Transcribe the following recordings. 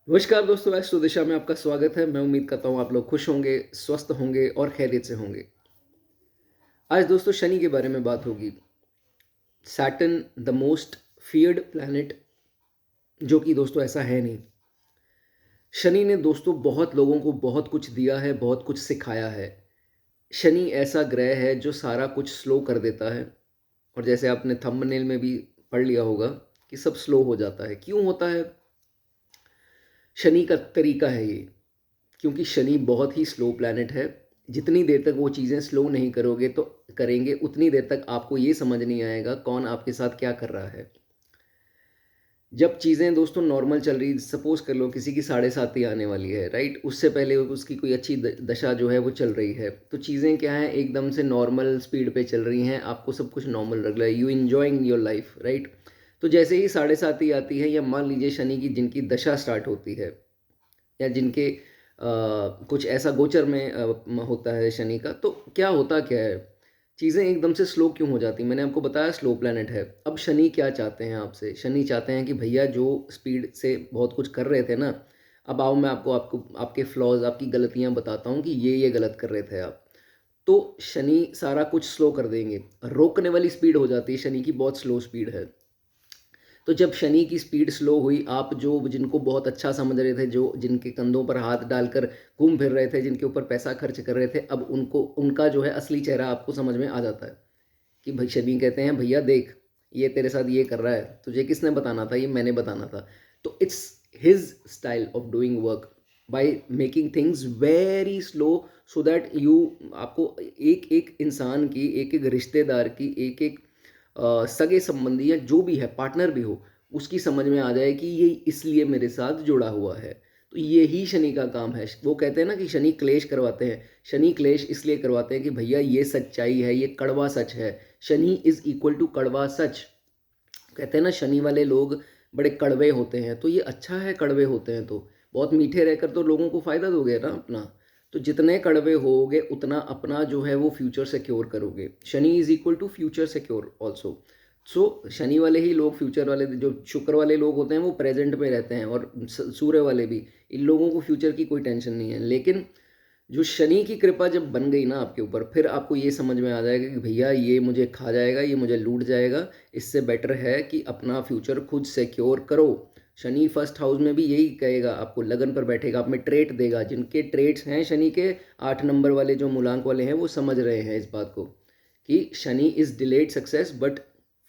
नमस्कार दोस्तों, एस्ट्रो दिशा में आपका स्वागत है। मैं उम्मीद करता हूँ आप लोग खुश होंगे, स्वस्थ होंगे और खैरियत से होंगे। आज दोस्तों शनि के बारे में बात होगी। Saturn the most feared planet, जो कि दोस्तों ऐसा है नहीं। शनि ने दोस्तों बहुत लोगों को बहुत कुछ दिया है, बहुत कुछ सिखाया है। शनि ऐसा ग्रह है जो सारा कुछ स्लो कर देता है। और जैसे आपने थंबनेल में भी पढ़ लिया होगा कि सब स्लो हो जाता है। क्यों होता है? शनि का तरीका है ये। क्योंकि शनि बहुत ही स्लो प्लैनेट है। जितनी देर तक वो चीज़ें स्लो नहीं करोगे तो करेंगे, उतनी देर तक आपको ये समझ नहीं आएगा कौन आपके साथ क्या कर रहा है। जब चीज़ें दोस्तों नॉर्मल चल रही, सपोज कर लो किसी की 7:30 आने वाली है, राइट? उससे पहले उसकी कोई अच्छी दशा जो है वो चल रही है, तो चीज़ें क्या हैं, एकदम से नॉर्मल स्पीड पे चल रही हैं, आपको सब कुछ नॉर्मल लग रहा है, you enjoying your life, right? तो जैसे ही 7:30 आती है, या मान लीजिए शनि की जिनकी दशा स्टार्ट होती है, या जिनके कुछ ऐसा गोचर में होता है शनि का, तो क्या होता क्या है, चीज़ें एकदम से स्लो क्यों हो जाती? मैंने आपको बताया स्लो प्लैनेट है। अब शनि क्या चाहते हैं आपसे? शनि चाहते हैं कि भैया जो स्पीड से बहुत कुछ कर रहे थे ना, अब आओ मैं आपको आपको आपके फ्लॉज़, आपकी गलतियाँ बताता हूँ कि ये गलत कर रहे थे आप। तो शनि सारा कुछ स्लो कर देंगे। रोकने वाली स्पीड हो जाती है, शनि की बहुत स्लो स्पीड है। तो जब शनि की स्पीड स्लो हुई, आप जो जिनको बहुत अच्छा समझ रहे थे, जो जिनके कंधों पर हाथ डालकर घूम फिर रहे थे, जिनके ऊपर पैसा खर्च कर रहे थे, अब उनको उनका जो है असली चेहरा आपको समझ में आ जाता है कि भाई शनि कहते हैं भैया देख, ये तेरे साथ ये कर रहा है, तुझे किसने बताना था? ये मैंने बताना था। तो it's his style of doing work by making things very slow, so that you, आपको एक एक इंसान की, एक एक रिश्तेदार की, एक एक सगे संबंधी या जो भी है, पार्टनर भी हो, उसकी समझ में आ जाए कि ये इसलिए मेरे साथ जुड़ा हुआ है। तो यही शनि का काम है। वो कहते हैं ना कि शनि क्लेश करवाते हैं। शनि क्लेश इसलिए करवाते हैं कि भैया ये सच्चाई है, ये कड़वा सच है। शनि इज इक्वल टू कड़वा सच। कहते हैं ना शनि वाले लोग बड़े कड़वे होते हैं, तो ये अच्छा है कड़वे होते हैं तो। बहुत मीठे रहकर तो लोगों को फ़ायदा दोगे ना अपना। तो जितने कड़वे होगे उतना अपना जो है वो फ्यूचर सिक्योर करोगे। Shani is equal to future secure also. So Shani वाले ही लोग, फ्यूचर वाले जो शुक्र वाले लोग होते हैं वो प्रेजेंट में रहते हैं, और सूर्य वाले भी। इन लोगों को फ्यूचर की कोई टेंशन नहीं है। लेकिन जो शनि की कृपा जब बन गई ना आपके ऊपर, फिर आपको ये समझ में आ जाएगा कि भैया ये मुझे खा जाएगा, ये मुझे लूट जाएगा। इससे बेटर है कि अपना फ्यूचर खुद सिक्योर करो। शनि फर्स्ट हाउस में भी यही कहेगा आपको, लगन पर बैठेगा, आप में ट्रेट देगा। जिनके ट्रेट्स हैं शनि के 8 नंबर वाले, जो मूलांक वाले हैं, वो समझ रहे हैं इस बात को कि Shani is delayed success, but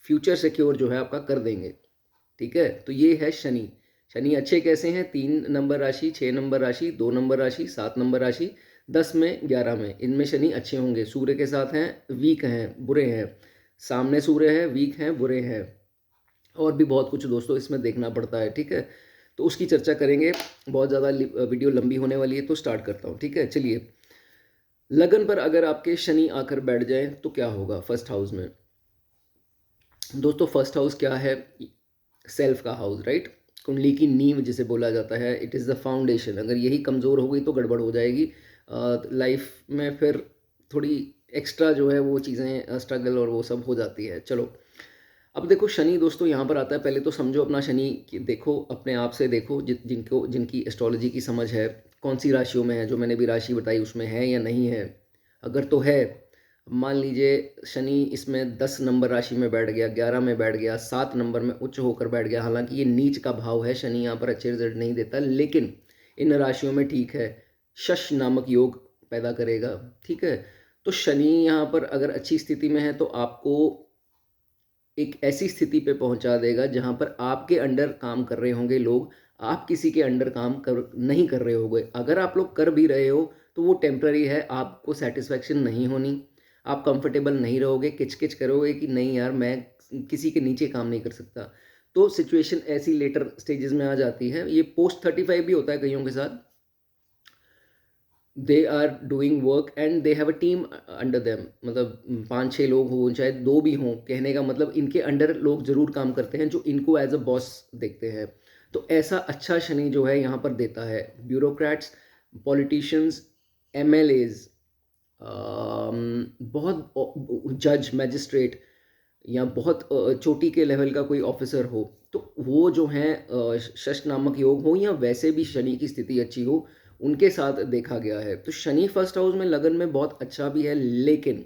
future secure जो है आपका कर देंगे। ठीक है, तो ये है शनि। शनि अच्छे कैसे हैं? 3 नंबर राशि, 6 नंबर राशि, 2 नंबर राशि, 7 नंबर राशि, 10 में 11 में, इनमें शनि अच्छे होंगे। सूर्य के साथ हैं, वीक हैं, बुरे हैं। सामने सूर्य है, वीक हैं, बुरे हैं। और भी बहुत कुछ दोस्तों इसमें देखना पड़ता है। ठीक है, तो उसकी चर्चा करेंगे। बहुत ज़्यादा वीडियो लंबी होने वाली है, तो स्टार्ट करता हूँ। ठीक है, चलिए। लगन पर अगर आपके शनि आकर बैठ जाए तो क्या होगा? फर्स्ट हाउस में दोस्तों, फर्स्ट हाउस क्या है? सेल्फ का हाउस, राइट? कुंडली की नींव जिसे बोला जाता है, इट इज़ द फाउंडेशन। अगर यही कमज़ोर हो गई तो गड़बड़ हो जाएगी लाइफ में। फिर थोड़ी एक्स्ट्रा जो है वो चीज़ें, स्ट्रगल और वो सब हो जाती है। चलो, अब देखो शनि दोस्तों यहाँ पर आता है। पहले तो समझो अपना शनि देखो, अपने आप से देखो, जिनको जिनकी एस्ट्रोलॉजी की समझ है, कौन सी राशियों में है। जो मैंने भी राशि बताई उसमें है या नहीं है? अगर तो है, मान लीजिए शनि इसमें 10 नंबर राशि में बैठ गया, 11 में बैठ गया, 7 नंबर में उच्च होकर बैठ गया। हालांकि ये नीच का भाव है, शनि यहाँ पर अच्छे रिजल्ट नहीं देता, लेकिन इन राशियों में ठीक है, शश नामक योग पैदा करेगा। ठीक है, तो शनि यहाँ पर अगर अच्छी स्थिति में है तो आपको एक ऐसी स्थिति पे पहुंचा देगा जहां पर आपके अंडर काम कर रहे होंगे लोग, आप किसी के अंडर काम कर नहीं कर रहे होगे। अगर आप लोग कर भी रहे हो तो वो टेम्पररी है, आपको सेटिस्फैक्शन नहीं होनी, आप कंफर्टेबल नहीं रहोगे, किचकिच करोगे कि नहीं यार मैं किसी के नीचे काम नहीं कर सकता। तो सिचुएशन ऐसी लेटर स्टेजेस में आ जाती है। ये पोस्ट 35 भी होता है कईयों के साथ। They are doing work and they have a team under them, मतलब 5-6 लोग हों, चाहे 2 भी हों, कहने का मतलब इनके अंडर लोग ज़रूर काम करते हैं जो इनको एज अ बॉस देखते हैं। तो ऐसा अच्छा शनि जो है यहाँ पर देता है। ब्यूरोक्रेट्स, पॉलिटिशियंस, एमएलएज, बहुत जज, मैजिस्ट्रेट, या बहुत चोटी के लेवल का कोई ऑफिसर हो, तो वो जो हैं षष्ठ नामक योग हो या वैसे भी शनि की स्थिति अच्छी हो, उनके साथ देखा गया है। तो शनि फर्स्ट हाउस में लगन में बहुत अच्छा भी है, लेकिन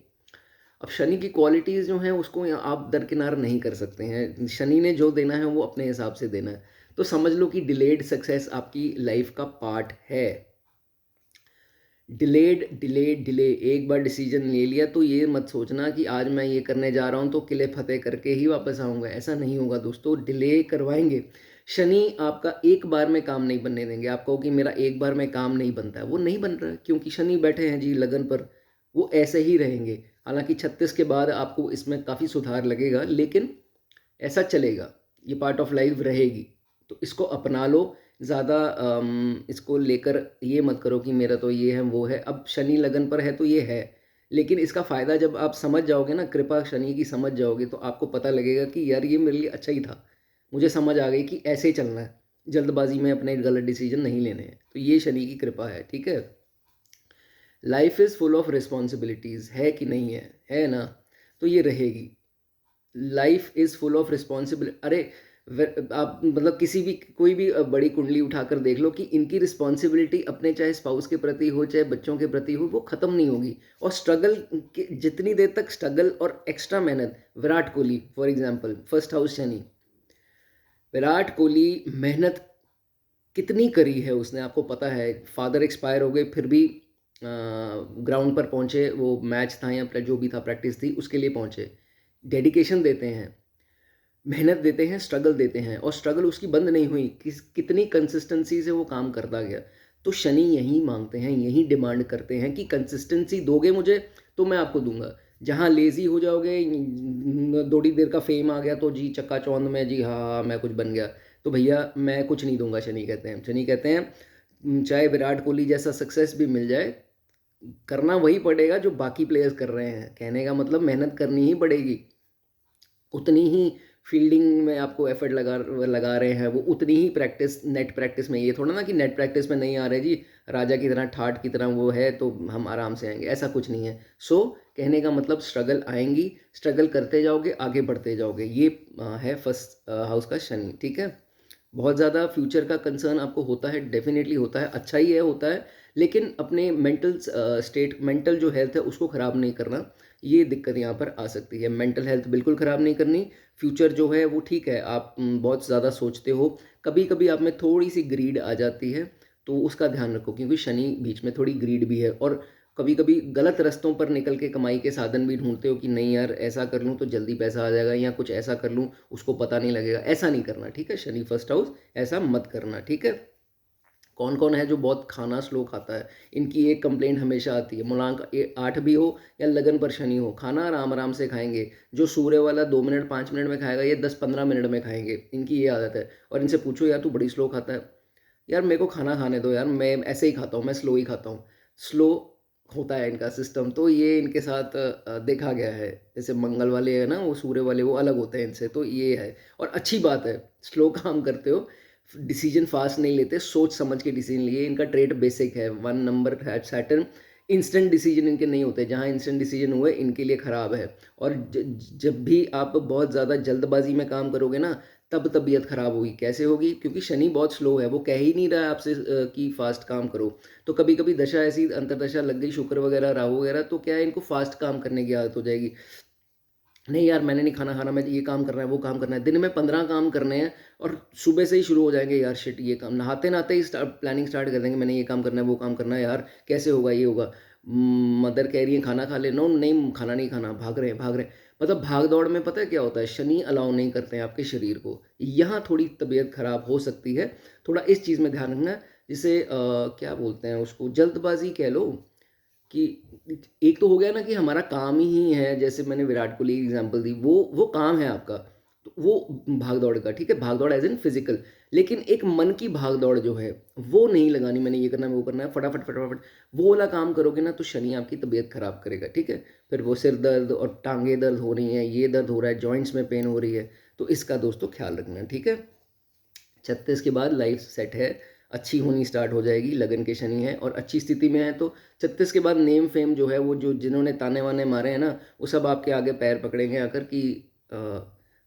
अब शनि की क्वालिटीज़ जो हैं उसको आप दरकिनार नहीं कर सकते हैं। शनि ने जो देना है वो अपने हिसाब से देना है। तो समझ लो कि डिलेड सक्सेस आपकी लाइफ का पार्ट है। डिलेड डिले डिले, एक बार डिसीजन ले लिया तो ये मत सोचना कि आज मैं ये करने जा रहा हूँ तो किले फतेह करके ही वापस आऊँगा। ऐसा नहीं होगा दोस्तों, डिले करवाएंगे। शनि आपका एक बार में काम नहीं बनने देंगे। आप कहो कि मेरा एक बार में काम नहीं बनता है, वो नहीं बन रहा है क्योंकि शनि बैठे हैं जी लगन पर। वो ऐसे ही रहेंगे। हालांकि 36 के बाद आपको इसमें काफ़ी सुधार लगेगा, लेकिन ऐसा चलेगा, ये पार्ट ऑफ लाइफ रहेगी। तो इसको अपना लो। ज़्यादा इसको लेकर ये मत करो कि मेरा तो ये है वो है। अब शनि लगन पर है तो ये है, लेकिन इसका फ़ायदा जब आप समझ जाओगे ना, कृपा शनि की समझ जाओगे, तो आपको पता लगेगा कि यार ये मेरे लिए अच्छा ही था। मुझे समझ आ गई कि ऐसे ही चलना है, जल्दबाजी में अपने गलत डिसीजन नहीं लेने हैं। तो ये शनि की कृपा है, ठीक है। Life is full of responsibilities, है कि नहीं है ना। तो ये रहेगी। Life is full of responsibility. अरे आप मतलब किसी भी कोई भी बड़ी कुंडली उठाकर देख लो कि इनकी रिस्पॉन्सिबिलिटी अपने चाहे स्पाउस के प्रति हो चाहे बच्चों के प्रति हो, वो ख़त्म नहीं होगी। और स्ट्रगल जितनी देर तक स्ट्रगल और एक्स्ट्रा मेहनत, Virat Kohli for example, first house Shani, Virat Kohli मेहनत कितनी करी है उसने, आपको पता है। फादर एक्सपायर हो गए फिर भी ग्राउंड पर पहुंचे, वो मैच था या जो भी था प्रैक्टिस थी उसके लिए पहुंचे। डेडिकेशन देते हैं, मेहनत देते हैं, स्ट्रगल देते हैं, और स्ट्रगल उसकी बंद नहीं हुई। कितनी कंसिस्टेंसी से वो काम करता गया। तो शनि यही मांगते हैं, यही डिमांड करते हैं कि कंसिस्टेंसी दोगे मुझे तो मैं आपको दूंगा। जहाँ लेजी हो जाओगे, थोड़ी देर का फेम आ गया तो जी चक्काचौंध में जी हाँ हाँ मैं कुछ बन गया, तो भैया मैं कुछ नहीं दूंगा। शनि कहते हैं, शनि कहते हैं चाहे विराट कोहली जैसा सक्सेस भी मिल जाए, करना वही पड़ेगा जो बाकी प्लेयर्स कर रहे हैं। कहने का मतलब मेहनत करनी ही पड़ेगी, उतनी ही फील्डिंग में आपको एफर्ट लगा रहे हैं वो, उतनी ही प्रैक्टिस नेट प्रैक्टिस में। ये थोड़ा ना कि नेट प्रैक्टिस में नहीं आ रहे जी, राजा की तरह ठाठ की तरह वो है तो हम आराम से आएंगे, ऐसा कुछ नहीं है। सो कहने का मतलब स्ट्रगल आएंगी, स्ट्रगल करते जाओगे, आगे बढ़ते जाओगे। ये है फर्स्ट हाउस का शनि, ठीक है। बहुत ज़्यादा फ्यूचर का कंसर्न आपको होता है, डेफिनेटली होता है, अच्छा ही है होता है, लेकिन अपने मेंटल स्टेट, मेंटल जो हेल्थ है उसको ख़राब नहीं करना। ये दिक्कत यहाँ पर आ सकती है। मेंटल हेल्थ बिल्कुल ख़राब नहीं करनी। फ्यूचर जो है वो ठीक है, आप बहुत ज़्यादा सोचते हो, कभी कभी आप में थोड़ी सी ग्रीड आ जाती है, तो उसका ध्यान रखो क्योंकि शनि बीच में थोड़ी ग्रीड भी है। और कभी कभी गलत रास्तों पर निकल के कमाई के साधन भी ढूंढते हो कि नहीं यार ऐसा कर लूँ तो जल्दी पैसा आ जाएगा, या कुछ ऐसा कर लूँ उसको पता नहीं लगेगा। ऐसा नहीं करना, ठीक है। शनि फर्स्ट हाउस ऐसा मत करना, ठीक है। कौन कौन है जो बहुत खाना स्लो खाता है, इनकी एक कंप्लेंट हमेशा आती है। मूलांक 8 भी हो या लगन पर शनि हो, खाना आराम आराम से खाएंगे। जो सूर्य वाला 2 मिनट 5 मिनट में खाएगा, ये 10-15 मिनट में खाएंगे, इनकी ये आदत है। और इनसे पूछो यार तू बड़ी स्लो खाता है, यार मेरे को खाना खाने दो यार, मैं ऐसे ही खाता हूँ, मैं स्लो ही खाता हूँ। स्लो होता है इनका सिस्टम, तो ये इनके साथ देखा गया है। जैसे मंगल वाले हैं ना, वो सूर्य वाले वो अलग होते हैं इनसे, तो ये है। और अच्छी बात है, स्लो काम करते हो, डिसीजन फास्ट नहीं लेते, सोच समझ के डिसीजन लिए। इनका ट्रेड बेसिक है, 1 नंबर है सैटर्न। इंस्टेंट डिसीजन इनके नहीं होते, जहाँ इंस्टेंट डिसीजन हुए इनके लिए ख़राब है। और जब भी आप बहुत ज़्यादा जल्दबाजी में काम करोगे ना, तब तबीयत खराब होगी। कैसे होगी? क्योंकि शनि बहुत स्लो है, वो कह ही नहीं रहा है आपसे कि फास्ट काम करो। तो कभी कभी दशा ऐसी अंतरदशा लग गई, शुक्र वगैरह राहु वगैरह, तो क्या है, इनको फास्ट काम करने की आदत हो जाएगी। नहीं यार मैंने नहीं खाना खाना, मैं ये काम करना है वो काम करना है, दिन में 15 काम करने हैं। और सुबह से ही शुरू हो जाएंगे, यार शिट ये काम, नहाते नहाते ही प्लानिंग स्टार्ट कर देंगे, मैंने ये काम करना है वो काम करना है, यार कैसे होगा ये होगा। मदर कह रही है खाना खा ले, नो नहीं खाना नहीं खाना, भाग रहे हैं भाग रहे हैं। मतलब भाग दौड़ में पता है क्या होता है, शनि अलाउ नहीं करते हैं आपके शरीर को। यहाँ थोड़ी तबीयत खराब हो सकती है, थोड़ा इस चीज़ में ध्यान रखना। जिसे क्या बोलते हैं उसको, जल्दबाजी कह लो। कि एक तो हो गया ना कि हमारा काम ही है, जैसे मैंने विराट कोहली की एग्जांपल दी, वो काम है आपका, तो वो भाग दौड़ का, ठीक है, भाग दौड़ एज इन फिजिकल। लेकिन एक मन की भाग दौड़ जो है वो नहीं लगानी, मैंने ये करना है वो करना है, फटाफट फटाफट वो वाला काम करोगे ना, तो शनि आपकी तबीयत खराब करेगा, ठीक है। फिर वो सिर दर्द और टांगे दर्द हो रही हैं, ये दर्द हो रहा है, जॉइंट्स में पेन हो रही है, तो इसका दोस्तों ख्याल रखना, ठीक है। 36 के बाद लाइफ सेट है, अच्छी होनी स्टार्ट हो जाएगी, लगन के शनि है और अच्छी स्थिति में है। तो 36 के बाद नेम फेम जो है, वो जो जिन्होंने ताने वाने मारे हैं ना, वो सब आपके आगे पैर पकड़ेंगे आकर कि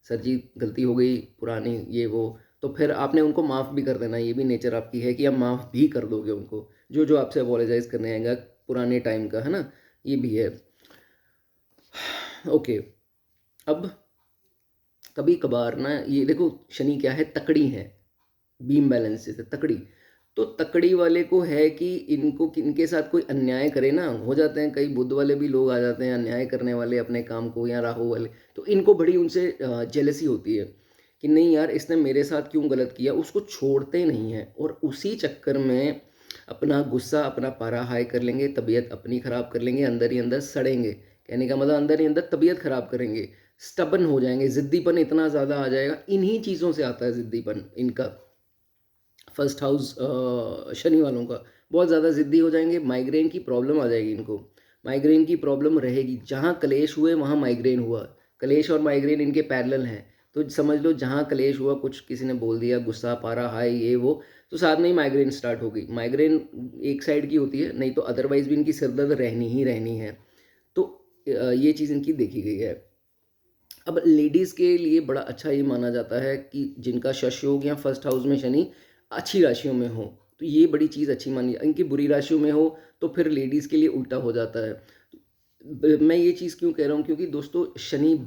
सर जी गलती हो गई पुरानी ये वो, तो फिर आपने उनको माफ़ भी कर देना, ये भी नेचर आपकी है कि आप माफ़ भी कर दोगे उनको, जो जो आपसे अपोलोजाइज़ करने आएगा पुराने टाइम का, है ना? ये भी है। ओके, अब कभी कभार ना ये देखो शनि क्या है, तकड़ी है, बीम बैलेंस से तकड़ी। तो तकड़ी वाले को है कि इनको इनके साथ कोई अन्याय करे ना, हो जाते हैं कई बुद्ध वाले भी लोग आ जाते हैं अन्याय करने वाले अपने काम को, या राहु वाले, तो इनको बड़ी उनसे जेलसी होती है कि नहीं यार इसने मेरे साथ क्यों गलत किया, उसको छोड़ते नहीं हैं और उसी चक्कर में अपना गुस्सा अपना पारा हाई कर लेंगे, तबीयत अपनी ख़राब कर लेंगे, अंदर ही अंदर सड़ेंगे। कहने का मतलब अंदर ही अंदर तबीयत ख़राब करेंगे, स्टबन हो जाएंगे, ज़िद्दीपन इतना ज़्यादा आ जाएगा। इन्हीं चीज़ों से आता है ज़िद्दीपन इनका, फर्स्ट हाउस शनि वालों का। बहुत ज़्यादा ज़िद्दी हो जाएंगे, माइग्रेन की प्रॉब्लम आ जाएगी इनको, माइग्रेन की प्रॉब्लम रहेगी। जहाँ कलेश हुए वहाँ माइग्रेन हुआ, कलेश और माइग्रेन इनके पैरेलल हैं। तो समझ लो जहाँ कलेश हुआ, कुछ किसी ने बोल दिया, गुस्सा पारा हाई ये वो, तो साथ में ही माइग्रेन स्टार्ट हो गई। माइग्रेन एक साइड की होती है, नहीं तो अदरवाइज भी इनकी सिरदर्द रहनी ही रहनी है। तो ये चीज़ इनकी देखी गई है। अब लेडीज़ के लिए बड़ा अच्छा ये माना जाता है कि जिनका शश योग या फर्स्ट हाउस में शनि अच्छी राशियों में हो, तो ये बड़ी चीज़ अच्छी मानी। इनकी बुरी राशियों में हो तो फिर लेडीज़ के लिए उल्टा हो जाता है। मैं ये चीज़ क्यों कह रहा हूँ, क्योंकि दोस्तों शनि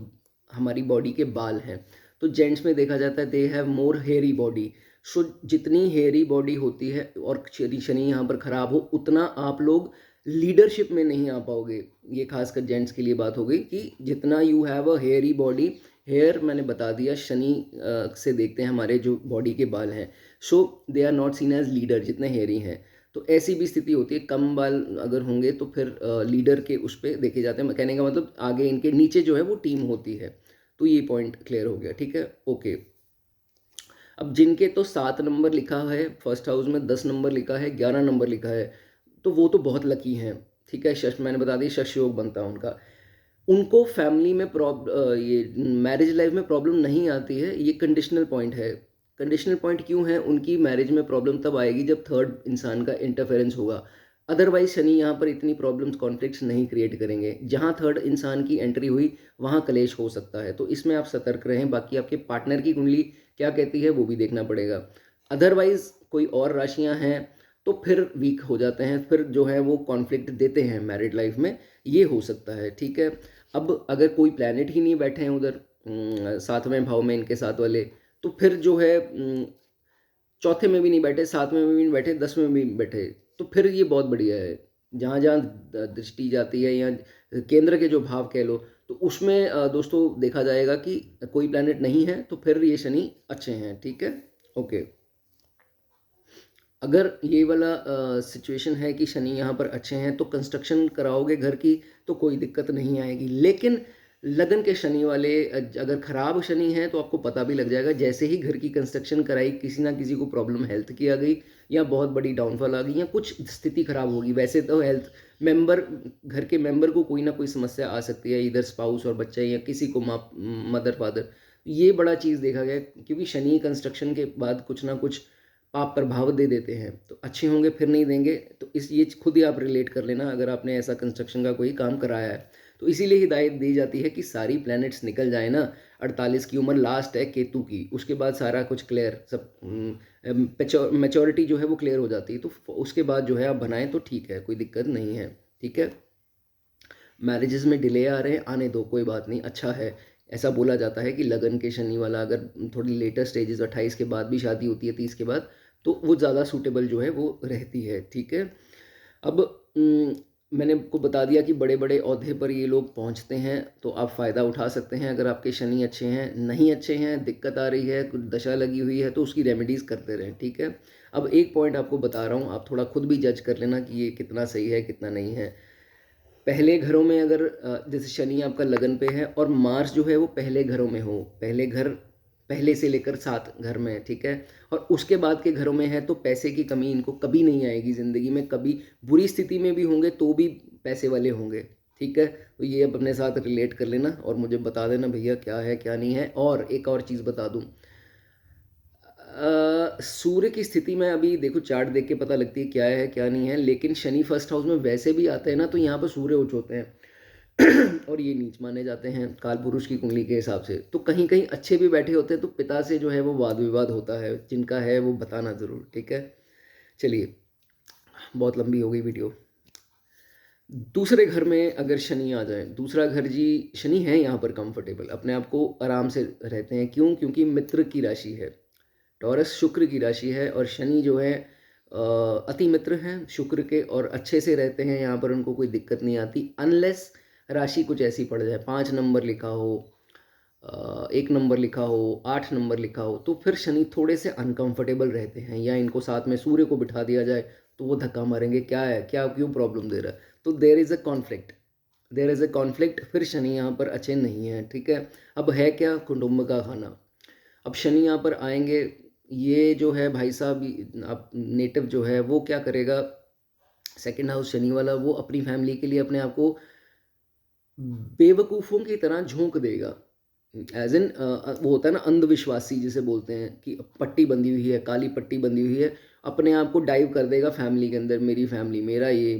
हमारी बॉडी के बाल हैं। तो जेंट्स में देखा जाता है they have more hairy body. So जितनी हेयरी बॉडी होती है और शनि शनि यहाँ पर ख़राब हो, उतना आप लोग लीडरशिप में नहीं आ पाओगे। ये खासकर जेंट्स के लिए बात हो गई कि जितना you have a hairy body, hair मैंने बता दिया शनि से देखते हैं हमारे जो बॉडी के बाल हैं। So they are not seen as leader, जितने हेयरी हैं। तो ऐसी भी स्थिति होती है, कम बाल अगर होंगे तो फिर लीडर के उस पर देखे जाते हैं। कहने का मतलब आगे इनके नीचे जो है वो टीम होती है। तो ये पॉइंट क्लियर हो गया, ठीक है, ओके। अब जिनके तो 7 नंबर लिखा है फर्स्ट हाउस में, 10 नंबर लिखा है, 11 नंबर लिखा है, तो वो तो बहुत लकी हैं, ठीक है। शश मैंने बता दिया, शश योग बनता है उनका। उनको फैमिली में ये मैरिज लाइफ में प्रॉब्लम नहीं आती है, ये कंडीशनल पॉइंट है। कंडीशनल पॉइंट क्यों है, उनकी मैरिज में प्रॉब्लम तब आएगी जब थर्ड इंसान का इंटरफेरेंस होगा। अदरवाइज शनि यहाँ पर इतनी प्रॉब्लम्स कॉन्फ्लिक्ट्स नहीं क्रिएट करेंगे। जहाँ थर्ड इंसान की एंट्री हुई वहाँ कलेश हो सकता है, तो इसमें आप सतर्क रहें। बाकी आपके पार्टनर की कुंडली क्या कहती है वो भी देखना पड़ेगा। अदरवाइज कोई और राशियाँ हैं तो फिर वीक हो जाते हैं, फिर जो है वो कॉन्फ्लिक्ट देते हैं मैरिड लाइफ में, ये हो सकता है, ठीक है। अब अगर कोई प्लैनेट ही नहीं बैठे हैं उधर 7वें भाव में इनके साथ वाले, तो फिर जो है चौथे में भी नहीं बैठे, 7वें में भी नहीं बैठे, 10वें में भी नहीं बैठे, तो फिर ये बहुत बढ़िया है। जहाँ जहाँ दृष्टि जाती है या केंद्र के जो भाव कह लो, तो उसमें दोस्तों देखा जाएगा कि कोई प्लैनेट नहीं है तो फिर ये शनि अच्छे हैं, ठीक है, ओके। अगर ये वाला सिचुएशन है कि शनि यहाँ पर अच्छे हैं तो कंस्ट्रक्शन कराओगे घर की तो कोई दिक्कत नहीं आएगी। लेकिन लगन के शनि वाले अगर ख़राब शनि हैं तो आपको पता भी लग जाएगा, जैसे ही घर की कंस्ट्रक्शन कराई किसी ना किसी को प्रॉब्लम हेल्थ की आ गई, या बहुत बड़ी डाउनफॉल आ गई, या कुछ स्थिति खराब होगी। वैसे तो हेल्थ मेंबर, घर के मेंबर को कोई ना कोई समस्या आ सकती है, इधर स्पाउस और बच्चे या किसी को माँ मदर फादर। ये बड़ा चीज़ देखा गया, क्योंकि शनि कंस्ट्रक्शन के बाद कुछ ना कुछ आप प्रभाव दे देते हैं, तो अच्छे होंगे फिर नहीं देंगे। तो इस ये खुद ही आप रिलेट कर लेना अगर आपने ऐसा कंस्ट्रक्शन का कोई काम कराया है। तो इसीलिए हिदायत दी जाती है कि सारी प्लैनेट्स निकल जाए ना, 48 की उम्र लास्ट है केतु की, उसके बाद सारा कुछ क्लियर, सब मैच्योरिटी जो है वो क्लियर हो जाती है। तो उसके बाद जो है आप बनाएं तो ठीक है, कोई दिक्कत नहीं है, ठीक है। मैरिजेस में डिले आ रहे हैं, आने दो, कोई बात नहीं, अच्छा है। ऐसा बोला जाता है कि लगन के शनि वाला अगर थोड़ी लेटर स्टेजेस 28 के बाद भी शादी होती है, 30 के बाद, तो वो ज़्यादा सूटेबल जो है वो रहती है, ठीक है। अब मैंने आपको बता दिया कि बड़े बड़े ओहदे पर ये लोग पहुंचते हैं, तो आप फ़ायदा उठा सकते हैं अगर आपके शनि अच्छे हैं। नहीं अच्छे हैं, दिक्कत आ रही है, कुछ दशा लगी हुई है, तो उसकी रेमेडीज़ करते रहें, ठीक है। अब एक पॉइंट आपको बता रहा हूँ, आप थोड़ा खुद भी जज कर लेना कि ये कितना सही है कितना नहीं है। पहले घरों में अगर जैसे शनि आपका लगन पे है और मार्स जो है वो पहले घरों में हो, पहले घर पहले से लेकर 7 घर में है, ठीक है, और उसके बाद के घरों में है, तो पैसे की कमी इनको कभी नहीं आएगी ज़िंदगी में। कभी बुरी स्थिति में भी होंगे तो भी पैसे वाले होंगे, ठीक है। तो ये अब अपने साथ रिलेट कर लेना और मुझे बता देना भैया क्या है क्या नहीं है। और एक और चीज़ बता दूँ, सूर्य की स्थिति में अभी देखो चार्ट देख के पता लगती है क्या नहीं है, लेकिन शनि फर्स्ट हाउस में वैसे भी आते हैं ना, तो यहाँ पर सूर्य उच्च होते हैं। और ये नीच माने जाते हैं काल पुरुष की कुंडली के हिसाब से। तो कहीं कहीं अच्छे भी बैठे होते हैं, तो पिता से जो है वो वाद विवाद होता है। जिनका है वो बताना ज़रूर, ठीक है। चलिए, बहुत लंबी हो गई वीडियो। दूसरे घर में अगर शनि आ जाए, दूसरा घर जी, शनि है यहाँ पर कंफर्टेबल, अपने आप को आराम से रहते हैं। क्यों? क्योंकि मित्र की राशि है, टॉरस शुक्र की राशि है, और शनि जो है अति मित्र हैं शुक्र के, और अच्छे से रहते हैं यहाँ पर, उनको कोई दिक्कत नहीं आती। अनलेस राशि कुछ ऐसी पड़ जाए, 5 नंबर लिखा हो, 1 नंबर लिखा हो, 8 नंबर लिखा हो, तो फिर शनि थोड़े से अनकंफर्टेबल रहते हैं। या इनको साथ में सूर्य को बिठा दिया जाए तो वो धक्का मारेंगे, क्या है, क्या क्यों प्रॉब्लम दे रहा है। तो there is a conflict, there is a conflict. फिर शनि यहाँ पर अच्छे नहीं हैं, ठीक है। अब है क्या? कुटुंब का खाना। अब शनि यहाँ पर आएंगे, ये जो है भाई साहब, आप नेटिव जो है वो क्या करेगा, सेकंड हाउस शनि वाला, वो अपनी फैमिली के लिए अपने आप को बेवकूफ़ों की तरह झोंक देगा। एज इन वो होता है ना अंधविश्वासी जिसे बोलते हैं, कि पट्टी बंधी हुई है, काली पट्टी बंधी हुई है, अपने आप को डाइव कर देगा फैमिली के अंदर। मेरी फैमिली, मेरा ये,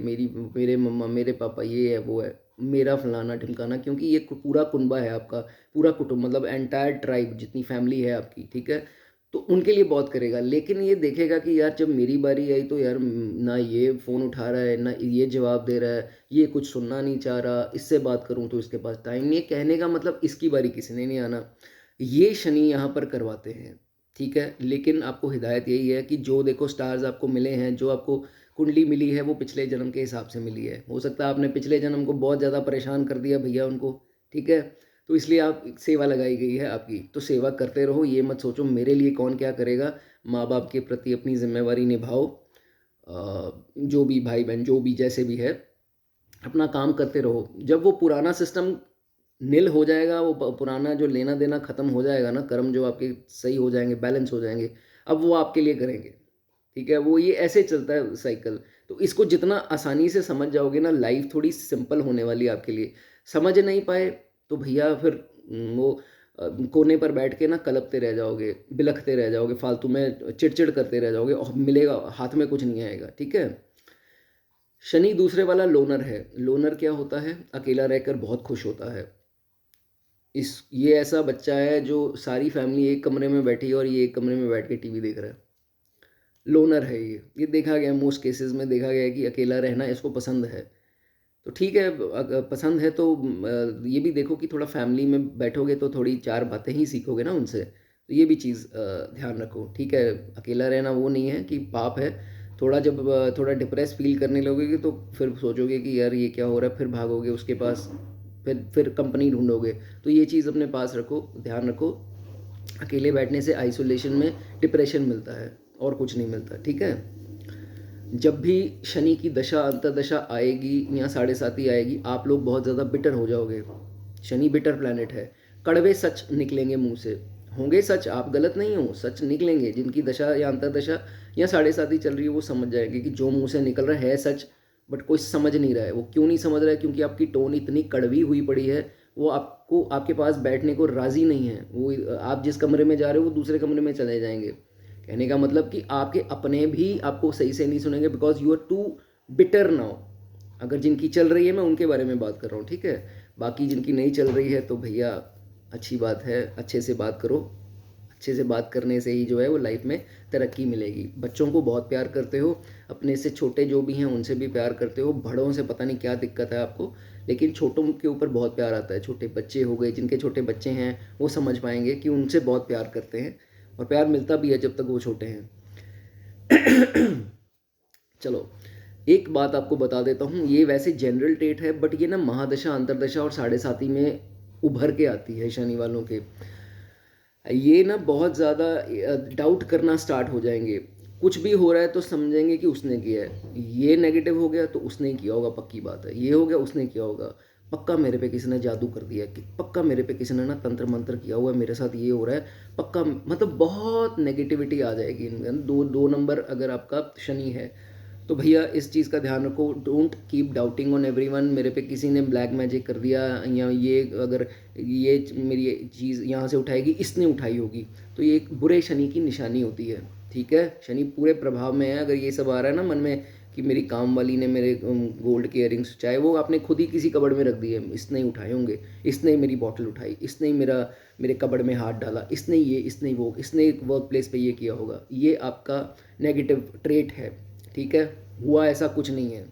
मेरे मम्मा, मेरे पापा, ये है, वो है, मेरा फलाना ढिमकाना। क्योंकि ये पूरा कुनबा है आपका, पूरा कुटुंब, मतलब एंटायर ट्राइब, जितनी फैमिली है आपकी, ठीक है। तो उनके लिए बहुत करेगा। लेकिन ये देखेगा कि यार जब मेरी बारी आई तो यार ना ये फ़ोन उठा रहा है, ना ये जवाब दे रहा है, ये कुछ सुनना नहीं चाह रहा, इससे बात करूं तो इसके पास टाइम नहीं है। कहने का मतलब इसकी बारी किसी ने नहीं आना। ये शनि यहाँ पर करवाते हैं, ठीक है। लेकिन आपको हिदायत यही है कि जो देखो स्टार्स आपको मिले हैं, जो आपको कुंडली मिली है, वो पिछले जन्म के हिसाब से मिली है। हो सकता है आपने पिछले जन्म को बहुत ज़्यादा परेशान कर दिया भैया उनको, ठीक है। तो इसलिए आप सेवा लगाई गई है आपकी, तो सेवा करते रहो। ये मत सोचो मेरे लिए कौन क्या करेगा। माँ बाप के प्रति अपनी जिम्मेवारी निभाओ, जो भी भाई बहन, जो भी जैसे भी है, अपना काम करते रहो। जब वो पुराना सिस्टम निल हो जाएगा, वो पुराना जो लेना देना ख़त्म हो जाएगा ना, कर्म जो आपके सही हो जाएंगे, बैलेंस हो जाएंगे, अब वो आपके लिए करेंगे, ठीक है। वो ये ऐसे चलता है साइकिल। तो इसको जितना आसानी से समझ जाओगे ना, लाइफ थोड़ी सिंपल होने वाली है आपके लिए। समझ नहीं पाए तो भैया फिर वो कोने पर बैठ के ना कलपते रह जाओगे, बिलखते रह जाओगे, फालतू में चिड़चिड़ करते रह जाओगे, और मिलेगा हाथ में कुछ नहीं आएगा, ठीक है। शनि दूसरे वाला लोनर है। लोनर क्या होता है? अकेला रहकर बहुत खुश होता है। ये ऐसा बच्चा है जो सारी फैमिली एक कमरे में बैठी है और ये एक कमरे में बैठ के टीवी देख रहा है। लोनर है ये देखा गया, मोस्ट केसेस में देखा गया है कि अकेला रहना इसको पसंद है। तो ठीक है, अगर पसंद है तो ये भी देखो कि थोड़ा फैमिली में बैठोगे तो थोड़ी 4 बातें ही सीखोगे ना उनसे। तो ये भी चीज़ ध्यान रखो, ठीक है। अकेला रहना वो नहीं है कि पाप है। थोड़ा जब थोड़ा डिप्रेस फील करने लगोगे तो फिर सोचोगे कि यार ये क्या हो रहा है, फिर भागोगे उसके पास, फिर कंपनी ढूंढोगे। तो ये चीज़ अपने पास रखो, ध्यान रखो। अकेले बैठने से आइसोलेशन में डिप्रेशन मिलता है, और कुछ नहीं मिलता, ठीक है। जब भी शनि की दशा अंतर्दशा आएगी या 7.5 आएगी, आप लोग बहुत ज़्यादा बिटर हो जाओगे। शनि बिटर प्लैनेट है। कड़वे सच निकलेंगे मुंह से, होंगे सच, आप गलत नहीं हो, सच निकलेंगे। जिनकी दशा या अंतर्दशा या 7.5 चल रही है वो समझ जाएंगे कि जो मुंह से निकल रहा है सच, बट कोई समझ नहीं रहा है। वो क्यों नहीं समझ रहा है? क्योंकि आपकी टोन इतनी कड़वी हुई पड़ी है, वो आपको आपके पास बैठने को राज़ी नहीं है। वो आप जिस कमरे में जा रहे हो वो दूसरे कमरे में चले जाएंगे। कहने का मतलब कि आपके अपने भी आपको सही से नहीं सुनेंगे, because you are too bitter now. अगर जिनकी चल रही है मैं उनके बारे में बात कर रहा हूँ, ठीक है। बाकी जिनकी नहीं चल रही है तो भैया अच्छी बात है, अच्छे से बात करो। अच्छे से बात करने से ही जो है वो लाइफ में तरक्की मिलेगी। बच्चों को बहुत प्यार करते हो, अपने से छोटे जो भी हैं उनसे भी प्यार करते हो। बड़ों से पता नहीं क्या दिक्कत है आपको, लेकिन छोटों के ऊपर बहुत प्यार आता है। छोटे बच्चे हो गए, जिनके छोटे बच्चे हैं वो समझ पाएंगे कि उनसे बहुत प्यार करते हैं, और प्यार मिलता भी है जब तक वो छोटे हैं। चलो, एक बात आपको बता देता हूँ, ये वैसे जनरल ट्रेट है, बट ये ना महादशा अंतरदशा और 7.5 में उभर के आती है शनि वालों के। ये ना बहुत ज़्यादा डाउट करना स्टार्ट हो जाएंगे। कुछ भी हो रहा है तो समझेंगे कि उसने किया है। ये नेगेटिव हो गया तो उसने ही किया होगा, पक्की बात है। ये हो गया, उसने किया होगा। पक्का मेरे पे किसी ने जादू कर दिया है, कि पक्का मेरे पे किसी ने ना तंत्र मंत्र किया हुआ है, मेरे साथ ये हो रहा है पक्का। मतलब बहुत नेगेटिविटी आ जाएगी इनमें। दो नंबर अगर आपका शनि है तो भैया इस चीज़ का ध्यान रखो। Don't keep doubting on everyone. मेरे पे किसी ने ब्लैक मैजिक कर दिया, या ये अगर ये मेरी चीज़ यहाँ से उठाएगी, इसने उठाई होगी, तो ये एक बुरे शनि की निशानी होती है, ठीक है। शनि पूरे प्रभाव में है। अगर ये सब आ रहा है ना मन में कि मेरी काम वाली ने मेरे गोल्ड के इयरिंग्स, चाहे वो आपने खुद ही किसी कबड़ में रख दिए, इसने ही उठाए होंगे, इसने ही मेरी बॉटल उठाई, इसने ही मेरे कबड़ में हाथ डाला, इसने ये, इसने ही वो, इसने एक वर्क प्लेस पे ये किया होगा, ये आपका नेगेटिव ट्रेट है, ठीक है। हुआ ऐसा कुछ नहीं है,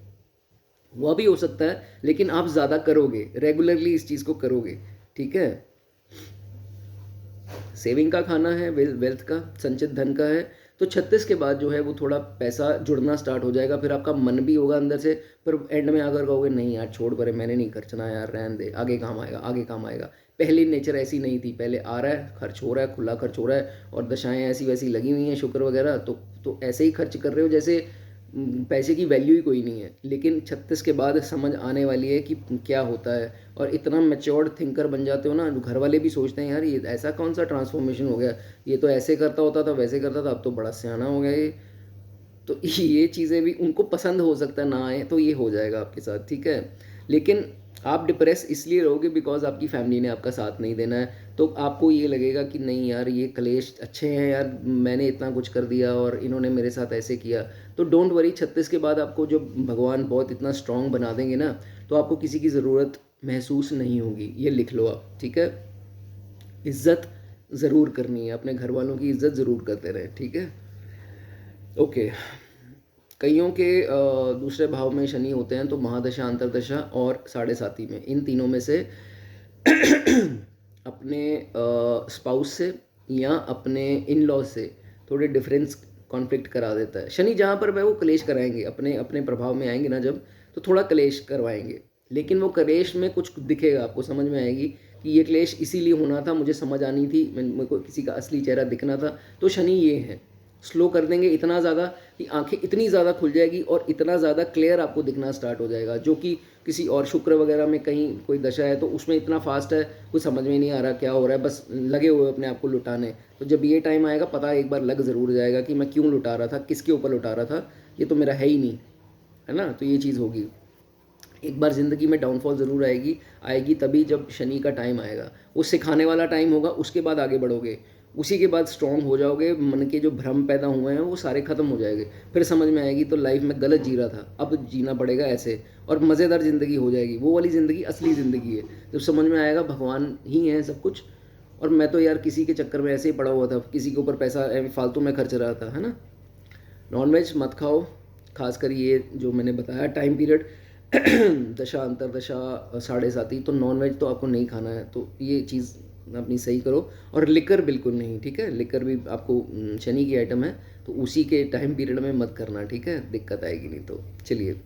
हुआ भी हो सकता है, लेकिन आप ज़्यादा करोगे, रेगुलरली इस चीज़ को करोगे, ठीक है। सेविंग का खाना है, वेल्थ का, संचित धन का है, तो 36 के बाद जो है वो थोड़ा पैसा जुड़ना स्टार्ट हो जाएगा, फिर आपका मन भी होगा अंदर से, पर एंड में आकर कहोगे नहीं यार छोड़ परे, मैंने नहीं खर्चना यार, रहने दे, आगे काम आएगा, आगे काम आएगा। पहली नेचर ऐसी नहीं थी, पहले आ रहा है, खर्च हो रहा है, खुला खर्च हो रहा है, और दशाएं ऐसी वैसी लगी हुई हैं, शुक्र वगैरह, तो ऐसे ही खर्च कर रहे हो जैसे पैसे की वैल्यू ही कोई नहीं है। लेकिन 36 के बाद समझ आने वाली है कि क्या होता है, और इतना मैच्योर्ड थिंकर बन जाते हो ना, जो घर वाले भी सोचते हैं यार ये ऐसा कौन सा ट्रांसफॉर्मेशन हो गया, ये तो ऐसे करता होता था, वैसे करता था, अब तो बड़ा सियाना हो गया ये। तो ये चीज़ें भी उनको पसंद हो सकता है, ना आए तो ये हो जाएगा आपके साथ, ठीक है। लेकिन आप डिप्रेस इसलिए रहोगे बिकॉज आपकी फैमिली ने आपका साथ नहीं देना है, तो आपको ये लगेगा कि नहीं यार ये कलेश अच्छे हैं यार, मैंने इतना कुछ कर दिया और इन्होंने मेरे साथ ऐसे किया। तो डोंट वरी, 36 के बाद आपको जो भगवान बहुत इतना स्ट्रांग बना देंगे ना, तो आपको किसी की ज़रूरत महसूस नहीं होगी, ये लिख लो आप, ठीक है। इज्जत ज़रूर करनी है, अपने घर वालों की इज्जत ज़रूर करते रहे, ठीक है। ओके। कईयों के दूसरे भाव में शनि होते हैं, तो महादशा, अंतरदशा और साढ़े साथी में, इन तीनों में से अपने स्पाउस से या अपने इन लॉ से थोड़े डिफरेंस कॉन्फ्लिक्ट करा देता है शनि। जहाँ पर वह वो कलेश कराएंगे, अपने अपने प्रभाव में आएंगे ना जब, तो थोड़ा कलेश करवाएंगे, लेकिन वो कलेश में कुछ दिखेगा, आपको समझ में आएगी कि ये क्लेश इसीलिए होना था, मुझे समझ आनी थी, मेरे को किसी का असली चेहरा दिखना था। तो शनि ये है, स्लो कर देंगे इतना ज़्यादा कि आंखें इतनी ज़्यादा खुल जाएगी और इतना ज़्यादा क्लियर आपको दिखना स्टार्ट हो जाएगा, जो कि किसी और शुक्र वगैरह में कहीं कोई दशा है तो उसमें इतना फास्ट है, कुछ समझ में नहीं आ रहा क्या हो रहा है, बस लगे हुए अपने आप को लुटाने। तो जब ये टाइम आएगा, पता एक बार लग ज़रूर जाएगा कि मैं क्यों लुटा रहा था, किसके ऊपर लुटा रहा था, ये तो मेरा है ही नहीं, है ना। तो ये चीज़ होगी, एक बार ज़िंदगी में डाउनफॉल ज़रूर आएगी, आएगी तभी जब शनि का टाइम आएगा, वो सिखाने वाला टाइम होगा, उसके बाद आगे बढ़ोगे, उसी के बाद स्ट्रॉन्ग हो जाओगे, मन के जो भ्रम पैदा हुए हैं वो सारे ख़त्म हो जाएंगे, फिर समझ में आएगी तो लाइफ में गलत जी रहा था, अब जीना पड़ेगा ऐसे, और मज़ेदार ज़िंदगी हो जाएगी, वो वाली ज़िंदगी असली ज़िंदगी है। जब समझ में आएगा भगवान ही है सब कुछ, और मैं तो यार किसी के चक्कर में ऐसे ही पड़ा हुआ था, किसी के ऊपर पैसा फालतू में खर्च रहा था, है ना। नॉनवेज मत खाओ, खासकर ये जो मैंने बताया टाइम पीरियड दशा, अंतरदशा, साढ़े साथी, तो नॉनवेज तो आपको नहीं खाना है, तो ये चीज़ अपनी सही करो। और लिकर बिल्कुल नहीं, ठीक है, लिकर भी आपको शनि की आइटम है, तो उसी के टाइम पीरियड में मत करना, ठीक है, दिक्कत आएगी नहीं। तो चलिए,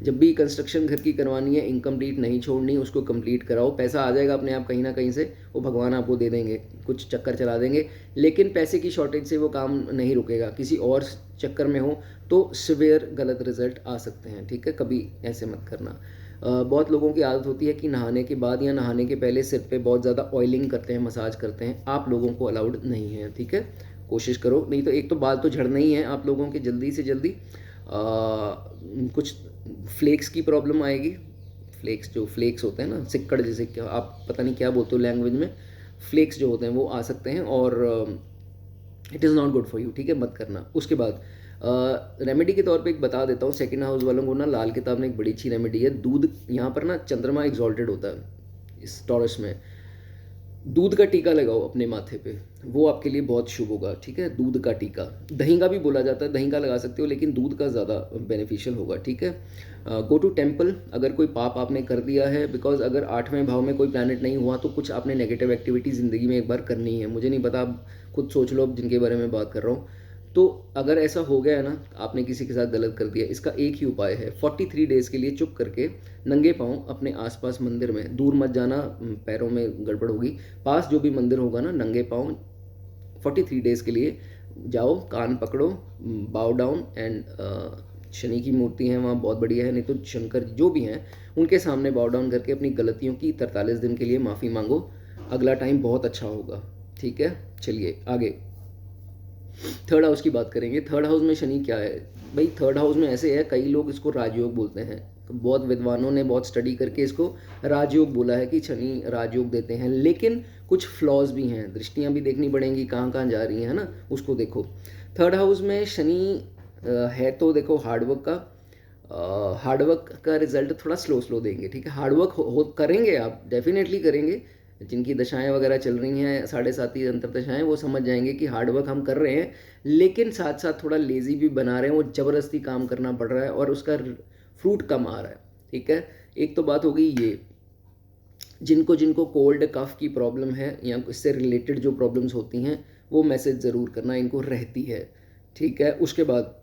जब भी कंस्ट्रक्शन घर की करवानी है, इनकम्प्लीट नहीं छोड़नी, उसको कंप्लीट कराओ, पैसा आ जाएगा अपने आप कहीं ना कहीं से, वो भगवान आपको दे देंगे, कुछ चक्कर चला देंगे, लेकिन पैसे की शॉर्टेज से वो काम नहीं रुकेगा, किसी और चक्कर में हो तो सिवियर गलत रिजल्ट आ सकते हैं, ठीक है, कभी ऐसे मत करना। बहुत लोगों की आदत होती है कि नहाने के बाद या नहाने के पहले सिर पे बहुत ज़्यादा ऑयलिंग करते हैं, मसाज करते हैं, आप लोगों को अलाउड नहीं है, ठीक है। कोशिश करो, नहीं तो एक तो बाल तो झड़ना ही है आप लोगों के जल्दी से जल्दी, कुछ फ्लेक्स की प्रॉब्लम आएगी, फ्लेक्स जो फ्लेक्स होते हैं ना, सिक्कड़ जैसे, क्या आप पता नहीं क्या बोलते हो लैंग्वेज में, फ्लेक्स जो होते हैं वो आ सकते हैं, और it is not good for you, ठीक है, मत करना। उसके बाद रेमेडी के तौर पे एक बता देता हूँ, सेकंड हाउस वालों को ना, लाल किताब में एक बड़ी अच्छी रेमेडी है, दूध, यहाँ पर ना चंद्रमा एग्जॉल्टेड होता है इस टॉरस में, दूध का टीका लगाओ अपने माथे पे, वो आपके लिए बहुत शुभ होगा, ठीक है। दूध का टीका, दही का भी बोला जाता है, दही का लगा सकते हो, लेकिन दूध का ज़्यादा बेनिफिशियल होगा, ठीक है। गो टू टेम्पल, अगर कोई पाप आपने कर दिया है, बिकॉज अगर 8वें भाव में कोई प्लैनेट नहीं हुआ तो कुछ आपने नेगेटिव एक्टिविटी ज़िंदगी में एक बार करनी है, मुझे नहीं पता, आप खुद सोच लो अब जिनके बारे में बात कर रहा हूँ। तो अगर ऐसा हो गया है ना, आपने किसी के साथ गलत कर दिया, इसका एक ही उपाय है, 43 डेज़ के लिए चुप करके नंगे पाँव अपने आसपास मंदिर में, दूर मत जाना, पैरों में गड़बड़ होगी, पास जो भी मंदिर होगा ना, नंगे पाँव 43 डेज़ के लिए जाओ, कान पकड़ो, बाव डाउन, एंड शनि की मूर्ति है वहाँ, बहुत बढ़िया है, नहीं तो शंकर जो भी हैं उनके सामने बाव डाउन करके अपनी गलतियों की 43 दिन के लिए माफ़ी मांगो, अगला टाइम बहुत अच्छा होगा, ठीक है। चलिए आगे, थर्ड हाउस की बात करेंगे। थर्ड हाउस में शनि क्या है भाई, थर्ड हाउस में ऐसे है, कई लोग इसको राजयोग बोलते हैं, बहुत विद्वानों ने बहुत स्टडी करके इसको राजयोग बोला है कि शनि राजयोग देते हैं, लेकिन कुछ फ्लॉज भी हैं, दृष्टियां भी देखनी पड़ेंगी कहाँ कहाँ जा रही हैं ना, उसको देखो। थर्ड हाउस में शनि है तो देखो हार्डवर्क का, हार्डवर्क का रिजल्ट थोड़ा स्लो स्लो देंगे, ठीक है। हार्डवर्क हो करेंगे आप, डेफिनेटली करेंगे। जिनकी दशाएं वगैरह चल रही हैं, साढ़े साती अंतरदशाएं, वो समझ जाएंगे कि हार्डवर्क हम कर रहे हैं, लेकिन साथ साथ थोड़ा लेज़ी भी बना रहे हैं, वो ज़बरदस्ती काम करना पड़ रहा है और उसका फ्रूट कम आ रहा है, ठीक है। एक तो बात हो गई ये। जिनको जिनको कोल्ड कफ की प्रॉब्लम है या इससे रिलेटेड जो प्रॉब्लम्स होती हैं, वो मैसेज ज़रूर करना इनको रहती है, ठीक है। उसके बाद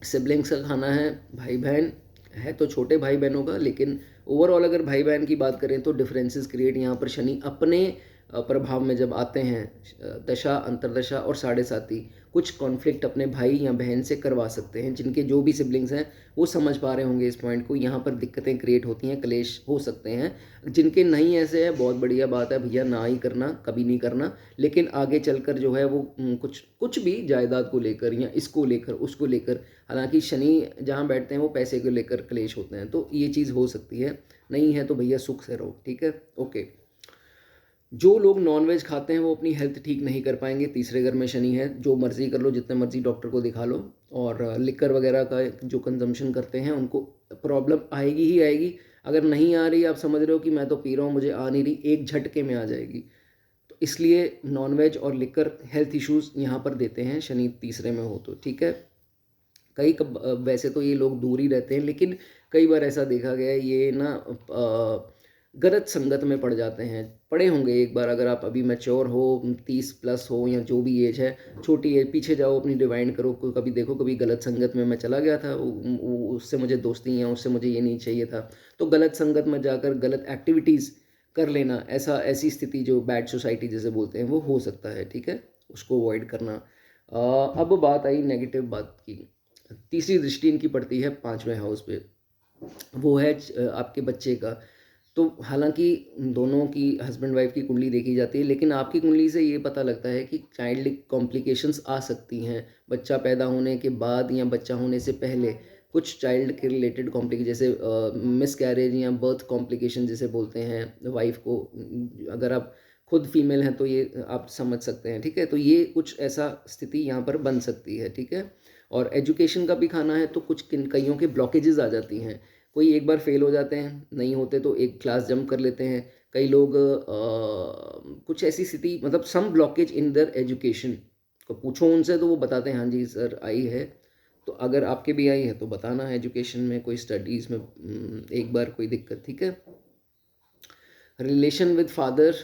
सिबलिंग्स का खाना है, भाई बहन है तो छोटे भाई बहनों का, लेकिन ओवरऑल अगर भाई बहन की बात करें तो डिफरेंसेस क्रिएट यहाँ पर शनि अपने प्रभाव में जब आते हैं, दशा अंतरदशा और साढ़े साती, कुछ कॉन्फ्लिक्ट अपने भाई या बहन से करवा सकते हैं। जिनके जो भी सिबलिंग्स हैं वो समझ पा रहे होंगे इस पॉइंट को, यहाँ पर दिक्कतें क्रिएट होती हैं, क्लेश हो सकते हैं। जिनके नहीं ऐसे है, बहुत बढ़िया बात है भैया, ना ही करना, कभी नहीं करना। लेकिन आगे चलकर जो है वो कुछ कुछ भी जायदाद को लेकर या इसको लेकर उसको लेकर, हालांकि शनि जहाँ बैठते हैं वो पैसे को लेकर क्लेश होते हैं, तो ये चीज़ हो सकती है। नहीं है तो भैया सुख से रहो, ठीक है, ओके। जो लोग नॉनवेज खाते हैं वो अपनी हेल्थ ठीक नहीं कर पाएंगे, तीसरे घर में शनि है। जो मर्जी कर लो, जितने मर्जी डॉक्टर को दिखा लो, और लिकर वगैरह का जो कंजम्पशन करते हैं उनको प्रॉब्लम आएगी ही आएगी। अगर नहीं आ रही, आप समझ रहे हो कि मैं तो पी रहा हूँ, मुझे आ नहीं रही, एक झटके में आ जाएगी। तो इसलिए नॉनवेज और लिकर हेल्थ इश्यूज़ यहाँ पर देते हैं, शनि तीसरे में हो तो, ठीक है। कई वैसे तो ये लोग दूर ही रहते हैं, लेकिन कई बार ऐसा देखा गया है ये ना गलत संगत में पड़ जाते हैं। पड़े होंगे एक बार, अगर आप अभी मैच्योर हो, 30+ हो या जो भी एज है, छोटी एज, पीछे जाओ अपनी डिवाइंड करो, कभी देखो कभी गलत संगत में मैं चला गया था, उससे मुझे दोस्ती है, उससे मुझे ये नहीं चाहिए था, तो गलत संगत में जाकर गलत एक्टिविटीज़ कर लेना, ऐसी स्थिति जो बैड सोसाइटी जैसे बोलते हैं वो हो सकता है, ठीक है। उसको अवॉइड करना। अब बात आई नेगेटिव बात की। तीसरी दृष्टि इनकी पड़ती है 5वें हाउस पे, वो है आपके बच्चे का। तो हालांकि दोनों की, हस्बैंड वाइफ की कुंडली देखी जाती है, लेकिन आपकी कुंडली से ये पता लगता है कि चाइल्ड कॉम्प्लिकेशंस आ सकती हैं बच्चा पैदा होने के बाद या बच्चा होने से पहले। कुछ चाइल्ड के रिलेटेड कॉम्प्लिकेशन, जैसे मिस कैरेज या बर्थ कॉम्प्लिकेशन जिसे बोलते हैं वाइफ को, अगर आप खुद फीमेल हैं तो ये आप समझ सकते हैं, ठीक है। तो ये कुछ ऐसा स्थिति यहाँ पर बन सकती है, ठीक है। और एजुकेशन का भी खाना है, तो कुछ किन कईयों के ब्लॉकेजेस आ जाती हैं। कोई एक बार फेल हो जाते हैं, नहीं होते तो एक क्लास जंप कर लेते हैं। कई लोग कुछ ऐसी स्थिति, मतलब सम ब्लॉकेज इन दर एजुकेशन को पूछो उनसे तो वो बताते हैं हाँ जी सर आई है। तो अगर आपके भी आई है तो बताना, एजुकेशन में कोई स्टडीज़ में एक बार कोई दिक्कत, ठीक है। Relation with father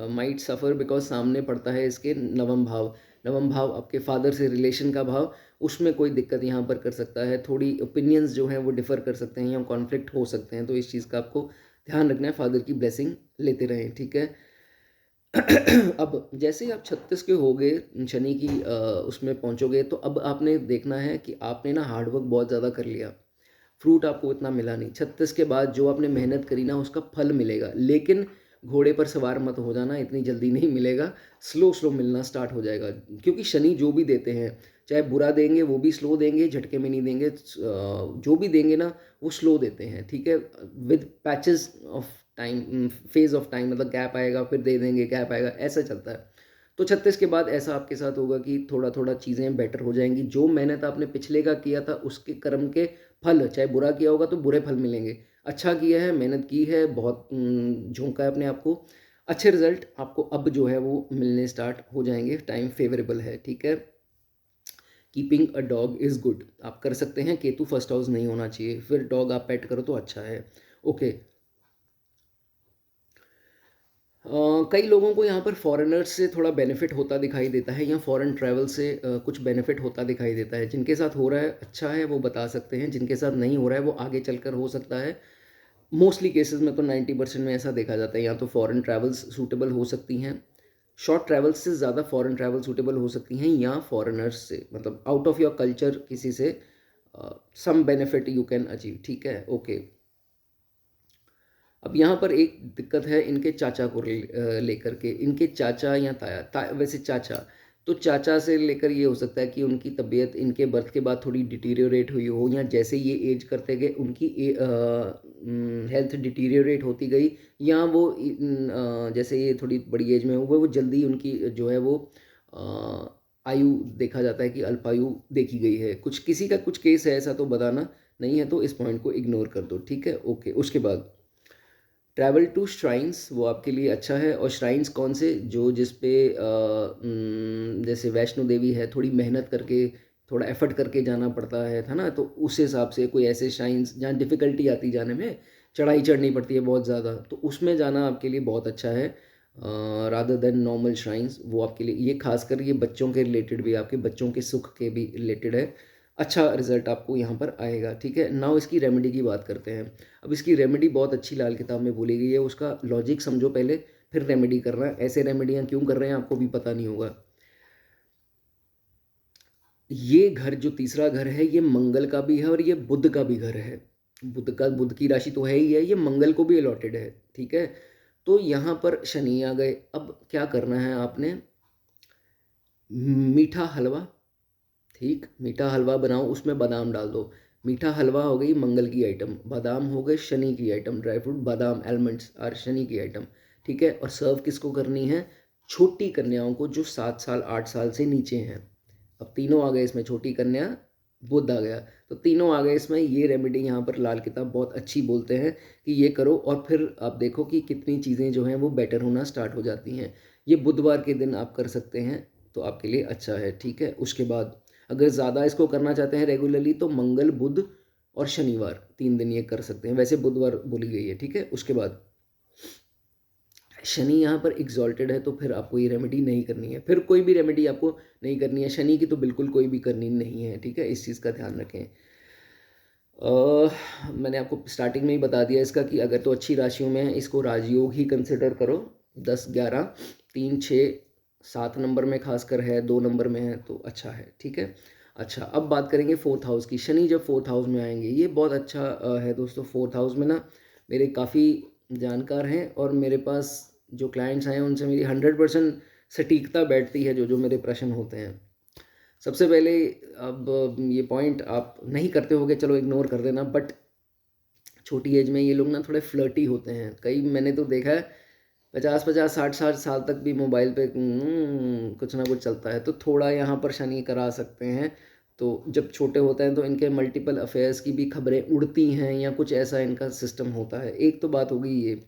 might suffer, because सामने पड़ता है इसके नवम भाव। नवम भाव आपके फादर से रिलेशन का भाव, उसमें कोई दिक्कत यहाँ पर कर सकता है। थोड़ी ओपिनियंस जो हैं वो डिफ़र कर सकते हैं या कॉन्फ्लिक्ट हो सकते हैं, तो इस चीज़ का आपको ध्यान रखना है। फादर की ब्लेसिंग लेते रहें, ठीक है। अब जैसे ही आप 36 के हो गए, शनि की उसमें पहुँचोगे, तो अब आपने देखना है कि आपने ना हार्डवर्क बहुत ज़्यादा कर लिया, फ्रूट आपको इतना मिला नहीं। 36 के बाद जो आपने मेहनत करी ना उसका फल मिलेगा, लेकिन घोड़े पर सवार मत हो जाना, इतनी जल्दी नहीं मिलेगा, स्लो स्लो मिलना स्टार्ट हो जाएगा। क्योंकि शनि जो भी देते हैं, चाहे बुरा देंगे वो भी स्लो देंगे, झटके में नहीं देंगे, जो भी देंगे ना वो स्लो देते हैं, ठीक है। With patches of time, phase of time, मतलब गैप आएगा फिर दे देंगे, गैप आएगा, ऐसा चलता है। तो 36 के बाद ऐसा आपके साथ होगा कि थोड़ा थोड़ा चीज़ें बेटर हो जाएंगी। जो मेहनत आपने पिछले का किया था उसके कर्म के फल, चाहे बुरा किया होगा तो बुरे फल मिलेंगे, अच्छा किया है, मेहनत की है, बहुत झोंका है अपने आप को, अच्छे रिजल्ट आपको अब जो है वो मिलने स्टार्ट हो जाएंगे। टाइम फेवरेबल है, ठीक है। Keeping a dog is good, आप कर सकते हैं। केतु फर्स्ट हाउस नहीं होना चाहिए, फिर डॉग आप पेट करो तो अच्छा है, ओके। कई लोगों को यहाँ पर फॉरेनर्स से थोड़ा बेनिफिट होता दिखाई देता है, या फॉरेन ट्रैवल से कुछ बेनिफिट होता दिखाई देता है। जिनके साथ हो रहा है अच्छा है, वो बता सकते हैं। जिनके साथ नहीं हो रहा है वो आगे चलकर हो सकता है। मोस्टली केसेस में तो 90% में ऐसा देखा जाता है, या तो फॉरेन ट्रैवल्स सूटेबल हो सकती हैं, शॉर्ट ट्रैवल्स से ज़्यादा फॉरेन ट्रैवल सूटेबल हो सकती हैं, या फॉरेनर्स से, मतलब आउट ऑफ योर कल्चर किसी से some benefit you can achieve, ठीक है, ओके। अब यहाँ पर एक दिक्कत है इनके चाचा को लेकर के, इनके चाचा या वैसे चाचा, तो चाचा से लेकर ये हो सकता है कि उनकी तबीयत इनके बर्थ के बाद थोड़ी डिटीरियोरेट हुई हो, या जैसे ये एज करते गए उनकी हेल्थ डिटीरियोरेट होती गई, या वो जैसे ये थोड़ी बड़ी एज में हुए वो जल्दी उनकी जो है वो आयु देखा जाता है कि अल्पायु देखी गई है। कुछ किसी का कुछ केस है ऐसा तो बताना, नहीं है तो इस पॉइंट को इग्नोर कर दो, ठीक है? ओके, उसके बाद ट्रैवल टू श्राइन्स, वो आपके लिए अच्छा है। और श्राइन्स कौन से, जो जिस पे जैसे वैष्णो देवी है, थोड़ी मेहनत करके, थोड़ा एफर्ट करके जाना पड़ता है था ना, तो उस हिसाब से कोई ऐसे श्राइन्स जहाँ डिफ़िकल्टी आती जाने में, चढ़ाई चढ़नी पड़ती है बहुत ज़्यादा, तो उसमें जाना आपके लिए बहुत अच्छा है रादर देन नॉर्मल श्राइन्स। वो आपके लिए, ये खासकर ये बच्चों के रिलेटेड भी, आपके बच्चों के सुख के भी रिलेटेड है। अच्छा रिजल्ट आपको यहाँ पर आएगा, ठीक है? नाउ इसकी रेमेडी की बात करते हैं। अब इसकी रेमेडी बहुत अच्छी लाल किताब में बोली गई है, उसका लॉजिक समझो पहले, फिर रेमेडी करना है। ऐसे रेमेडियाँ क्यों कर रहे हैं आपको भी पता नहीं होगा। ये घर जो तीसरा घर है, ये मंगल का भी है और ये बुध का भी घर है। बुध की राशि तो है ही है, ये मंगल को भी अलॉटेड है, ठीक है? तो यहाँ पर शनि आ गए। अब क्या करना है आपने, मीठा हलवा, ठीक, मीठा हलवा बनाओ, उसमें बादाम डाल दो। मीठा हलवा हो गई मंगल की आइटम, बादाम हो गए शनि की आइटम, ड्राई फ्रूट बादाम एलमंड्स और शनि की आइटम, ठीक है? और सर्व किसको करनी है, छोटी कन्याओं को जो 7 साल 8 साल से नीचे हैं। अब तीनों आ गए इसमें, छोटी कन्या, बुध आ गया, तो तीनों आ गए इसमें। ये रेमेडी यहाँ पर लाल किताब बहुत अच्छी बोलते हैं कि ये करो, और फिर आप देखो कि कितनी चीज़ें जो हैं वो बेटर होना स्टार्ट हो जाती हैं। ये बुधवार के दिन आप कर सकते हैं, तो आपके लिए अच्छा है, ठीक है? उसके बाद अगर ज़्यादा इसको करना चाहते हैं रेगुलरली, तो मंगल बुध और शनिवार 3 दिन ये कर सकते हैं, वैसे बुधवार बोली गई है, ठीक है? उसके बाद शनि यहाँ पर एग्जॉल्टेड है, तो फिर आपको ये रेमेडी नहीं करनी है, फिर कोई भी रेमेडी आपको नहीं करनी है, शनि की तो बिल्कुल कोई भी करनी नहीं है, ठीक है? इस चीज़ का ध्यान रखें। मैंने आपको स्टार्टिंग में ही बता दिया इसका कि अगर तो अच्छी राशियों में है, इसको राजयोग ही कंसिडर करो। 10 11 3 6 7 नंबर में खासकर है, 2 नंबर में है तो अच्छा है, ठीक है? अच्छा, अब बात करेंगे फोर्थ हाउस की। शनि जब फोर्थ हाउस में आएंगे, ये बहुत अच्छा है दोस्तों। फोर्थ हाउस में ना मेरे काफ़ी जानकार हैं, और मेरे पास जो क्लाइंट्स आए हैं उनसे मेरी 100% सटीकता बैठती है, जो जो मेरे प्रश्न होते हैं। सबसे पहले, अब ये पॉइंट आप नहीं करते होगे, चलो इग्नोर कर देना, बट छोटी एज में ये लोग ना थोड़े फ्लर्टी होते हैं। कई मैंने तो देखा है 50 50 60 60 साल तक भी मोबाइल पे कुछ ना कुछ चलता है, तो थोड़ा यहाँ पर शनि करा सकते हैं। तो जब छोटे होते हैं तो इनके मल्टीपल अफेयर्स की भी खबरें उड़ती हैं, या कुछ ऐसा इनका सिस्टम होता है। एक तो बात हो गई ये।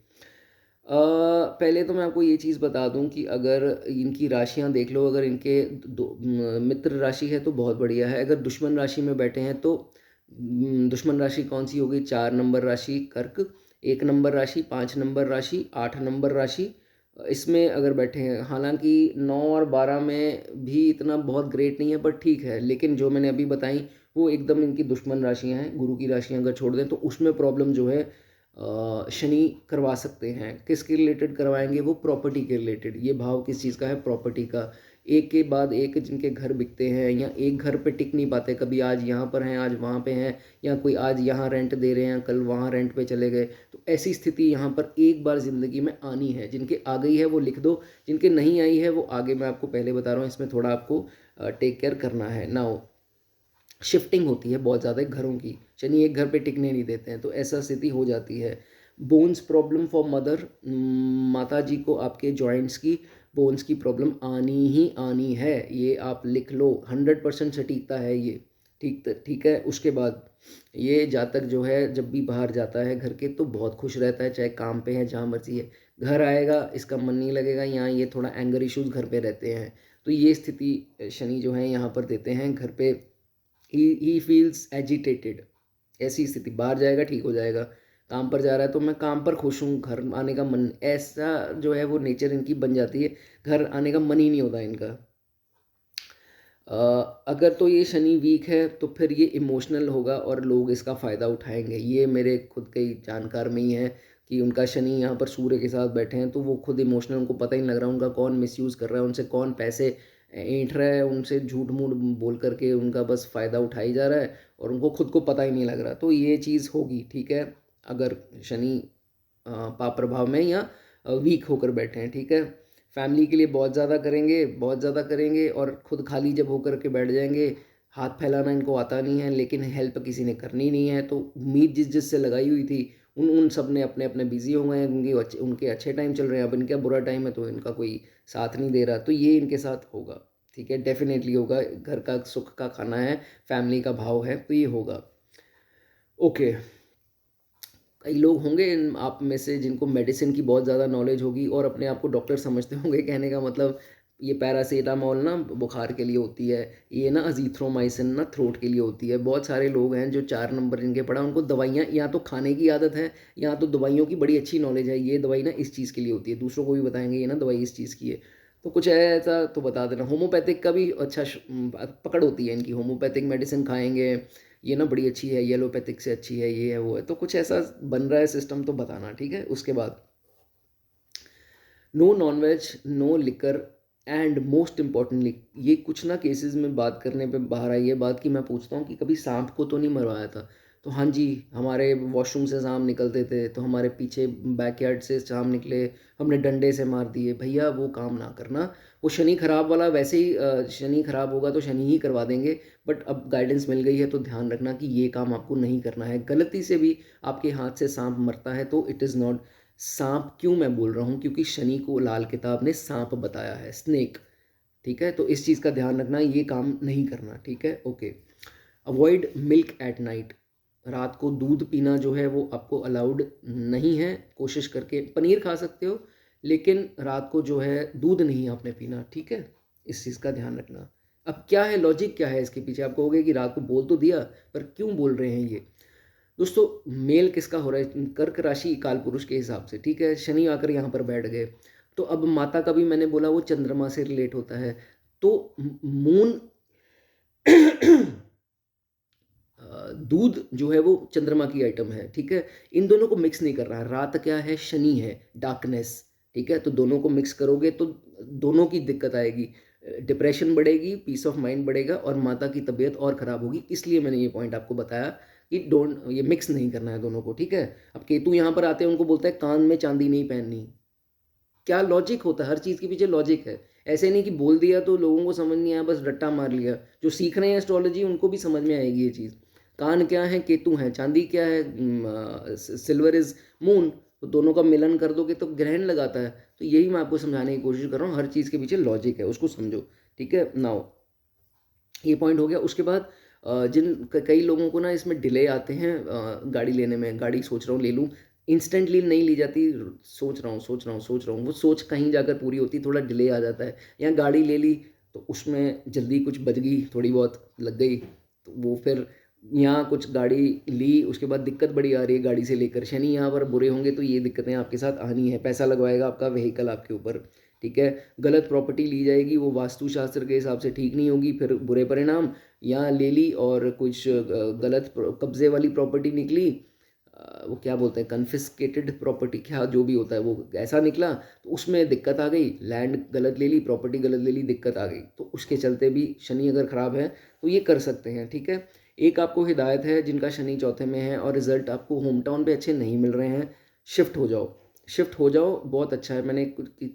पहले तो मैं आपको ये चीज़ बता दूं कि अगर इनकी राशियां देख लो, अगर इनके मित्र राशि है तो बहुत बढ़िया है। अगर दुश्मन राशि में बैठे हैं तो दुश्मन राशि कौन सी होगी, 4 नंबर राशि कर्क, 1 नंबर राशि, 5 नंबर राशि, 8 नंबर राशि, इसमें अगर बैठे हैं। हालांकि 9 और 12 में भी इतना बहुत ग्रेट नहीं है, पर ठीक है। लेकिन जो मैंने अभी बताई वो एकदम इनकी दुश्मन राशियां हैं। गुरु की राशियां अगर छोड़ दें तो उसमें प्रॉब्लम जो है शनि करवा सकते हैं। किसके रिलेटेड करवाएंगे, वो प्रॉपर्टी के रिलेटेड। ये भाव किस चीज़ का है, प्रॉपर्टी का। एक के बाद एक जिनके घर बिकते हैं, या एक घर पे टिक नहीं पाते, कभी आज यहाँ पर हैं आज वहाँ पे हैं, या कोई आज यहाँ रेंट दे रहे हैं कल वहाँ रेंट पे चले गए, तो ऐसी स्थिति यहाँ पर एक बार ज़िंदगी में आनी है। जिनके आ गई है वो लिख दो, जिनके नहीं आई है वो आगे मैं आपको पहले बता रहा हूँ, इसमें थोड़ा आपको टेक केयर करना है। नाउ शिफ्टिंग होती है बहुत ज़्यादा घरों की, शनि एक घर पे टिकने नहीं देते हैं, तो ऐसा स्थिति हो जाती है। बोन्स प्रॉब्लम फॉर मदर, माता जी को आपके जॉइंट्स की, बोन्स की प्रॉब्लम आनी ही आनी है, ये आप लिख लो। 100% सटीकता है ये, ठीक ठीक है? उसके बाद ये जातक जो है जब भी बाहर जाता है घर के तो बहुत खुश रहता है, चाहे काम पे है जहाँ मर्जी है। घर आएगा इसका मन नहीं लगेगा, यहाँ ये थोड़ा एंगर इश्यूज घर पे रहते हैं। तो ये स्थिति शनि जो है यहाँ पर देते हैं घर पे। ही फील्स एजिटेटेड, ऐसी स्थिति। बाहर जाएगा ठीक हो जाएगा, काम पर जा रहा है तो मैं काम पर खुश हूँ, घर आने का मन, ऐसा जो है वो नेचर इनकी बन जाती है, घर आने का मन ही नहीं होता इनका। अगर तो ये शनि वीक है तो फिर ये इमोशनल होगा और लोग इसका फ़ायदा उठाएंगे। ये मेरे खुद के ही जानकार में ही है कि उनका शनि यहाँ पर सूर्य के साथ बैठे हैं, तो वो खुद इमोशनल, उनको पता ही नहीं लग रहा उनका कौन मिसयूज़ कर रहा है, उनसे कौन पैसे ऐंठ रहा है, उनसे झूठ मूठ बोल करके उनका बस फ़ायदा उठाई जा रहा है, और उनको खुद को पता ही नहीं लग रहा। तो ये चीज़ होगी, ठीक है? अगर शनि पाप प्रभाव में या वीक होकर बैठे हैं, ठीक है? फैमिली के लिए बहुत ज़्यादा करेंगे, बहुत ज़्यादा करेंगे, और खुद खाली जब होकर के बैठ जाएंगे, हाथ फैलाना इनको आता नहीं है, लेकिन हेल्प किसी ने करनी नहीं है, तो उम्मीद जिस जिससे लगाई हुई थी उन उन सब ने अपने अपने बिजी हो गए हैं, क्योंकि उनके अच्छे टाइम चल रहे हैं, अब इनका बुरा टाइम है तो इनका कोई साथ नहीं दे रहा, तो ये इनके साथ होगा, ठीक है, डेफिनेटली होगा। घर का सुख का खाना है, फैमिली का भाव है, तो ये होगा। ओके, कई लोग होंगे आप में से जिनको मेडिसिन की बहुत ज़्यादा नॉलेज होगी और अपने आप को डॉक्टर समझते होंगे। कहने का मतलब ये पैरासीटामोल ना बुखार के लिए होती है, ये ना अजीथ्रोमाइसिन ना थ्रोट के लिए होती है। बहुत सारे लोग हैं जो 4 नंबर जिनके पढ़ा, उनको दवाइयाँ या तो खाने की आदत है या तो दवाइयों की बड़ी अच्छी नॉलेज है। ये दवाई ना इस चीज़ के लिए होती है, दूसरों को भी बताएंगे ये ना दवाई इस चीज़ की है। तो कुछ है ऐसा तो बता देना। होम्योपैथिक का भी अच्छा पकड़ होती है इनकी, होम्योपैथिक मेडिसिन खाएंगे, ये ना बड़ी अच्छी है, येलोपैथिक से अच्छी है, ये है वो है। तो कुछ ऐसा बन रहा है सिस्टम तो बताना, ठीक है। उसके बाद no non veg, no liquor, and most importantly ये कुछ ना केसेस में बात करने पे बाहर आई है बात कि मैं पूछता हूँ कि कभी सांप को तो नहीं मरवाया था। तो हाँ जी, हमारे वॉशरूम से सांप निकलते थे तो हमारे पीछे बैकयार्ड से सांप निकले, हमने डंडे से मार दिए। भैया वो काम ना करना। वो शनि खराब वाला वैसे ही शनि खराब होगा तो शनि ही करवा देंगे। बट अब गाइडेंस मिल गई है तो ध्यान रखना कि ये काम आपको नहीं करना है। गलती से भी आपके हाथ से सांप मरता है तो इट इज़ नॉट सांप। क्यों मैं बोल रहा हूँ, क्योंकि शनि को लाल किताब ने सांप बताया है, स्नेक। ठीक है, तो इस चीज़ का ध्यान रखना, ये काम नहीं करना, ठीक है। Okay, avoid milk at night. रात को दूध पीना जो है वो आपको अलाउड नहीं है। कोशिश करके पनीर खा सकते हो लेकिन रात को जो है दूध नहीं आपने पीना, ठीक है। इस चीज़ का ध्यान रखना। अब क्या है लॉजिक, क्या है इसके पीछे, आप कहोगे कि रात को बोल तो दिया पर क्यों बोल रहे हैं ये। दोस्तों, मेल किसका हो रहा है, कर्क राशि काल पुरुष के हिसाब से, ठीक है। शनि आकर यहाँ पर बैठ गए तो अब माता का भी मैंने बोला वो चंद्रमा से रिलेट होता है। तो मून दूध जो है वो चंद्रमा की आइटम है, ठीक है। इन दोनों को मिक्स नहीं कर रहा है। रात क्या है, शनि है, डार्कनेस, ठीक है। तो दोनों को मिक्स करोगे तो दोनों की दिक्कत आएगी, डिप्रेशन बढ़ेगी, पीस ऑफ माइंड बढ़ेगा और माता की तबीयत और ख़राब होगी। इसलिए मैंने ये पॉइंट आपको बताया कि डोंट, ये मिक्स नहीं करना है दोनों को, ठीक है। अब केतु यहाँ पर आते हैं, उनको बोलता है कान में चांदी नहीं पहननी। क्या लॉजिक होता है, हर चीज़ के पीछे लॉजिक है। ऐसे नहीं कि बोल दिया तो लोगों को समझ नहीं आया, बस रट्टा मार लिया। जो सीख रहे हैं एस्ट्रोलॉजी उनको भी समझ में आएगी ये चीज़। कान क्या है, केतु है, चांदी क्या है, सिल्वर इज मून। तो दोनों का मिलन कर दोगे तो ग्रहण लगाता है। तो यही मैं आपको समझाने की कोशिश कर रहा हूँ, हर चीज़ के पीछे लॉजिक है, उसको समझो, ठीक है। नाउ ये पॉइंट हो गया। उसके बाद कई लोगों को ना इसमें डिले आते हैं गाड़ी लेने में। गाड़ी सोच रहा हूँ ले लूँ, इंस्टेंटली नहीं ली जाती। सोच रहा हूँ वो सोच कहीं जाकर पूरी होती, थोड़ा डिले आ जाता है। या गाड़ी ले ली तो उसमें जल्दी कुछ बच गई, थोड़ी बहुत लग गई, तो वो फिर यहाँ कुछ गाड़ी ली उसके बाद दिक्कत बड़ी आ रही है गाड़ी से लेकर। शनि यहाँ पर बुरे होंगे तो ये दिक्कतें आपके साथ आनी है। पैसा लगवाएगा आपका व्हीकल आपके ऊपर, ठीक है। गलत प्रॉपर्टी ली जाएगी, वो वास्तुशास्त्र के हिसाब से ठीक नहीं होगी, फिर बुरे परिणाम। यहाँ ले ली और कुछ गलत कब्जे वाली प्रॉपर्टी निकली, वो क्या बोलते हैं, कन्फिस्केटेड प्रॉपर्टी, क्या जो भी होता है वो ऐसा निकला, तो उसमें दिक्कत आ गई। लैंड गलत ले ली, प्रॉपर्टी गलत ले ली, दिक्कत आ गई। तो उसके चलते भी शनि अगर ख़राब है तो ये कर सकते हैं, ठीक है। एक आपको हिदायत है जिनका शनि चौथे में है और रिजल्ट आपको होम टाउन पे अच्छे नहीं मिल रहे हैं, शिफ्ट हो जाओ। शिफ्ट हो जाओ, बहुत अच्छा है। मैंने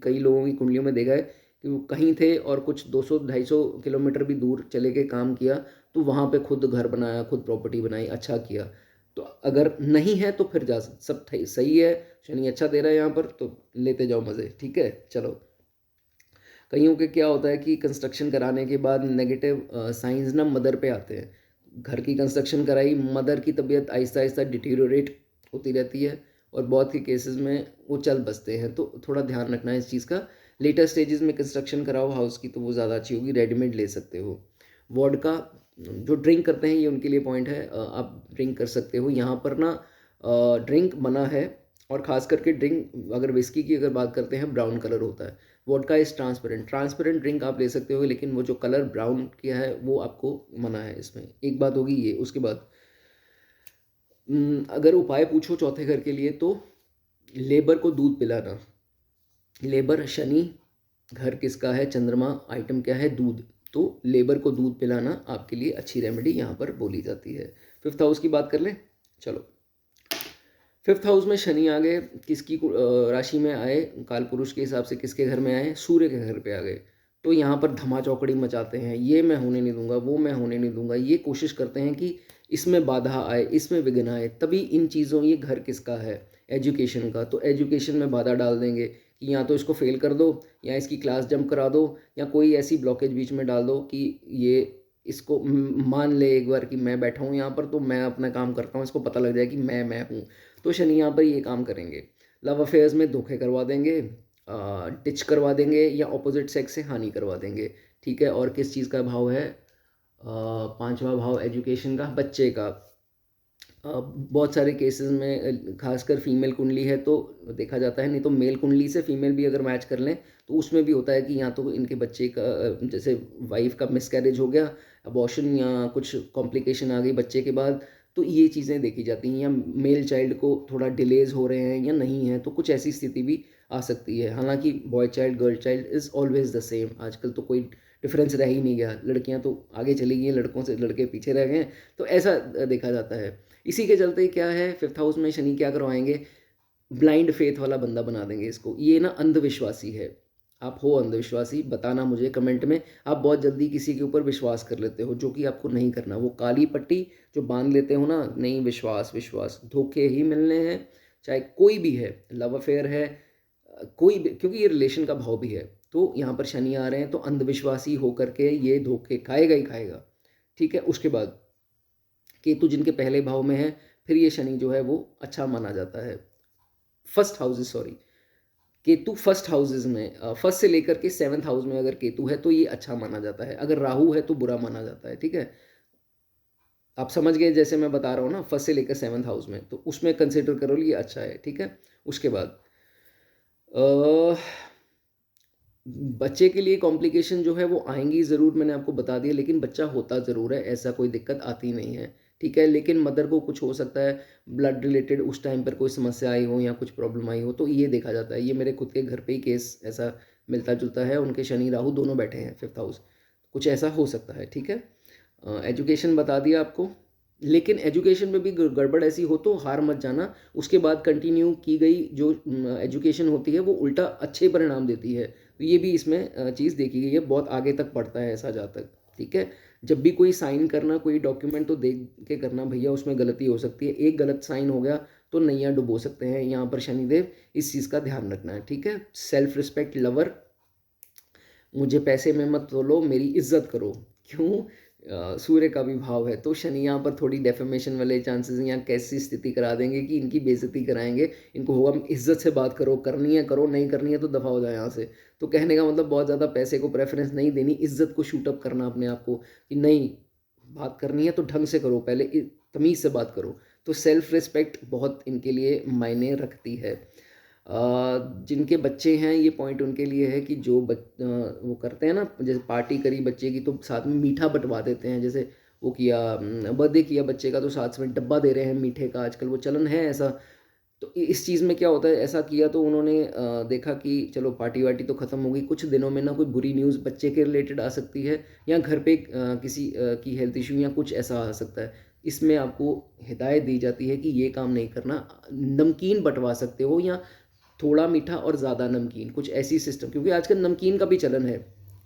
कई लोगों की कुंडलियों में देखा है कि वो कहीं थे और कुछ 200-250 किलोमीटर भी दूर चले के काम किया, तो वहाँ पे खुद घर बनाया, खुद प्रॉपर्टी बनाई, अच्छा किया। तो अगर नहीं है तो फिर जा, सब सही है, शनि अच्छा दे रहा है यहाँ पर, तो लेते जाओ मज़े, ठीक है। चलो, कईयों के क्या होता है कि कंस्ट्रक्शन कराने के बाद नेगेटिव साइंस ना मदर पे आते हैं। घर की कंस्ट्रक्शन कराई, मदर की तबीयत आहिस्ता आहिस्ता डिटीरियोरेट होती रहती है और बहुत ही केसेस में वो चल बसते हैं। तो थोड़ा ध्यान रखना है इस चीज़ का। लेटर स्टेजेस में कंस्ट्रक्शन कराओ हाउस की तो वो ज़्यादा अच्छी होगी, रेडीमेड ले सकते हो। वोडका जो ड्रिंक करते हैं ये उनके लिए पॉइंट है, आप ड्रिंक कर सकते हो। यहाँ पर ना ड्रिंक मना है, और ख़ास करके ड्रिंक अगर विस्की की अगर बात करते हैं ब्राउन कलर होता है। Vodka is transparent, transparent drink आप ले सकते हो लेकिन वो जो कलर ब्राउन किया है वो आपको मना है इसमें। एक बात होगी ये। उसके बाद अगर उपाय पूछो चौथे घर के लिए तो लेबर को दूध पिलाना। लेबर शनि, घर किसका है, चंद्रमा, आइटम क्या है, दूध। तो लेबर को दूध पिलाना आपके लिए अच्छी रेमेडी यहाँ पर बोली जाती है। फिफ्थ हाउस की बात कर लें, चलो। फिफ्थ हाउस में शनि आ गए, किसकी राशि में आए, काल पुरुष के हिसाब से किसके घर में आए, सूर्य के घर पे आ गए। तो यहाँ पर धमा चौकड़ी मचाते हैं, ये मैं होने नहीं दूंगा, वो मैं होने नहीं दूंगा। ये कोशिश करते हैं कि इसमें बाधा आए, इसमें विघ्न आए, तभी इन चीज़ों, ये घर किसका है, एजुकेशन का, तो एजुकेशन में बाधा डाल देंगे कि या तो इसको फेल कर दो, या इसकी क्लास जंप करा दो, या कोई ऐसी ब्लॉकेज बीच में डाल दो कि ये इसको मान ले एक बार कि मैं बैठा हूँ यहाँ पर, तो मैं अपना काम करता हूँ, इसको पता लग जाए कि मैं हूँ। तो शनि यहाँ पर ये काम करेंगे। लव अफेयर्स में धोखे करवा देंगे, टिच करवा देंगे, या ऑपोजिट सेक्स से हानि करवा देंगे। ठीक है, और किस चीज़ का भाव है? पांचवा भाव एजुकेशन का, बच्चे का। बहुत सारे केसेस में खासकर फीमेल कुंडली है तो देखा जाता है, नहीं तो मेल कुंडली से फीमेल भी अगर मैच कर लें तो उसमें भी होता है कि या तो इनके बच्चे का जैसे वाइफ का मिसकैरेज हो गया, अबॉर्शन, या कुछ कॉम्प्लिकेशन आ गई बच्चे के बाद, तो ये चीज़ें देखी जाती हैं। या मेल चाइल्ड को थोड़ा डिलेज हो रहे हैं या नहीं है, तो कुछ ऐसी स्थिति भी आ सकती है। हालांकि boy child girl child is always the same, आजकल तो कोई डिफरेंस रह ही नहीं गया। लड़कियां तो आगे चली गई हैं, लड़कों से लड़के पीछे रह गए हैं, तो ऐसा देखा जाता है। इसी के चलते क्या है, फिफ्थ हाउस में शनि क्या करवाएंगे? ब्लाइंड फेथ वाला बंदा बना देंगे इसको। ये ना अंधविश्वासी है। आप हो अंधविश्वासी, बताना मुझे कमेंट में। आप बहुत जल्दी किसी के ऊपर विश्वास कर लेते हो, जो कि आपको नहीं करना। वो काली पट्टी जो बांध लेते हो ना, नहीं, विश्वास विश्वास, धोखे ही मिलने हैं, चाहे कोई भी है, लव अफेयर है, कोई भी, क्योंकि ये रिलेशन का भाव भी है। तो यहाँ पर शनि आ रहे हैं तो अंधविश्वासी होकर के ये धोखे खाएगा ही खाएगा। ठीक है, उसके बाद केतु जिनके पहले भाव में है, फिर ये शनि जो है वो अच्छा माना जाता है। First houses, sorry, Ketu first houses में, फर्स्ट से लेकर के सेवन्थ हाउस में अगर केतु है तो ये अच्छा माना जाता है। अगर राहु है तो बुरा माना जाता है। ठीक है, आप समझ गए जैसे मैं बता रहा हूँ ना, फर्स्ट से लेकर सेवन्थ हाउस में, तो उसमें कंसिडर करो ये अच्छा है। ठीक है, उसके बाद बच्चे के लिए कॉम्प्लिकेशन जो है वो आएंगी ज़रूर, मैंने आपको बता दिया, लेकिन बच्चा होता ज़रूर है, ऐसा कोई दिक्कत आती नहीं है। ठीक है, लेकिन मदर को कुछ हो सकता है, ब्लड रिलेटेड उस टाइम पर कोई समस्या आई हो या कुछ प्रॉब्लम आई हो, तो ये देखा जाता है। ये मेरे खुद के घर पे ही केस ऐसा मिलता जुलता है, उनके शनि राहु दोनों बैठे हैं फिफ्थ हाउस, कुछ ऐसा हो सकता है। ठीक है, एजुकेशन बता दिया आपको, लेकिन एजुकेशन में भी गड़बड़ ऐसी हो तो हार मत जाना। उसके बाद कंटिन्यू की गई जो एजुकेशन होती है वो उल्टा अच्छे परिणाम देती है। तो ये भी इसमें चीज़ देखी गई है, बहुत आगे तक पढ़ता है ऐसा जहाँ तक। ठीक है, जब भी कोई साइन करना, कोई डॉक्यूमेंट, तो देख के करना भैया, उसमें गलती हो सकती है। एक गलत साइन हो गया तो नैया डुबो सकते हैं यहाँ पर शनिदेव, इस चीज़ का ध्यान रखना है। ठीक है, सेल्फ रिस्पेक्ट लवर, मुझे पैसे में मत तोलो, मेरी इज्जत करो। क्यों? सूर्य का भी भाव है, तो शनि यहाँ पर थोड़ी डेफेमेशन वाले चांसेस, यहाँ कैसी स्थिति करा देंगे कि इनकी बेइज्जती कराएंगे। इनको होगा इज्जत से बात करो, करनी है करो, नहीं करनी है तो दफा हो जाए यहाँ से। तो कहने का मतलब बहुत ज़्यादा पैसे को प्रेफरेंस नहीं देनी, इज्जत को शूटअप करना अपने आप को, कि नहीं, बात करनी है तो ढंग से करो, पहले तमीज़ से बात करो। तो सेल्फ रिस्पेक्ट बहुत इनके लिए मायने रखती है। जिनके बच्चे हैं, ये पॉइंट उनके लिए है कि जो वो करते हैं ना, जैसे पार्टी करी बच्चे की तो साथ में मीठा बंटवा देते हैं। जैसे वो किया, बर्थडे किया बच्चे का, तो साथ में डब्बा दे रहे हैं मीठे का, आजकल वो चलन है ऐसा। तो इस चीज़ में क्या होता है, ऐसा किया तो उन्होंने देखा कि चलो पार्टी वार्टी तो ख़त्म हो गई, कुछ दिनों में ना कोई बुरी न्यूज़ बच्चे के रिलेटेड आ सकती है, या घर पे किसी की हेल्थ इशू या कुछ ऐसा आ सकता है। इसमें आपको हिदायत दी जाती है कि ये काम नहीं करना। नमकीन बंटवा सकते हो, या थोड़ा मीठा और ज़्यादा नमकीन, कुछ ऐसी सिस्टम, क्योंकि आजकल नमकीन का भी चलन है।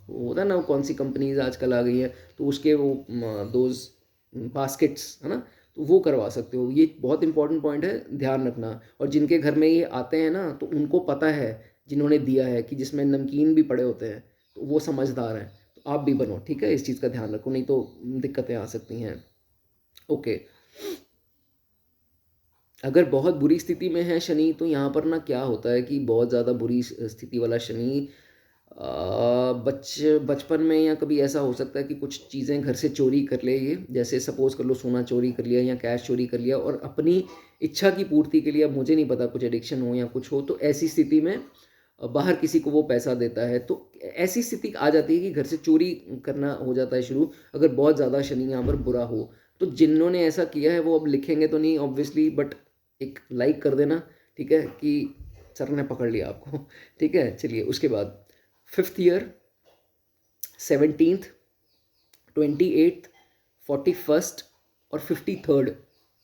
वो होता है ना, वो कौन सी कंपनीज आजकल आ गई हैं, तो उसके वो दोज बास्केट्स है ना, तो वो करवा सकते हो। ये बहुत इंपॉर्टेंट पॉइंट है, ध्यान रखना। और जिनके घर में ये आते हैं ना, तो उनको पता है, जिन्होंने दिया है, कि जिसमें नमकीन भी पड़े होते हैं, तो वो समझदार हैं। तो आप भी बनो, ठीक है, इस चीज़ का ध्यान रखो, नहीं तो दिक्कतें आ सकती हैं। ओके, अगर बहुत बुरी स्थिति में है शनि, तो यहाँ पर ना क्या होता है कि बहुत ज़्यादा बुरी स्थिति वाला शनि, बचपन में या कभी ऐसा हो सकता है कि कुछ चीज़ें घर से चोरी कर ले ये, जैसे सपोज़ कर लो सोना चोरी कर लिया या कैश चोरी कर लिया, और अपनी इच्छा की पूर्ति के लिए, अब मुझे नहीं पता कुछ एडिक्शन हो या कुछ हो, तो ऐसी स्थिति में बाहर किसी को वो पैसा देता है, तो ऐसी स्थिति आ जाती है कि घर से चोरी करना हो जाता है शुरू, अगर बहुत ज़्यादा शनि यहाँ पर बुरा हो। तो जिन्होंने ऐसा किया है वो अब लिखेंगे तो नहीं ऑब्वियसली, बट एक लाइक कर देना, ठीक है, कि सर ने पकड़ लिया आपको। ठीक है, चलिए उसके बाद fifth year, 17th, 28th, 41st और 53rd,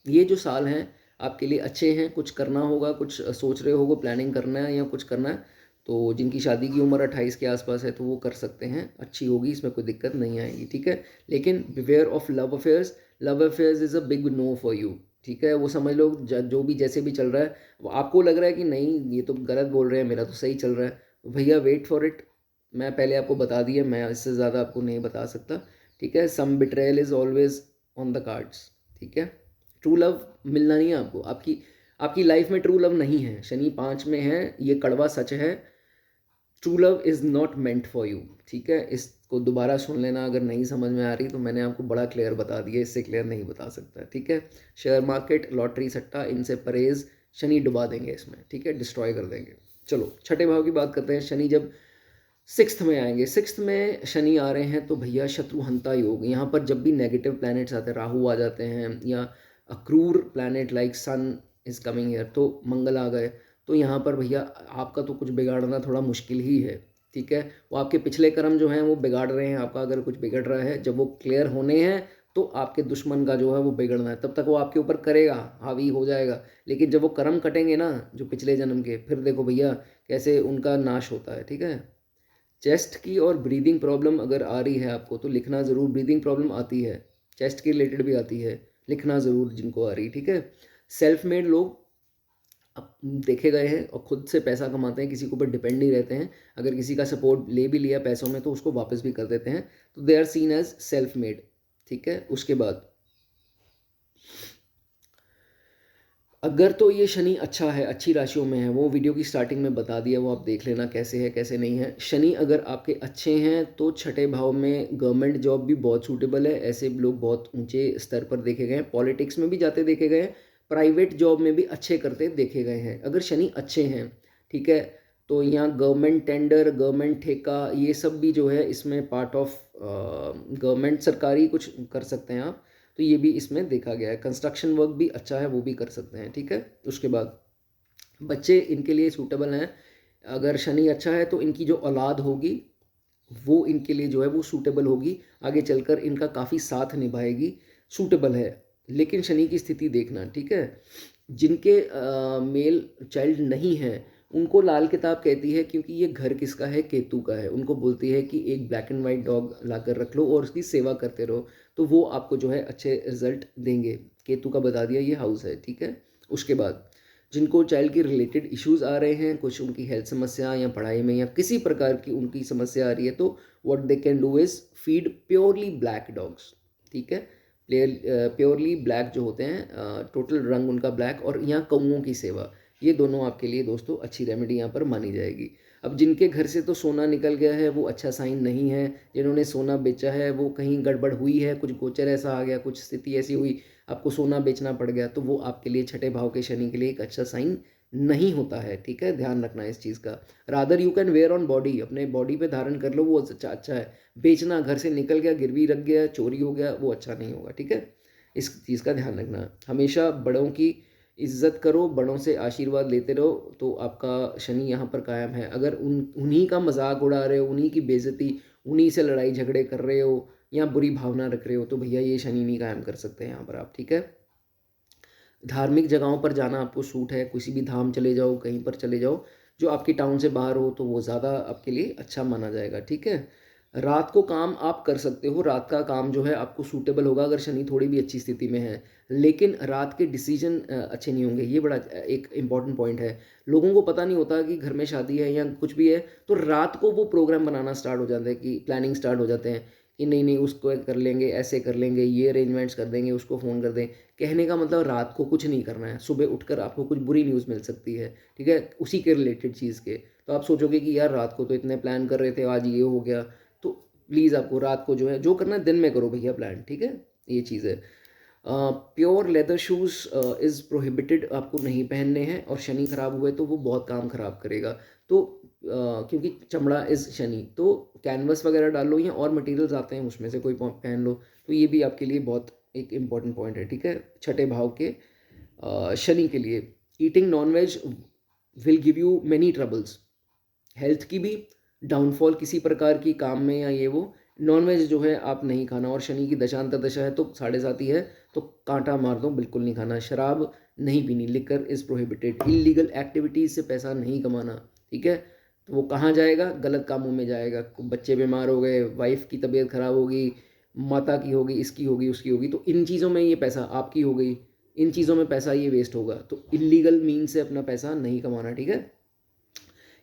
ये जो साल हैं आपके लिए अच्छे हैं। कुछ करना होगा, कुछ सोच रहे होगे, प्लानिंग करना है या कुछ करना है, तो जिनकी शादी की उम्र 28 के आसपास है तो वो कर सकते हैं, अच्छी होगी, इसमें कोई दिक्कत नहीं आएगी। ठीक है, लेकिन beware of love affairs, love affairs is a big no for you. ठीक है, वो समझ लो जो भी जैसे भी चल रहा है, वो आपको लग रहा है कि नहीं ये तो गलत बोल रहे हैं, मेरा तो सही चल रहा है, तो भैया वेट फॉर इट। मैं पहले आपको बता दिया, मैं इससे ज़्यादा आपको नहीं बता सकता। ठीक है, some betrayal is always on the cards. ठीक है, ट्रू लव मिलना नहीं है आपको, आपकी आपकी लाइफ में ट्रू लव नहीं है, शनि 5 में है, ये कड़वा सच है। True love is not meant for you. ठीक है, इसको दोबारा सुन लेना, अगर नहीं समझ में आ रही तो मैंने आपको बड़ा क्लियर बता दिया, इससे क्लियर नहीं बता सकता। ठीक है, शेयर मार्केट, लॉटरी, सट्टा, इनसे परहेज, शनि डुबा देंगे इसमें। ठीक है, डिस्ट्रॉय कर देंगे। चलो छठे भाव की बात करते हैं। शनि जब सिक्स्थ में आएंगे, सिक्स्थ में शनि आ रहे हैं तो भैया शत्रुहंता योग। यहाँ पर जब भी नेगेटिव प्लैनेट्स आते हैं, राहु आ जाते हैं या अक्रूर planet like sun is coming here, तो मंगल आ गए, तो यहाँ पर भैया आपका तो कुछ बिगाड़ना थोड़ा मुश्किल ही है। ठीक है, वो आपके पिछले कर्म जो हैं वो बिगाड़ रहे हैं आपका, अगर कुछ बिगड़ रहा है, जब वो क्लियर होने हैं तो आपके दुश्मन का जो है वो बिगड़ना है, तब तक वो आपके ऊपर करेगा, हावी हो जाएगा। लेकिन जब वो कर्म कटेंगे ना जो पिछले जन्म के, फिर देखो भैया कैसे उनका नाश होता है। ठीक है, चेस्ट की और ब्रीदिंग प्रॉब्लम अगर आ रही है आपको तो लिखना ज़रूर, ब्रीदिंग प्रॉब्लम आती है, चेस्ट के रिलेटेड भी आती है, लिखना ज़रूर जिनको आ रही। ठीक है, सेल्फ मेड लोग अब देखे गए हैं और खुद से पैसा कमाते हैं, किसी के ऊपर डिपेंड नहीं रहते हैं। अगर किसी का सपोर्ट ले भी लिया पैसों में तो उसको वापस भी कर देते हैं, तो they are seen as self made. ठीक है, उसके बाद अगर तो ये शनि अच्छा है, अच्छी राशियों में है, वो वीडियो की स्टार्टिंग में बता दिया, वो आप देख लेना कैसे है कैसे नहीं है। शनि अगर आपके अच्छे हैं तो छठे भाव में गवर्नमेंट जॉब भी बहुत सूटेबल है, ऐसे लोग बहुत ऊंचे स्तर पर देखे गए हैं, पॉलिटिक्स में भी जाते देखे गए हैं, प्राइवेट जॉब में भी अच्छे करते देखे गए हैं अगर शनि अच्छे हैं। ठीक है, तो यहाँ गवर्नमेंट टेंडर, गवर्नमेंट ठेका, ये सब भी जो है इसमें पार्ट ऑफ गवर्नमेंट, सरकारी कुछ कर सकते हैं आप, तो ये भी इसमें देखा गया है। कंस्ट्रक्शन वर्क भी अच्छा है, वो भी कर सकते हैं। ठीक है, उसके बाद बच्चे इनके लिए सूटेबल हैं, अगर शनि अच्छा है तो इनकी जो औलाद होगी वो इनके लिए जो है वो सूटेबल होगी, आगे चलकर इनका काफ़ी साथ निभाएगी, सूटेबल है। लेकिन शनि की स्थिति देखना। ठीक है, जिनके मेल चाइल्ड नहीं है उनको लाल किताब कहती है, क्योंकि ये घर किसका है, केतु का है, उनको बोलती है कि एक ब्लैक एंड वाइट डॉग लाकर रख लो और उसकी सेवा करते रहो, तो वो आपको जो है अच्छे रिजल्ट देंगे। केतु का बता दिया, ये हाउस है। ठीक है, उसके बाद जिनको चाइल्ड के रिलेटेड इश्यूज आ रहे हैं, कुछ उनकी हेल्थ समस्या या पढ़ाई में या किसी प्रकार की उनकी समस्या आ रही है, तो what they can do is feed purely black dogs. ठीक है, प्योरली ब्लैक जो होते हैं, टोटल रंग उनका ब्लैक, और यहाँ कौओं की सेवा, ये दोनों आपके लिए दोस्तों अच्छी रेमेडी यहाँ पर मानी जाएगी। अब जिनके घर से तो सोना निकल गया है वो अच्छा साइन नहीं है, जिन्होंने सोना बेचा है वो कहीं गड़बड़ हुई है, कुछ गोचर ऐसा आ गया, कुछ स्थिति ऐसी हुई, आपको सोना बेचना पड़ गया, तो वो आपके लिए छठे भाव के शनि के लिए एक अच्छा साइन नहीं होता है। ठीक है, ध्यान रखना इस चीज़ का। Rather you can wear on body, अपने बॉडी पे धारण कर लो, वो अच्छा अच्छा है। बेचना, घर से निकल गया, गिरवी रख गया, चोरी हो गया, वो अच्छा नहीं होगा। ठीक है, इस चीज़ का ध्यान रखना। हमेशा बड़ों की इज्जत करो, बड़ों से आशीर्वाद लेते रहो, तो आपका शनि यहाँ पर कायम है। अगर उन्हीं का मजाक उड़ा रहे हो, उन्हीं की बेइज्जती, उन्हीं से लड़ाई झगड़े कर रहे हो या बुरी भावना रख रहे हो, तो भैया ये शनि नहीं कायम कर सकते यहाँ पर आप। ठीक है, धार्मिक जगहों पर जाना आपको सूट है, किसी भी धाम चले जाओ, कहीं पर चले जाओ जो आपकी टाउन से बाहर हो, तो वो ज़्यादा आपके लिए अच्छा माना जाएगा। ठीक है, रात को काम आप कर सकते हो, रात का काम जो है आपको सूटेबल होगा अगर शनि थोड़ी भी अच्छी स्थिति में है, लेकिन रात के डिसीजन अच्छे नहीं होंगे, ये बड़ा एक इम्पॉर्टेंट पॉइंट है। लोगों को पता नहीं होता कि घर में शादी है या कुछ भी है, तो रात को वो प्रोग्राम बनाना स्टार्ट हो जाते हैं, कि प्लानिंग स्टार्ट हो जाते हैं कि नहीं नहीं उसको कर लेंगे, ऐसे कर लेंगे, ये अरेंजमेंट्स कर देंगे, उसको फ़ोन कर दें। कहने का मतलब रात को कुछ नहीं करना है, सुबह उठकर आपको कुछ बुरी न्यूज़ मिल सकती है। ठीक है, उसी के रिलेटेड चीज़ के, तो आप सोचोगे कि यार रात को तो इतने प्लान कर रहे थे, आज ये हो गया। तो प्लीज़ आपको रात को जो है जो करना है दिन में करो भैया प्लान। ठीक है, ये चीज़ है। Pure leather shoes is prohibited, आपको नहीं पहनने हैं, और शनि खराब हुए तो वो बहुत काम खराब करेगा। तो क्योंकि चमड़ा इज़ शनि, तो कैनवस वगैरह डाल लो या और मटेरियल्स आते हैं उसमें से कोई पहन लो, तो ये भी आपके लिए बहुत एक इम्पॉर्टेंट पॉइंट है। ठीक है, छठे भाव के शनि के लिए eating non veg will give you many troubles, health की भी, डाउनफॉल किसी प्रकार की काम में या ये वो, नॉनवेज जो है आप नहीं खाना, और शनि की दशांतर दशा है तो 7.5 ही है, तो कांटा मार दो, बिल्कुल नहीं खाना। शराब नहीं पीनी, liquor is prohibited, illegal activities से पैसा नहीं कमाना। ठीक है, तो वो कहाँ जाएगा, गलत कामों में जाएगा। बच्चे बीमार हो गए, वाइफ की तबीयत खराब होगी, माता की होगी, इसकी होगी, उसकी होगी, तो इन चीज़ों में ये पैसा आपकी हो गई, इन चीज़ों में पैसा ये वेस्ट होगा। तो इलीगल मीन से अपना पैसा नहीं कमाना, ठीक है।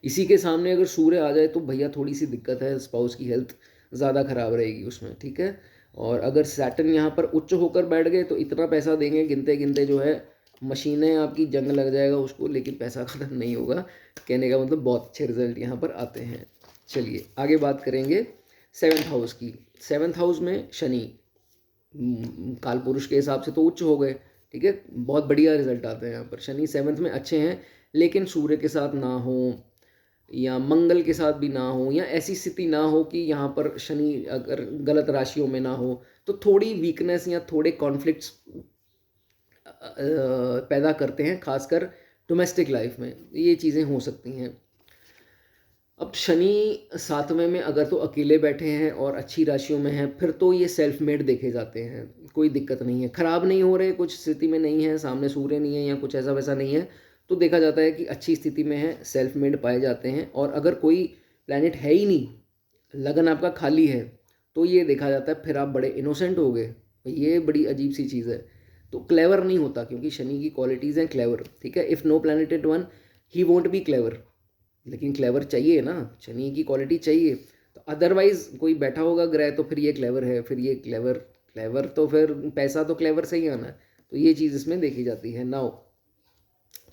इसी के सामने अगर सूर्य आ जाए तो भैया थोड़ी सी दिक्कत है, स्पाउस की हेल्थ ज़्यादा ख़राब रहेगी उसमें, ठीक है। और अगर सैटर्न यहाँ पर उच्च होकर बैठ गए तो इतना पैसा देंगे गिनते गिनते जो है मशीनें आपकी जंग लग जाएगा उसको, लेकिन पैसा ख़त्म नहीं होगा। कहने का मतलब बहुत अच्छे रिजल्ट यहाँ पर आते हैं। चलिए आगे बात करेंगे सेवन्थ हाउस की। सेवन्थ हाउस में शनि काल पुरुष के हिसाब से तो उच्च हो गए, ठीक है, बहुत बढ़िया रिजल्ट आते हैं यहाँ पर। शनि सेवन्थ में अच्छे हैं, लेकिन सूर्य के साथ ना हो या मंगल के साथ भी ना हो, या ऐसी स्थिति ना हो कि यहाँ पर शनि अगर गलत राशियों में ना हो तो थोड़ी वीकनेस या थोड़े कॉन्फ्लिक्ट्स पैदा करते हैं, खासकर डोमेस्टिक लाइफ में ये चीज़ें हो सकती हैं। अब शनि सातवें में अगर तो अकेले बैठे हैं और अच्छी राशियों में हैं, फिर तो ये सेल्फ मेड देखे जाते हैं, कोई दिक्कत नहीं है, ख़राब नहीं हो रहे, कुछ स्थिति में नहीं है, सामने सूर्य नहीं है या कुछ ऐसा वैसा नहीं है, तो देखा जाता है कि अच्छी स्थिति में है, सेल्फ मेड पाए जाते हैं। और अगर कोई प्लैनेट है ही नहीं, लगन आपका खाली है, तो ये देखा जाता है फिर आप बड़े इनोसेंट हो गए। ये बड़ी अजीब सी चीज़ है। तो क्लेवर नहीं होता, क्योंकि शनि की क्वालिटीज़ हैं क्लेवर, ठीक है। If no planet at one he won't be clever, लेकिन क्लेवर चाहिए ना, शनि की क्वालिटी चाहिए। तो अदरवाइज कोई बैठा होगा ग्रह तो फिर ये क्लेवर है, फिर ये क्लेवर क्लेवर तो फिर पैसा तो क्लेवर से ही आना है। तो ये चीज़ इसमें देखी जाती है। नाउ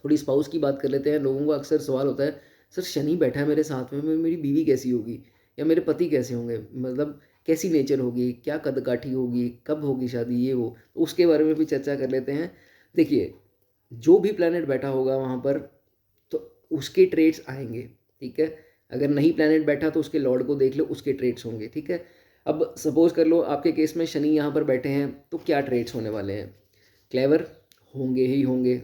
थोड़ी स्पाउस की बात कर लेते हैं। लोगों को अक्सर सवाल होता है, सर शनि बैठा है मेरे साथ में, मेरी बीवी कैसी होगी या मेरे पति कैसे होंगे, मतलब कैसी नेचर होगी, क्या कदकाठी होगी, कब होगी शादी, ये वो, तो उसके बारे में भी चर्चा कर लेते हैं। देखिए, जो भी प्लैनेट बैठा होगा वहाँ पर तो उसके ट्रेड्स आएंगे, ठीक है। अगर नहीं प्लैनेट बैठा तो उसके लॉर्ड को देख लो, उसके ट्रेड्स होंगे, ठीक है। अब सपोज कर लो आपके केस में शनि यहाँ पर बैठे हैं, तो क्या ट्रेड्स होने वाले हैं? क्लेवर होंगे ही होंगे,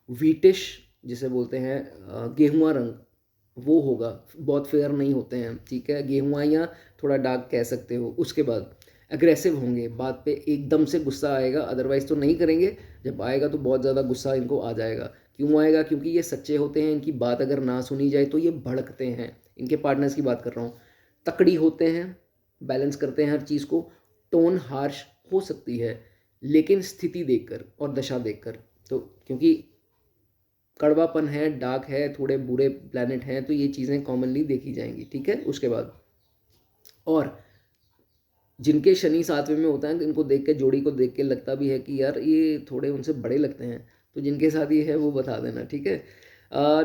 वीटिश जिसे बोलते हैं गेहुआ रंग, वो होगा, बहुत फेयर नहीं होते हैं, ठीक है, गेहुआ या थोड़ा डार्क कह सकते हो। उसके बाद एग्रेसिव होंगे, बात पे एकदम से गुस्सा आएगा, अदरवाइज तो नहीं करेंगे, जब आएगा तो बहुत ज़्यादा गुस्सा इनको आ जाएगा। क्यों आएगा? क्योंकि ये सच्चे होते हैं, इनकी बात अगर ना सुनी जाए तो ये भड़कते हैं। इनके पार्टनर्स की बात कर रहा हूँ। तकड़ी होते हैं, बैलेंस करते हैं हर चीज़ को। टोन हार्श हो सकती है, लेकिन स्थिति देखकर और दशा देखकर, तो क्योंकि कड़वापन है, डार्क है, थोड़े बुरे प्लैनेट हैं, तो ये चीज़ें कॉमनली देखी जाएंगी, ठीक है। उसके बाद और जिनके शनि सातवें में होता है, इनको देख के, जोड़ी को देख के लगता भी है कि यार ये थोड़े उनसे बड़े लगते हैं, तो जिनके साथ ये है वो बता देना, ठीक है।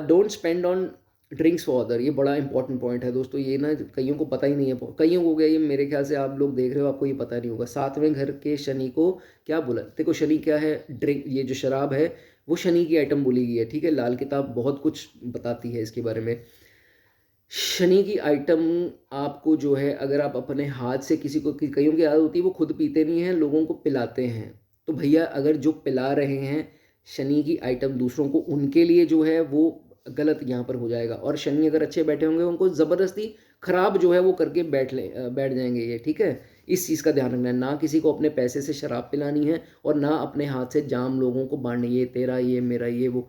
Don't spend on drinks for other, ये बड़ा इंपॉर्टेंट पॉइंट है दोस्तों। ये ना कईयों को पता ही नहीं है, कईयों को गया, ये मेरे ख्याल से आप लोग देख रहे हो आपको ये पता नहीं होगा। सातवें घर के शनि को क्या बोला? देखो शनि क्या है, ड्रिंक, ये जो शराब है वो शनि की आइटम बोली गई है, ठीक है। लाल किताब बहुत कुछ बताती है इसके बारे में। शनि की आइटम आपको जो है, अगर आप अपने हाथ से किसी को, कईयों की आदत होती है वो खुद पीते नहीं हैं, लोगों को पिलाते हैं। तो भैया अगर जो पिला रहे हैं शनि की आइटम दूसरों को, उनके लिए जो है वो गलत यहाँ पर हो जाएगा। और शनि अगर अच्छे बैठे होंगे, उनको ज़बरदस्ती खराब जो है वो करके बैठ जाएंगे ये, ठीक है। इस चीज़ का ध्यान रखना है, ना किसी को अपने पैसे से शराब पिलानी है और ना अपने हाथ से जाम लोगों को बांटनी, ये तेरा, ये मेरा, ये वो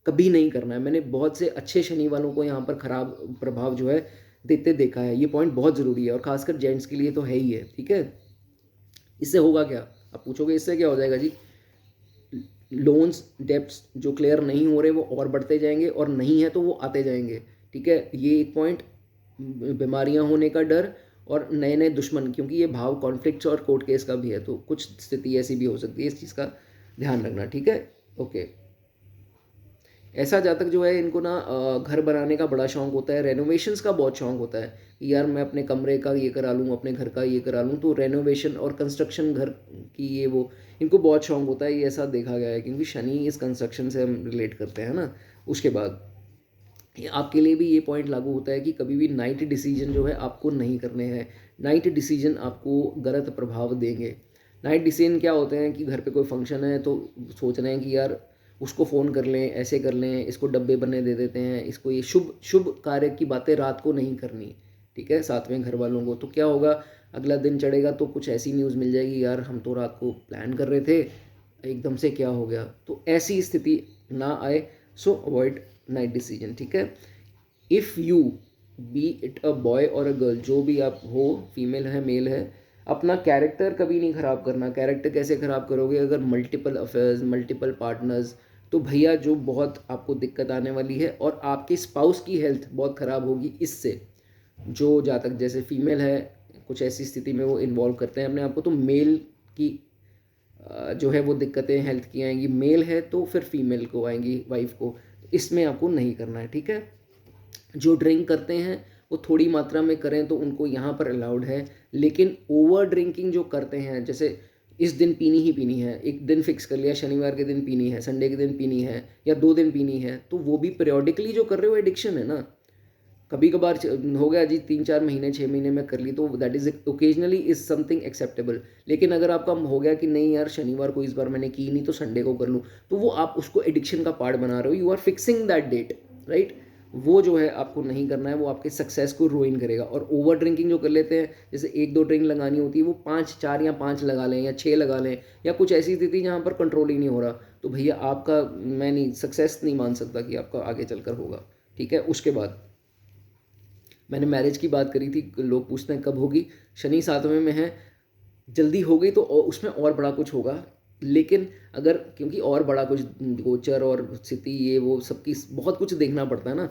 कभी नहीं करना है। मैंने बहुत से अच्छे शनि वालों को यहाँ पर ख़राब प्रभाव जो है देते देखा है। ये पॉइंट बहुत ज़रूरी है, और ख़ासकर जेंट्स के लिए तो है ही है, ठीक है। इससे होगा क्या? आप पूछोगे इससे क्या हो जाएगा जी? लोन्स डेब्ट्स जो क्लियर नहीं हो रहे वो और बढ़ते जाएंगे, और नहीं है तो वो आते जाएंगे, ठीक है। ये एक पॉइंट, बीमारियां होने का डर और नए नए दुश्मन, क्योंकि ये भाव कॉन्फ्लिक्ट्स और कोर्ट केस का भी है, तो कुछ स्थिति ऐसी भी हो सकती है, इस चीज़ का ध्यान रखना, ठीक है। ओके। ऐसा जातक जो है, इनको ना घर बनाने का बड़ा शौक होता है, रेनोवेशंस का बहुत शौक होता है कि यार मैं अपने कमरे का ये करा लूँ, अपने घर का ये करा लूँ। तो रेनोवेशन और कंस्ट्रक्शन घर की ये वो, इनको बहुत शौक होता है, ये ऐसा देखा गया है, क्योंकि शनि इस कंस्ट्रक्शन से हम रिलेट करते हैं ना। उसके बाद आपके लिए भी ये पॉइंट लागू होता है कि कभी भी नाइट डिसीजन जो है आपको नहीं करने हैं। नाइट डिसीजन आपको गलत प्रभाव देंगे। नाइट डिसीजन क्या होते हैं कि घर पे कोई फंक्शन है तो सोच रहे हैं कि यार उसको फ़ोन कर लें, ऐसे कर लें, इसको डब्बे बनने दे देते हैं, इसको ये शुभ शुभ कार्य की बातें रात को नहीं करनी, ठीक है, सातवें घर वालों को। तो क्या होगा, अगला दिन चढ़ेगा तो कुछ ऐसी न्यूज़ मिल जाएगी, यार हम तो रात को प्लान कर रहे थे, एकदम से क्या हो गया। तो ऐसी स्थिति ना आए, सो अवॉइड नाइट डिसीजन, ठीक है। If you B it a boy और अ गर्ल, जो भी आप हो, फीमेल है मेल है, अपना कैरेक्टर कभी नहीं ख़राब करना। कैरेक्टर कैसे ख़राब करोगे? अगर मल्टीपल अफेयर्स, मल्टीपल पार्टनर्स, तो भैया जो बहुत आपको दिक्कत आने वाली है, और आपके स्पाउस की हेल्थ बहुत ख़राब होगी इससे। जो जहाँ तक जैसे फीमेल है, कुछ ऐसी स्थिति में वो इन्वॉल्व करते हैं अपने आप को, तो मेल की जो है वो दिक्कतें हेल्थ की आएंगी। मेल है तो फिर फीमेल को आएंगी, वाइफ को। तो इसमें आपको नहीं करना है, ठीक है। जो ड्रिंक करते हैं वो थोड़ी मात्रा में करें तो उनको यहाँ पर अलाउड है, लेकिन ओवर ड्रिंकिंग जो करते हैं, जैसे इस दिन पीनी ही पीनी है, एक दिन फिक्स कर लिया, शनिवार के दिन पीनी है, संडे के दिन पीनी है, या 2 दिन पीनी है, तो वो भी पीरियोडिकली जो कर रहे हो एडिक्शन है ना। कभी कभार हो गया जी 3-4 महीने 6 महीने में कर ली, तो that is occasionally is something acceptable. लेकिन अगर आपका हो गया कि नहीं यार, शनिवार को इस बार मैंने की नहीं तो संडे को कर लूँ, तो वो आप उसको एडिक्शन का पार्ट बना रहे हो। You are fixing that date, right. वो जो है आपको नहीं करना है, वो आपके सक्सेस को रूइन करेगा। और ओवर ड्रिंकिंग जो कर लेते हैं, जैसे 1-2 ड्रिंक लगानी होती है, वो 5, 4 या 5 लगा लें या 6 लगा लें, या कुछ ऐसी स्थिति जहाँ पर कंट्रोल ही नहीं हो रहा, तो भैया आपका मैं नहीं सक्सेस नहीं मान सकता कि आपका आगे चलकर होगा, ठीक है। उसके बाद मैंने मैरिज की बात करी थी, लोग पूछते हैं कब होगी। शनि 7वें में है, जल्दी हो गई तो उसमें और बड़ा कुछ होगा। लेकिन अगर क्योंकि और बड़ा कुछ गोचर और स्थिति ये वो सबकी बहुत कुछ देखना पड़ता है ना।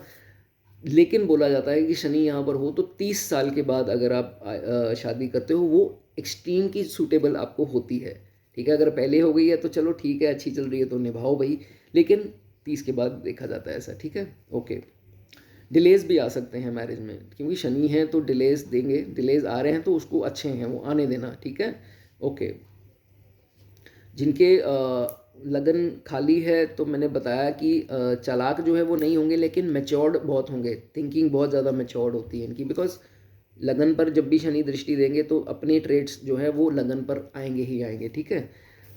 लेकिन बोला जाता है कि शनि यहाँ पर हो तो 30 साल के बाद अगर आप शादी करते हो, वो एक्सट्रीम की सूटेबल आपको होती है, ठीक है। अगर पहले हो गई है तो चलो ठीक है, अच्छी चल रही है तो निभाओ भाई, लेकिन 30 के बाद देखा जाता है ऐसा, ठीक है। ओके, डिलेज भी आ सकते हैं मैरिज में, क्योंकि शनि है तो डिलेज देंगे। डिलेज आ रहे हैं तो उसको अच्छे हैं वो आने देना, ठीक है। ओके, जिनके लगन खाली है तो मैंने बताया कि चालाक जो है वो नहीं होंगे, लेकिन मैच्योर्ड बहुत होंगे। थिंकिंग बहुत ज़्यादा मैच्योर्ड होती है इनकी, बिकॉज लगन पर जब भी शनि दृष्टि देंगे तो अपने ट्रेड्स जो है वो लगन पर आएंगे ही आएंगे, ठीक है।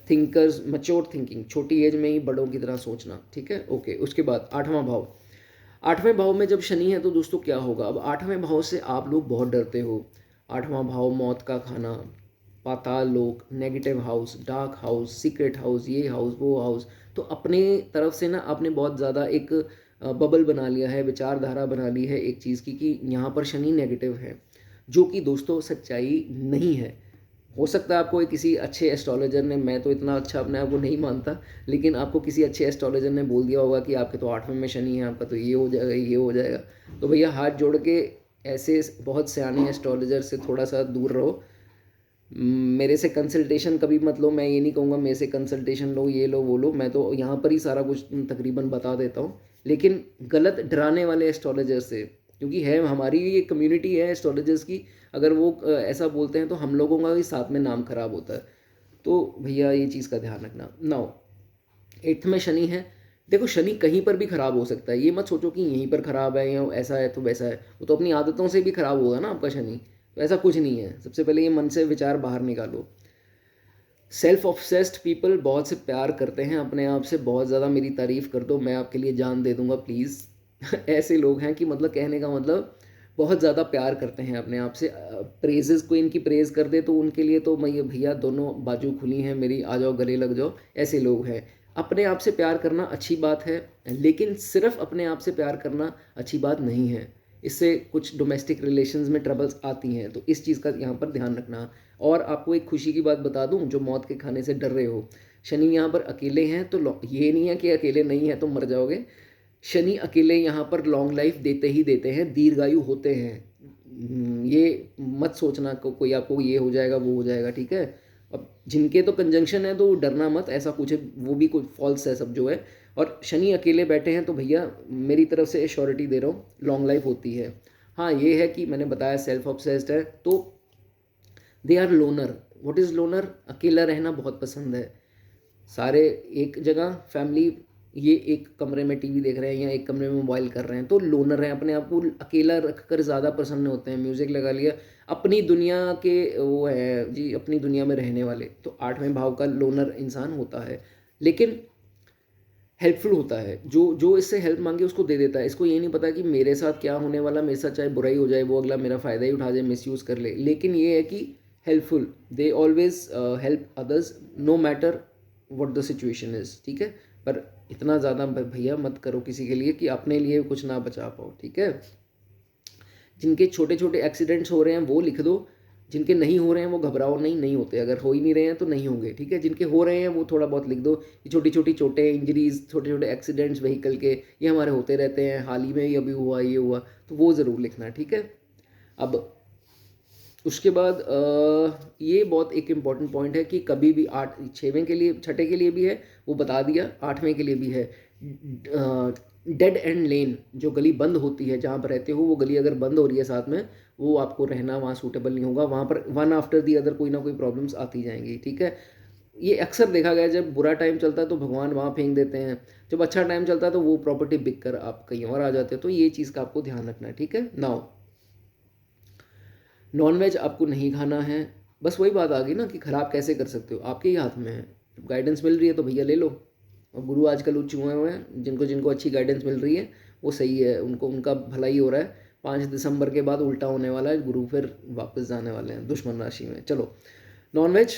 थिंकर्स, मैच्योर थिंकिंग, छोटी एज में ही बड़ों की तरह सोचना, ठीक है। ओके, उसके बाद 8वां भाव। 8वें भाव में जब शनि है तो दोस्तों क्या होगा? अब 8वें भाव से आप लोग बहुत डरते हो। 8वां भाव मौत का खाना, पाताल लोक, negative house, dark house, secret house, ये हाउस वो हाउस। तो अपने तरफ से ना आपने बहुत ज़्यादा एक बबल बना लिया है, विचारधारा बना ली है एक चीज़ की कि यहाँ पर शनि नेगेटिव है, जो कि दोस्तों सच्चाई नहीं है। हो सकता है आपको किसी अच्छे एस्ट्रोलॉजर ने, मैं तो इतना अच्छा अपने आप को नहीं मानता, लेकिन आपको किसी अच्छे एस्ट्रोलॉजर ने बोल दिया होगा कि आपके तो 8वें में शनि है, आपका तो ये हो जाएगा ये हो जाएगा। तो भैया हाथ जोड़ के ऐसे बहुत सियाने एस्ट्रोलॉजर से थोड़ा सा दूर रहो। मेरे से कंसल्टेशन कभी मत लो। मैं ये नहीं कहूँगा मेरे से कंसल्टेशन लो, ये लो वो लो, मैं तो यहाँ पर ही सारा कुछ तकरीबन बता देता हूँ। लेकिन गलत डराने वाले एस्ट्रोलॉजर से, क्योंकि है हमारी ये कम्युनिटी है एस्ट्रोलॉजर्स की, अगर वो ऐसा बोलते हैं तो हम लोगों का भी साथ में नाम खराब होता है। तो भैया ये चीज़ का ध्यान रखना। नाउ 8th में शनि है। देखो शनि कहीं पर भी खराब हो सकता है, ये मत सोचो कि यहीं पर खराब है या ऐसा है तो वैसा है। वो तो अपनी आदतों से भी खराब होगा ना आपका शनि, तो ऐसा कुछ नहीं है। सबसे पहले ये मन से विचार बाहर निकालो। सेल्फ ऑब्सेस्ड पीपल बहुत से प्यार करते हैं अपने आप से, बहुत ज़्यादा मेरी तारीफ़ कर दो, मैं आपके लिए जान दे दूंगा प्लीज़। ऐसे लोग हैं कि मतलब कहने का मतलब बहुत ज़्यादा प्यार करते हैं अपने आप से। प्रेजेस को इनकी प्रेज़ कर दे तो उनके लिए तो मैं ये भैया दोनों बाजू खुली हैं मेरी, आ जाओ गले लग जाओ। ऐसे लोग हैं। अपने आप से प्यार करना अच्छी बात है, लेकिन सिर्फ अपने आप से प्यार करना अच्छी बात नहीं है। इससे कुछ डोमेस्टिक रिलेशंस में ट्रबल्स आती हैं, तो इस चीज़ का यहाँ पर ध्यान रखना। और आपको एक खुशी की बात बता दूं, जो मौत के खाने से डर रहे हो, शनि यहाँ पर अकेले हैं तो ये नहीं है कि अकेले नहीं है तो मर जाओगे। शनि अकेले यहाँ पर लॉन्ग लाइफ देते ही देते हैं, दीर्घायु होते हैं। ये मत सोचना कोई आपको ये हो जाएगा वो हो जाएगा, ठीक है। अब जिनके तो कंजंक्शन है तो डरना मत, ऐसा कुछ है वो भी कोई फॉल्स है सब जो है। और शनि अकेले बैठे हैं तो भैया मेरी तरफ से एश्योरिटी दे रहा हूँ, लॉन्ग लाइफ होती है। हाँ ये है कि मैंने बताया सेल्फ ऑब्सेस्ड है, तो they are loner. What is loner? अकेला रहना बहुत पसंद है। सारे एक जगह फैमिली, ये एक कमरे में टीवी देख रहे हैं या एक कमरे में मोबाइल कर रहे हैं, तो लोनर हैं, अपने आप को अकेला रखकर ज़्यादा प्रसन्न होते हैं। म्यूज़िक लगा लिया, अपनी दुनिया के वो है जी, अपनी दुनिया में रहने वाले। तो 8वें भाव का लोनर इंसान होता है, लेकिन हेल्पफुल होता है। जो जो इससे हेल्प मांगे उसको दे देता है। इसको ये नहीं पता कि मेरे साथ क्या होने वाला, मेरे साथ चाहे बुराई हो जाए, वो अगला मेरा फ़ायदा ही उठा जाए, मिसयूज़ कर ले। लेकिन ये है कि helpful, they always help others no matter what the situation is, ठीक है। पर इतना ज़्यादा भैया मत करो किसी के लिए कि अपने लिए कुछ ना बचा पाओ, ठीक है। जिनके छोटे छोटे एक्सीडेंट्स हो रहे हैं वो लिख दो, जिनके नहीं हो रहे हैं वो घबराओ नहीं, नहीं होते, अगर हो ही नहीं रहे हैं तो नहीं होंगे, ठीक है। जिनके हो रहे हैं वो थोड़ा बहुत लिख दो कि छोटी छोटी चोटें, इंजरीज, छोटे छोटे एक्सीडेंट्स व्हीकल के, ये हमारे होते रहते हैं, हाल ही में ही अभी हुआ, ये हुआ, तो वो ज़रूर लिखना, ठीक है। अब उसके बाद ये बहुत एक इम्पॉर्टेंट पॉइंट है कि कभी भी 6वें के लिए, छठे के लिए भी है वो बता दिया, 8वें के लिए भी है। डेड एंड लेन, जो गली बंद होती है जहाँ पर रहते हो, वो गली अगर बंद हो रही है साथ में, वो आपको रहना वहाँ सूटेबल नहीं होगा, वहाँ पर वन आफ्टर दी अदर कोई ना कोई प्रॉब्लम्स आती जाएंगी, ठीक है। ये अक्सर देखा गया है, जब बुरा टाइम चलता है तो भगवान वहाँ फेंक देते हैं, जब अच्छा टाइम चलता है तो वो प्रॉपर्टी बिक कर आप कहीं और आ जाते हो, तो ये चीज़ का आपको ध्यान रखना है, ठीक है। नाउ नॉनवेज आपको नहीं खाना है, बस वही बात आ गई ना कि ख़राब कैसे कर सकते हो, आपके ही हाथ में है। जब गाइडेंस मिल रही है तो भैया ले लो, और गुरु आजकल उच्च हुए हुए हैं, जिनको जिनको अच्छी गाइडेंस मिल रही है वो सही है, उनको उनका भला ही हो रहा है। 5 दिसंबर के बाद उल्टा होने वाला है, गुरु फिर वापस जाने वाले हैं दुश्मन राशि में। चलो, नॉनवेज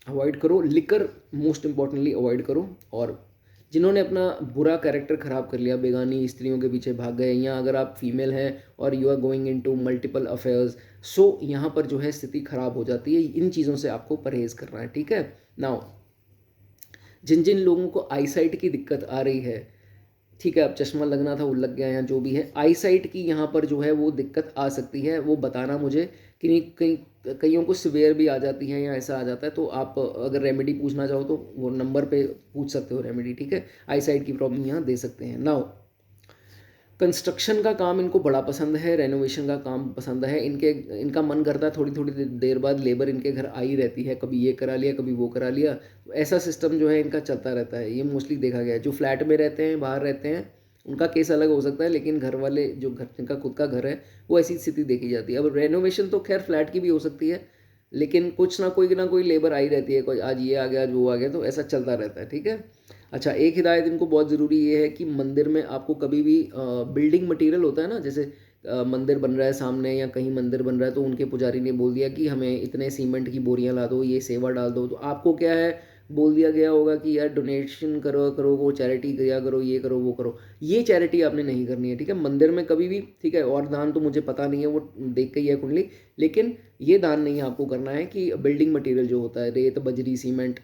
अवॉइड करो, लिकर मोस्ट इम्पॉर्टेंटली अवॉइड करो, और जिन्होंने अपना बुरा कैरेक्टर ख़राब कर लिया, बेगानी स्त्रियों के पीछे भाग गए, या अगर आप फीमेल हैं और you are going into multiple affairs, so यहाँ पर जो है स्थिति ख़राब हो जाती है। इन चीज़ों से आपको परहेज़ करना है, ठीक है। नाउ जिन जिन लोगों को आई साइट की दिक्कत आ रही है, ठीक है, अब चश्मा लगना था वो लग गया, या जो भी है, आई साइट की यहाँ पर जो है वो दिक्कत आ सकती है, वो बताना मुझे कि नहीं, कहीं कईयों को सिवियर भी आ जाती है या ऐसा आ जाता है, तो आप अगर रेमेडी पूछना चाहो तो वो नंबर पे पूछ सकते हो रेमेडी, ठीक है। आई साइट की प्रॉब्लम यहाँ दे सकते हैं। नाउ कंस्ट्रक्शन का काम इनको बड़ा पसंद है, रेनोवेशन का काम पसंद है, इनका मन करता है थोड़ी थोड़ी देर बाद लेबर इनके घर आई रहती है, कभी ये करा लिया कभी वो करा लिया, तो ऐसा सिस्टम जो है इनका चलता रहता है। ये मोस्टली देखा गया है, जो फ्लैट में रहते हैं, बाहर रहते हैं, उनका केस अलग हो सकता है, लेकिन घर वाले जो घर, जिनका खुद का घर है, वो ऐसी स्थिति देखी जाती है। अब रेनोवेशन तो खैर फ्लैट की भी हो सकती है, लेकिन कुछ ना कोई लेबर आई रहती है, कोई आज ये आ गया आज वो आ गया, तो ऐसा चलता रहता है, ठीक है। अच्छा, एक हिदायत इनको बहुत ज़रूरी ये है कि मंदिर में आपको कभी भी बिल्डिंग मटेरियल होता है ना, जैसे मंदिर बन रहा है सामने या कहीं मंदिर बन रहा है, तो उनके पुजारी ने बोल दिया कि हमें इतने सीमेंट की बोरियां ला दो, ये सेवा डाल दो, तो आपको क्या है, बोल दिया गया होगा कि यार डोनेशन करो करो, वो चैरिटी किया करो, ये करो वो करो, ये चैरिटी आपने नहीं करनी है, ठीक है, मंदिर में कभी भी, ठीक है। और दान तो मुझे पता नहीं है, वो देख के ही है कुंडली, लेकिन ये दान नहीं आपको करना है कि बिल्डिंग मटेरियल जो होता है, रेत बजरी सीमेंट,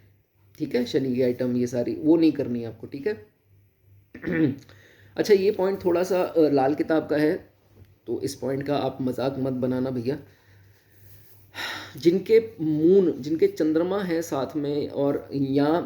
ठीक है, शनि की आइटम, ये सारी वो नहीं करनी है आपको, ठीक है। अच्छा, ये पॉइंट थोड़ा सा लाल किताब का है, तो इस पॉइंट का आप मजाक मत बनाना भैया। जिनके मून, जिनके चंद्रमा है साथ में, और यहाँ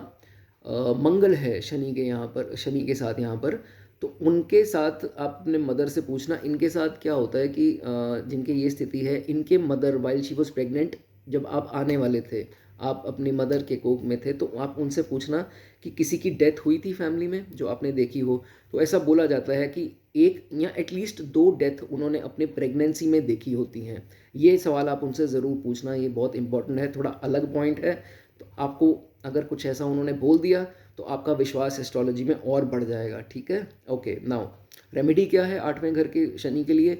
मंगल है शनि के यहाँ पर, शनि के साथ यहाँ पर, तो उनके साथ आप अपने मदर से पूछना, इनके साथ क्या होता है कि जिनके ये स्थिति है, इनके mother while she was pregnant, जब आप आने वाले थे, आप अपनी मदर के कोख में थे, तो आप उनसे पूछना कि किसी की डेथ हुई थी फैमिली में जो आपने देखी हो। तो ऐसा बोला जाता है कि एक या एटलीस्ट 2 डेथ उन्होंने अपने प्रेगनेंसी में देखी होती हैं। ये सवाल आप उनसे ज़रूर पूछना, ये बहुत इंपॉर्टेंट है, थोड़ा अलग पॉइंट है। तो आपको अगर कुछ ऐसा उन्होंने बोल दिया तो आपका विश्वास एस्ट्रोलॉजी में और बढ़ जाएगा, ठीक है। ओके, नाउ रेमेडी क्या है 8वें घर के शनि के लिए।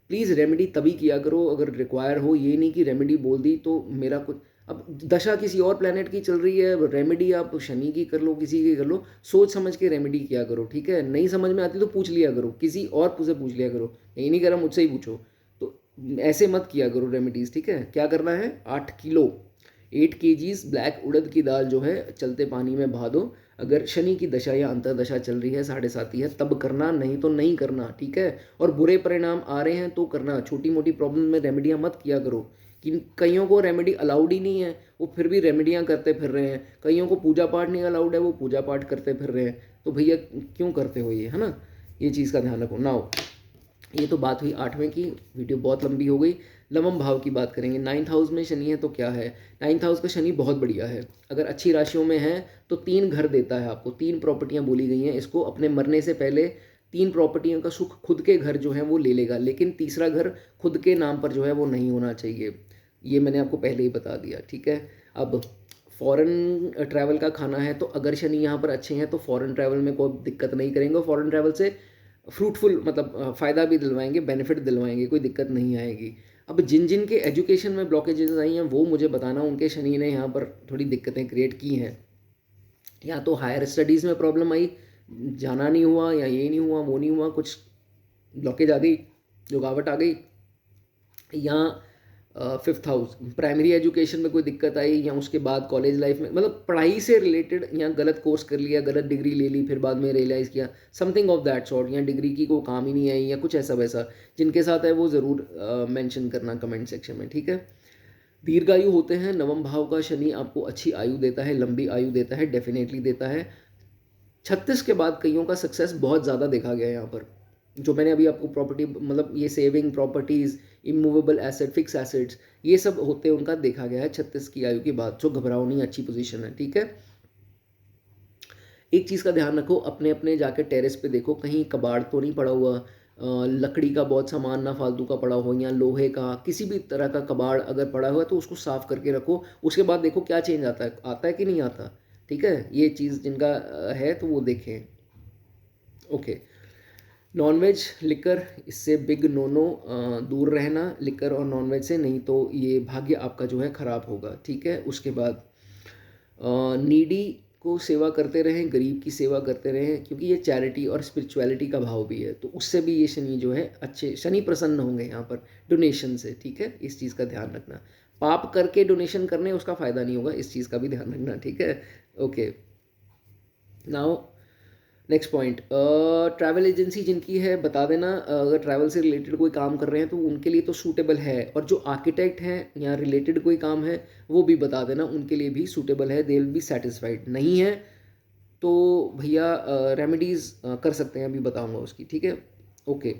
प्लीज़ रेमेडी तभी किया करो अगर रिक्वायर हो, ये नहीं कि रेमेडी बोल दी तो मेरा कुछ, अब दशा किसी और प्लेनेट की चल रही है, रेमेडी आप शनि की कर लो, किसी की कर लो, सोच समझ के रेमेडी किया करो, ठीक है। नहीं समझ में आती तो पूछ लिया करो, किसी और से पूछ लिया करो, यही नहीं करा मुझसे ही पूछो, तो ऐसे मत किया करो रेमेडीज़, ठीक है। क्या करना है, 8 किलो 8 kgs ब्लैक उड़द की दाल जो है चलते पानी में बहा दो। अगर शनि की दशा या अंतरदशा चल रही है, 7.5 है, तब करना, नहीं तो नहीं करना, ठीक है। और बुरे परिणाम आ रहे हैं तो करना, छोटी मोटी प्रॉब्लम में रेमेडियाँ मत किया करो। कि कईयों को रेमेडी अलाउड ही नहीं है, वो फिर भी रेमेडियाँ करते फिर रहे हैं, कईयों को पूजा पाठ नहीं अलाउड है, वो पूजा पाठ करते फिर रहे हैं, तो भैया क्यों करते हो ये, है ना। ये चीज़ का ध्यान रखो। नाउ ये तो बात हुई 8वें की, वीडियो बहुत लंबी हो गई। नवम भाव की बात करेंगे, 9th हाउस में शनि है तो क्या है। 9th हाउस का शनि बहुत बढ़िया है, अगर अच्छी राशियों में है तो 3 घर देता है आपको, 3 प्रॉपर्टियां बोली गई हैं इसको, अपने मरने से पहले 3 प्रॉपर्टियों का सुख खुद के घर जो है वो ले लेगा, लेकिन तीसरा घर खुद के नाम पर जो है वो नहीं होना चाहिए, ये मैंने आपको पहले ही बता दिया, ठीक है। अब फॉरेन ट्रैवल का खाना है, तो अगर शनि यहाँ पर अच्छे हैं तो फॉरेन ट्रैवल में कोई दिक्कत नहीं करेंगे, फॉरेन ट्रैवल से फ्रूटफुल मतलब फ़ायदा भी दिलवाएंगे, बेनिफिट दिलवाएंगे, कोई दिक्कत नहीं आएगी। अब जिन जिन के एजुकेशन में ब्लॉकेजेस आई हैं वो मुझे बताना, उनके शनि ने यहाँ पर थोड़ी दिक्कतें क्रिएट की हैं, या तो हायर स्टडीज़ में प्रॉब्लम आई, जाना नहीं हुआ, या ये नहीं हुआ वो नहीं हुआ, कुछ ब्लॉकेज आ गई, रुकावट आ गई, या फिफ्थ हाउस, प्राइमरी एजुकेशन में कोई दिक्कत आई या उसके बाद कॉलेज लाइफ में, मतलब पढ़ाई से रिलेटेड, या गलत कोर्स कर लिया, गलत डिग्री ले ली, फिर बाद में रियलाइज़ किया, समथिंग ऑफ दैट सॉर्ट, या डिग्री की कोई काम ही नहीं आई या कुछ ऐसा वैसा, जिनके साथ है वो ज़रूर मेंशन करना कमेंट सेक्शन में, ठीक है। दीर्घायु होते हैं, नवम भाव का शनि आपको अच्छी आयु देता है, लंबी आयु देता है, डेफिनेटली देता है। 36 के बाद कईयों का सक्सेस बहुत ज़्यादा देखा गया है यहाँ पर, जो मैंने अभी आपको प्रॉपर्टी, मतलब ये saving properties, immovable asset, fix assets, ये सब होते उनका देखा गया है 36 की आयु के बाद। जो घबराओ नहीं, अच्छी पोजीशन है, ठीक है। एक चीज़ का ध्यान रखो, अपने अपने जाके टेरेस पे देखो कहीं कबाड़ तो नहीं पड़ा हुआ, लकड़ी का बहुत सामान ना फालतू का पड़ा हो, या लोहे का किसी भी तरह का कबाड़ अगर पड़ा हुआ है तो उसको साफ़ करके रखो। उसके बाद देखो क्या चेंज आता है कि नहीं आता, ठीक है। ये चीज़ जिनका है तो वो देखें। ओके, नॉनवेज, लिकर, इससे बिग नो नो, दूर रहना लिकर और नॉनवेज से, नहीं तो ये भाग्य आपका जो है ख़राब होगा, ठीक है। उसके बाद नीडी को सेवा करते रहें, गरीब की सेवा करते रहें, क्योंकि ये चैरिटी और स्पिरिचुअलिटी का भाव भी है, तो उससे भी ये शनि जो है अच्छे, शनि प्रसन्न होंगे यहाँ पर डोनेशन से, ठीक है। इस चीज़ का ध्यान रखना, पाप करके डोनेशन करने उसका फ़ायदा नहीं होगा, इस चीज़ का भी ध्यान रखना, ठीक है। Okay, now next point, travel agency जिनकी है बता देना, अगर ट्रैवल से रिलेटेड कोई काम कर रहे हैं तो उनके लिए तो सूटेबल है, और जो आर्किटेक्ट हैं या रिलेटेड कोई काम है वो भी बता देना, उनके लिए भी सूटेबल है, दे विल बी सेटिस्फाइड। नहीं है तो भैया रेमेडीज़ कर सकते हैं, अभी बताऊंगा उसकी, ठीक है। ओके,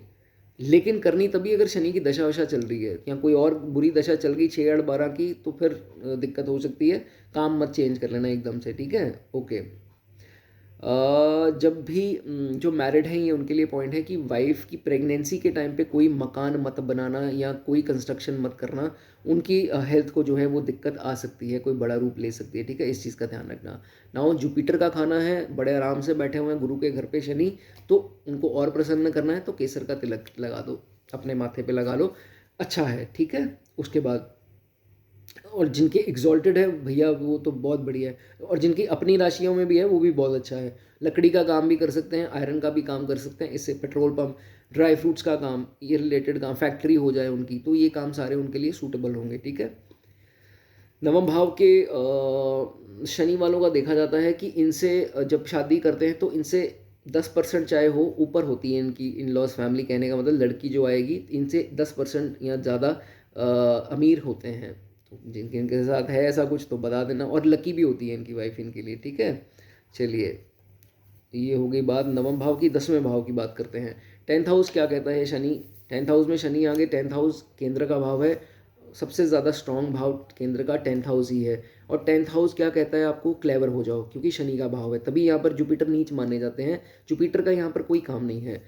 लेकिन करनी तभी अगर शनि की दशा वशा चल रही है, या कोई और बुरी दशा चल गई 6 8 12 की, तो फिर दिक्कत हो सकती है, काम मत चेंज कर लेना एकदम से, ठीक है। ओके, जब भी जो मैरिड हैं ये उनके लिए पॉइंट है कि वाइफ की प्रेगनेंसी के टाइम पे कोई मकान मत बनाना या कोई कंस्ट्रक्शन मत करना, उनकी हेल्थ को जो है वो दिक्कत आ सकती है, कोई बड़ा रूप ले सकती है, ठीक है। इस चीज़ का ध्यान रखना। नाउ जुपिटर का खाना है, बड़े आराम से बैठे हुए हैं गुरु के घर पे शनि, तो उनको और प्रसन्न करना है तो केसर का तिलक लगा दो, अपने माथे पे लगा लो, अच्छा है, ठीक है। उसके बाद, और जिनके एग्जॉल्टेड है भैया वो तो बहुत बढ़िया है, और जिनकी अपनी राशियों में भी है वो भी बहुत अच्छा है। लकड़ी का काम भी कर सकते हैं, आयरन का भी काम कर सकते हैं, इससे पेट्रोल पंप, ड्राई फ्रूट्स का काम, ये रिलेटेड काम, फैक्ट्री हो जाए उनकी, तो ये काम सारे उनके लिए सूटेबल होंगे, ठीक है। नवम भाव के शनि वालों का देखा जाता है कि इनसे जब शादी करते हैं तो इनसे 10% चाहे हो ऊपर होती है इनकी इन लॉज फैमिली, कहने का मतलब लड़की जो आएगी इनसे 10% या ज़्यादा अमीर होते हैं, तो जिनके इनके साथ है ऐसा कुछ तो बता देना, और लकी भी होती है इनकी वाइफ इनके लिए, ठीक है। चलिए, ये हो गई बात नवम भाव की। 10वें भाव की बात करते हैं। 10th हाउस क्या कहता है शनि, 10th हाउस में शनि आगे, 10th हाउस केंद्र का भाव है, सबसे ज़्यादा स्ट्रॉन्ग भाव केंद्र का 10th हाउस ही है। और 10th हाउस क्या कहता है आपको, क्लेवर हो जाओ, क्योंकि शनि का भाव है, तभी यहाँ पर जुपिटर नीच माने जाते हैं, जुपिटर का यहाँ पर कोई काम नहीं है।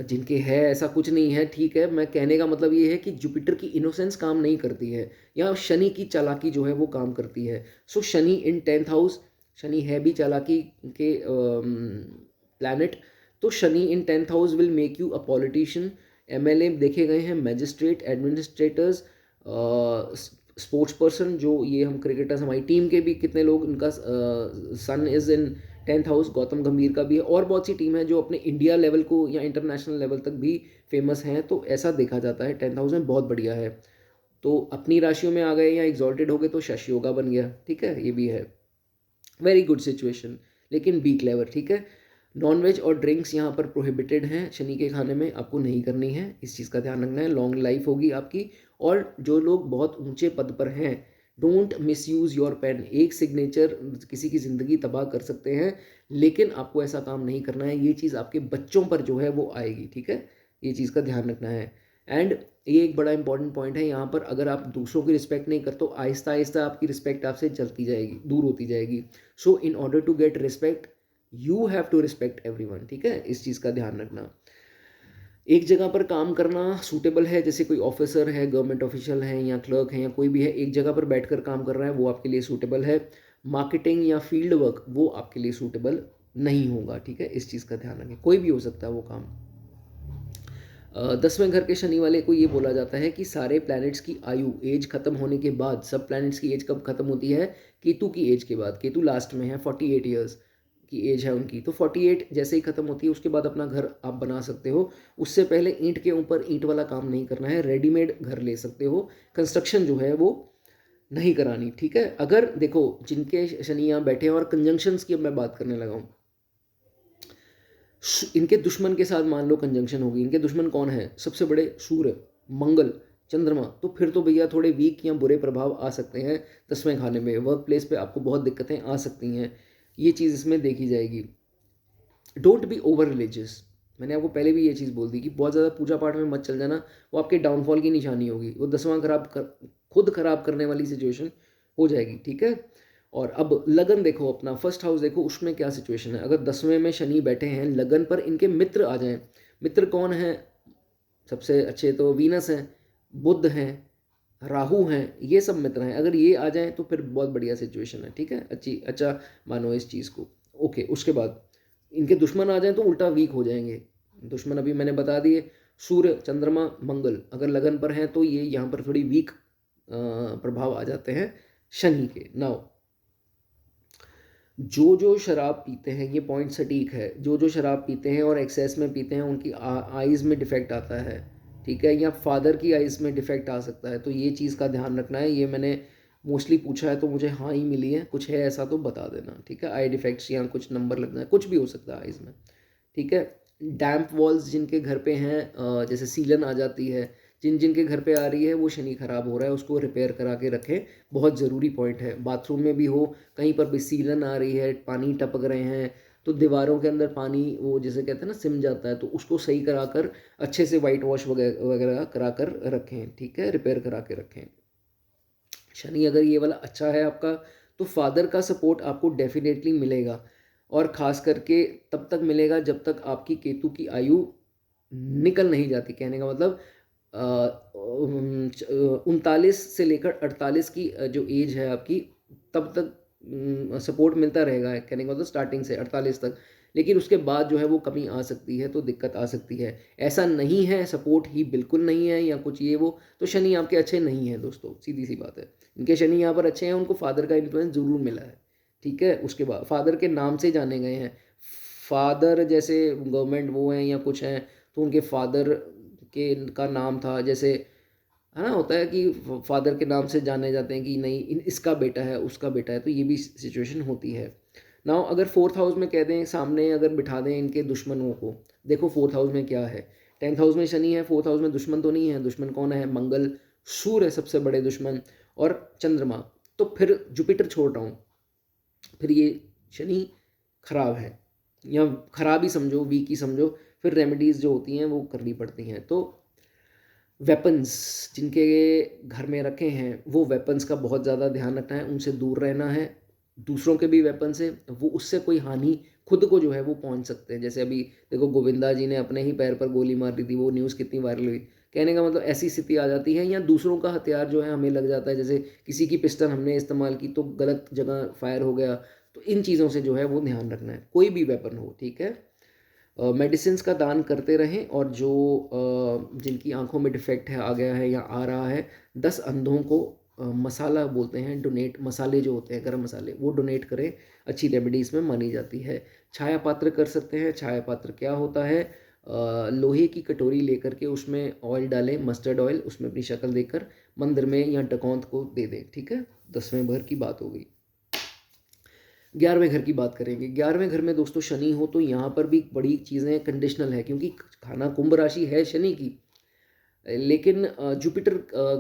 जिनके है ऐसा कुछ नहीं है, ठीक है, मैं कहने का मतलब ये है कि जुपिटर की इनोसेंस काम नहीं करती है, या शनि की चालाकी जो है वो काम करती है। सो शनि इन 10th हाउस, शनि है भी चालाकी के प्लैनेट, तो शनि इन 10th house will make you a politician. MLA देखे गए हैं, मैजिस्ट्रेट, एडमिनिस्ट्रेटर्स, स्पोर्ट्स पर्सन, जो ये हम क्रिकेटर्स, हमारी टीम के भी कितने लोग, उनका sun is in 10th house, Gautam Gambhir का भी है, और बहुत सी टीम है जो अपने इंडिया लेवल को या इंटरनेशनल लेवल तक भी फेमस हैं, तो ऐसा देखा जाता है 10th हाउस में बहुत बढ़िया है। तो अपनी राशियों में आ गए या एग्जॉल्टेड हो गए तो शश योगा बन गया, ठीक है, ये भी है, वेरी गुड सिचुएशन, लेकिन बी क्लेवर, ठीक है। नॉनवेज और ड्रिंक्स यहाँ पर प्रोहिबिटेड हैं शनि के खाने में, आपको नहीं करनी है, इस चीज़ का ध्यान रखना है, लॉन्ग लाइफ होगी आपकी। और जो लोग बहुत ऊंचे पद पर हैं, don't misuse your pen, एक सिग्नेचर किसी की ज़िंदगी तबाह कर सकते हैं, लेकिन आपको ऐसा काम नहीं करना है, ये चीज़ आपके बच्चों पर जो है वो आएगी, ठीक है, ये चीज़ का ध्यान रखना है। एंड ये एक बड़ा इंपॉर्टेंट पॉइंट है यहाँ पर, अगर आप दूसरों की रिस्पेक्ट नहीं करते तो आहिस्ता आहिस्ता आपकी रिस्पेक्ट आपसे चलती जाएगी, दूर होती जाएगी। So in order to get respect you have to respect everyone, ठीक है, इस चीज़ का ध्यान रखना। एक जगह पर काम करना सूटेबल है, जैसे कोई ऑफिसर है, गवर्नमेंट ऑफिशियल है या क्लर्क है या कोई भी है, एक जगह पर बैठकर काम कर रहा है, वो आपके लिए सूटेबल है। मार्केटिंग या फील्ड वर्क वो आपके लिए सूटेबल नहीं होगा, ठीक है, इस चीज़ का ध्यान रखें, कोई भी हो सकता है वो काम। 10वें घर के शनि वाले को ये बोला जाता है कि सारे प्लैनेट्स की आयु, एज खत्म होने के बाद, सब प्लैनेट्स की एज कब खत्म होती है, केतु की एज के बाद, केतु लास्ट में है 48 ईयर्स, की एज है उनकी, तो 48 जैसे ही ख़त्म होती है उसके बाद अपना घर आप बना सकते हो। उससे पहले ईंट के ऊपर ईंट वाला काम नहीं करना है, रेडीमेड घर ले सकते हो, कंस्ट्रक्शन जो है वो नहीं करानी, ठीक है। अगर देखो जिनके शनि यहाँ बैठे हैं और कंजंक्शंस की अब मैं बात करने लगा हूँ, इनके दुश्मन के साथ मान लो कंजंक्शन होगी, इनके दुश्मन कौन है, सबसे बड़े सूर्य, मंगल, चंद्रमा, तो फिर तो भैया थोड़े वीक या बुरे प्रभाव आ सकते हैं 10वें खाने में, वर्क प्लेस पे आपको बहुत दिक्कतें आ सकती हैं, ये चीज़ इसमें देखी जाएगी। डोंट बी ओवर रिलीजियस, मैंने आपको पहले भी ये चीज़ बोल दी कि बहुत ज़्यादा पूजा पाठ में मत चल जाना, वो आपके डाउनफॉल की निशानी होगी, वो 10वां खुद खराब करने वाली सिचुएशन हो जाएगी, ठीक है। और अब लगन देखो, अपना फर्स्ट हाउस देखो, उसमें क्या सिचुएशन है। अगर 10वें में शनि बैठे हैं, लगन पर इनके मित्र आ जाएं, मित्र कौन है, सबसे अच्छे तो वीनस हैं, बुध हैं, राहु हैं, ये सब मित्र हैं, अगर ये आ जाएं तो फिर बहुत बढ़िया सिचुएशन है, ठीक है, अच्छा मानो इस चीज़ को। ओके, उसके बाद इनके दुश्मन आ जाएं तो उल्टा वीक हो जाएंगे। दुश्मन अभी मैंने बता दिए, सूर्य, चंद्रमा, मंगल अगर लगन पर हैं तो ये यहाँ पर थोड़ी वीक प्रभाव आ जाते हैं शनि के। नाउ जो शराब पीते हैं, ये पॉइंट सटीक है, जो शराब पीते हैं और एक्सेस में पीते हैं उनकी आइज़ में डिफेक्ट आता है, ठीक है, या फादर की आइज़ में डिफेक्ट आ सकता है, तो ये चीज़ का ध्यान रखना है। ये मैंने मोस्टली पूछा है तो मुझे हाँ ही मिली है, कुछ है ऐसा तो बता देना, ठीक है। आई डिफेक्ट्स या कुछ नंबर लगना है, कुछ भी हो सकता है आइज़ में, ठीक है। डैम्प वॉल्स जिनके घर पे हैं, जैसे सीलन आ जाती है, जिन जिनके घर पे आ रही है, वो शनि खराब हो रहा है, उसको रिपेयर करा के रखें, बहुत ज़रूरी पॉइंट है। बाथरूम में भी हो, कहीं पर भी सीलन आ रही है, पानी टपक रहे हैं, तो दीवारों के अंदर पानी वो जैसे कहते हैं ना सिम जाता है, तो उसको सही करा कर अच्छे से वाइट वॉश वगैरह वगैरह करा कर रखें, ठीक है, रिपेयर करा के रखें। शनि अगर ये वाला अच्छा है आपका, तो फादर का सपोर्ट आपको डेफिनेटली मिलेगा, और ख़ास करके तब तक मिलेगा जब तक आपकी केतु की आयु निकल नहीं जाती। कहने का मतलब 39 से लेकर 48 की जो एज है आपकी, तब तक सपोर्ट मिलता रहेगा, कहने का मतलब स्टार्टिंग से 48 तक। लेकिन उसके बाद जो है वो कमी आ सकती है, तो दिक्कत आ सकती है। ऐसा नहीं है सपोर्ट ही बिल्कुल नहीं है या कुछ ये वो, तो शनि आपके अच्छे नहीं है दोस्तों, सीधी सी बात है। इनके शनि यहाँ पर अच्छे हैं, उनको फादर का इन्फ्लुएंस ज़रूर मिला है, ठीक है। उसके बाद फादर के नाम से जाने गए हैं, फादर जैसे गवर्नमेंट वो हैं या कुछ हैं, तो उनके फादर के का नाम था, जैसे है ना, होता है कि फादर के नाम से जाने जाते हैं कि नहीं इसका बेटा है, उसका बेटा है, तो ये भी सिचुएशन होती है। नाउ अगर फोर्थ हाउस में कह दें, सामने अगर बिठा दें इनके दुश्मनों को, देखो फोर्थ हाउस में क्या है, 10th हाउस में शनि है, फोर्थ हाउस में दुश्मन तो नहीं है, दुश्मन कौन है, मंगल, सूर्य है सबसे बड़े दुश्मन, और चंद्रमा, तो फिर जुपिटर छोड़ रहा हूँ, फिर ये शनि खराब है, या खराब ही समझो, वीक ही समझो, फिर रेमेडीज़ जो होती हैं वो करनी पड़ती हैं। तो वेपन्स जिनके घर में रखे हैं, वो वेपन्स का बहुत ज़्यादा ध्यान रखना है, उनसे दूर रहना है। दूसरों के भी वेपन से वो, उससे कोई हानि खुद को जो है वो पहुंच सकते हैं। जैसे अभी देखो गोविंदा जी ने अपने ही पैर पर गोली मार दी थी, वो न्यूज़ कितनी वायरल हुई। कहने का मतलब ऐसी स्थिति आ जाती है, या दूसरों का हथियार जो है हमें लग जाता है, जैसे किसी की पिस्टल हमने इस्तेमाल की तो गलत जगह फायर हो गया, तो इन चीज़ों से जो है वो ध्यान रखना है, कोई भी वेपन हो, ठीक है। मेडिसिन्स का दान करते रहें, और जो जिनकी आंखों में डिफेक्ट है, आ गया है या आ रहा है, 10 अंधों को मसाला बोलते हैं डोनेट, मसाले जो होते हैं गरम मसाले, वो डोनेट करें, अच्छी रेमेडीज़ में मानी जाती है। छाया पात्र कर सकते हैं, छाया पात्र क्या होता है, लोहे की कटोरी लेकर के उसमें ऑयल डालें, मस्टर्ड ऑयल, उसमें अपनी शक्ल देकर मंदिर में या डकौंत को दे दें, ठीक है। 10वें घर की बात हो गई। 11वें घर की बात करेंगे। 11वें घर में दोस्तों शनि हो तो यहाँ पर भी बड़ी चीज़ें कंडीशनल है, क्योंकि खाना कुंभ राशि है शनि की, लेकिन जुपिटर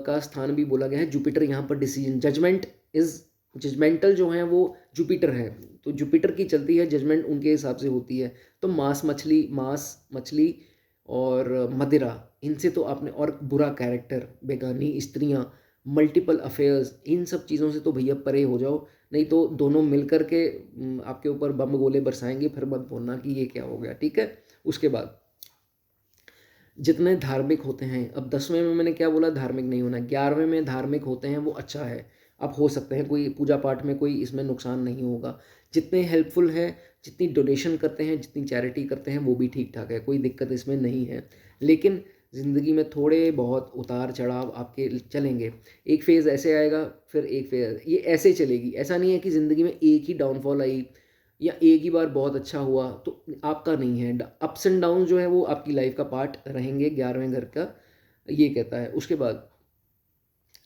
का स्थान भी बोला गया है। जुपिटर यहाँ पर डिसीजन, जजमेंट इज, जजमेंटल जो हैं वो जुपिटर हैं, तो जुपिटर की चलती है, जजमेंट उनके हिसाब से होती है। तो मांस मछली और मदिरा, इनसे तो आपने, और बुरा कैरेक्टर, बेगानी स्त्रियाँ, मल्टीपल अफेयर्स, इन सब चीज़ों से तो भैया परे हो जाओ, नहीं तो दोनों मिल कर के आपके ऊपर बम गोले बरसाएंगे, फिर मत बोलना कि ये क्या हो गया, ठीक है। उसके बाद जितने धार्मिक होते हैं, अब 10वें में मैंने क्या बोला, धार्मिक नहीं होना, 11वें में धार्मिक होते हैं वो अच्छा है, आप हो सकते हैं, कोई पूजा पाठ में कोई इसमें नुकसान नहीं होगा। जितने हेल्पफुल हैं, जितनी डोनेशन करते हैं, जितनी चैरिटी करते हैं, वो भी ठीक ठाक है, कोई दिक्कत इसमें नहीं है। लेकिन ज़िंदगी में थोड़े बहुत उतार चढ़ाव आपके चलेंगे, एक फेज़ ऐसे आएगा, फिर एक फेज़ ये ऐसे चलेगी, ऐसा नहीं है कि ज़िंदगी में एक ही डाउनफॉल आई या एक ही बार बहुत अच्छा हुआ, तो आपका नहीं है। अप्स एंड डाउन जो है वो आपकी लाइफ का पार्ट रहेंगे, 11वें घर का ये कहता है। उसके बाद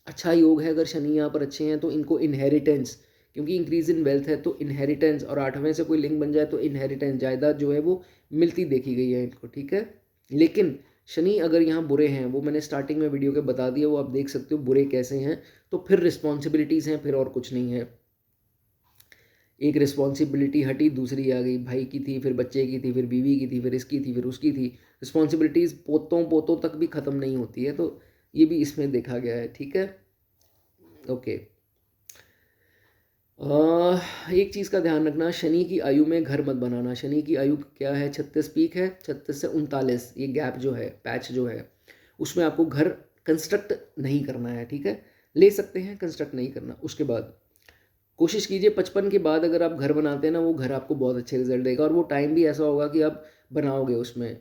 अच्छा योग है, अगर शनि यहाँ पर अच्छे हैं तो इनको इनहेरिटेंस, क्योंकि इंक्रीज इन वेल्थ है तो इनहेरिटेंस, और 8वें से कोई लिंक बन जाए तो इनहेरिटेंस, जायदाद जो है वो मिलती देखी गई है इनको, ठीक है। लेकिन शनि अगर यहाँ बुरे हैं, वो मैंने स्टार्टिंग में वीडियो के बता दिया, वो आप देख सकते हो बुरे कैसे हैं, तो फिर रिस्पॉन्सिबिलिटीज़ हैं, फिर और कुछ नहीं है। एक रिस्पॉन्सिबिलिटी हटी, दूसरी आ गई, भाई की थी, फिर बच्चे की थी, फिर बीवी की थी, फिर इसकी थी, फिर उसकी थी। रिस्पॉन्सिबिलिटीज़ पोतों पोतों तक भी ख़त्म नहीं होती है, तो ये भी इसमें देखा गया है, ठीक है। ओके। एक चीज़ का ध्यान रखना, शनि की आयु में घर मत बनाना। शनि की आयु क्या है, 36 पीक है, 36 से 39 ये गैप जो है, पैच जो है, उसमें आपको घर कंस्ट्रक्ट नहीं करना है, ठीक है। ले सकते हैं, कंस्ट्रक्ट नहीं करना। उसके बाद कोशिश कीजिए 55 के बाद अगर आप घर बनाते हैं ना, वो घर आपको बहुत अच्छे रिजल्ट देगा, और वो टाइम भी ऐसा होगा कि आप बनाओगे उसमें,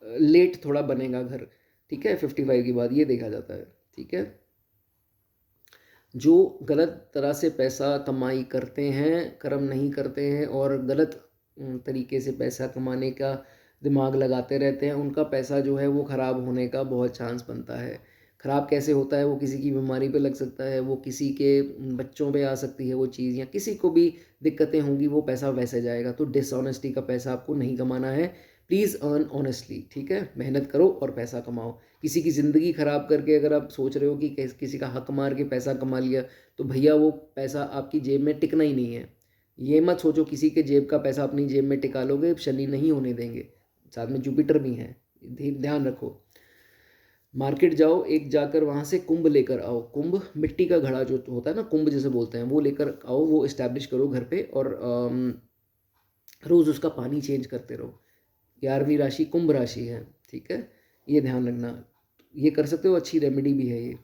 लेट थोड़ा बनेगा घर, ठीक है, 55 के बाद ये देखा जाता है, ठीक है। जो गलत तरह से पैसा कमाई करते हैं, कर्म नहीं करते हैं और गलत तरीके से पैसा कमाने का दिमाग लगाते रहते हैं, उनका पैसा जो है वो ख़राब होने का बहुत चांस बनता है। ख़राब कैसे होता है, वो किसी की बीमारी पे लग सकता है, वो किसी के बच्चों पे आ सकती है वो चीज़, या किसी को भी दिक्कतें होंगी, वो पैसा वैसे जाएगा। तो डिसऑनेस्टी का पैसा आपको नहीं कमाना है, प्लीज़ अर्न ऑनेस्टली, ठीक है। मेहनत करो और पैसा कमाओ। किसी की ज़िंदगी ख़राब करके अगर आप सोच रहे हो कि किसी का हक मार के पैसा कमा लिया, तो भैया वो पैसा आपकी जेब में टिकना ही नहीं है। ये मत सोचो किसी के जेब का पैसा अपनी जेब में टिका लोगे, शनि नहीं होने देंगे, साथ में जुपिटर भी हैं, ध्यान रखो। मार्केट जाओ, एक जाकर वहाँ से कुंभ लेकर आओ, कुंभ मिट्टी का घड़ा जो होता है ना, कुंभ जैसे बोलते हैं, वो लेकर आओ, वो इस्टेब्लिश करो घर पे, और रोज़ उसका पानी चेंज करते रहो। 11वीं राशि कुंभ राशि है, ठीक है, ये ध्यान रखना। ये कर सकते हो, अच्छी रेमेडी भी है ये।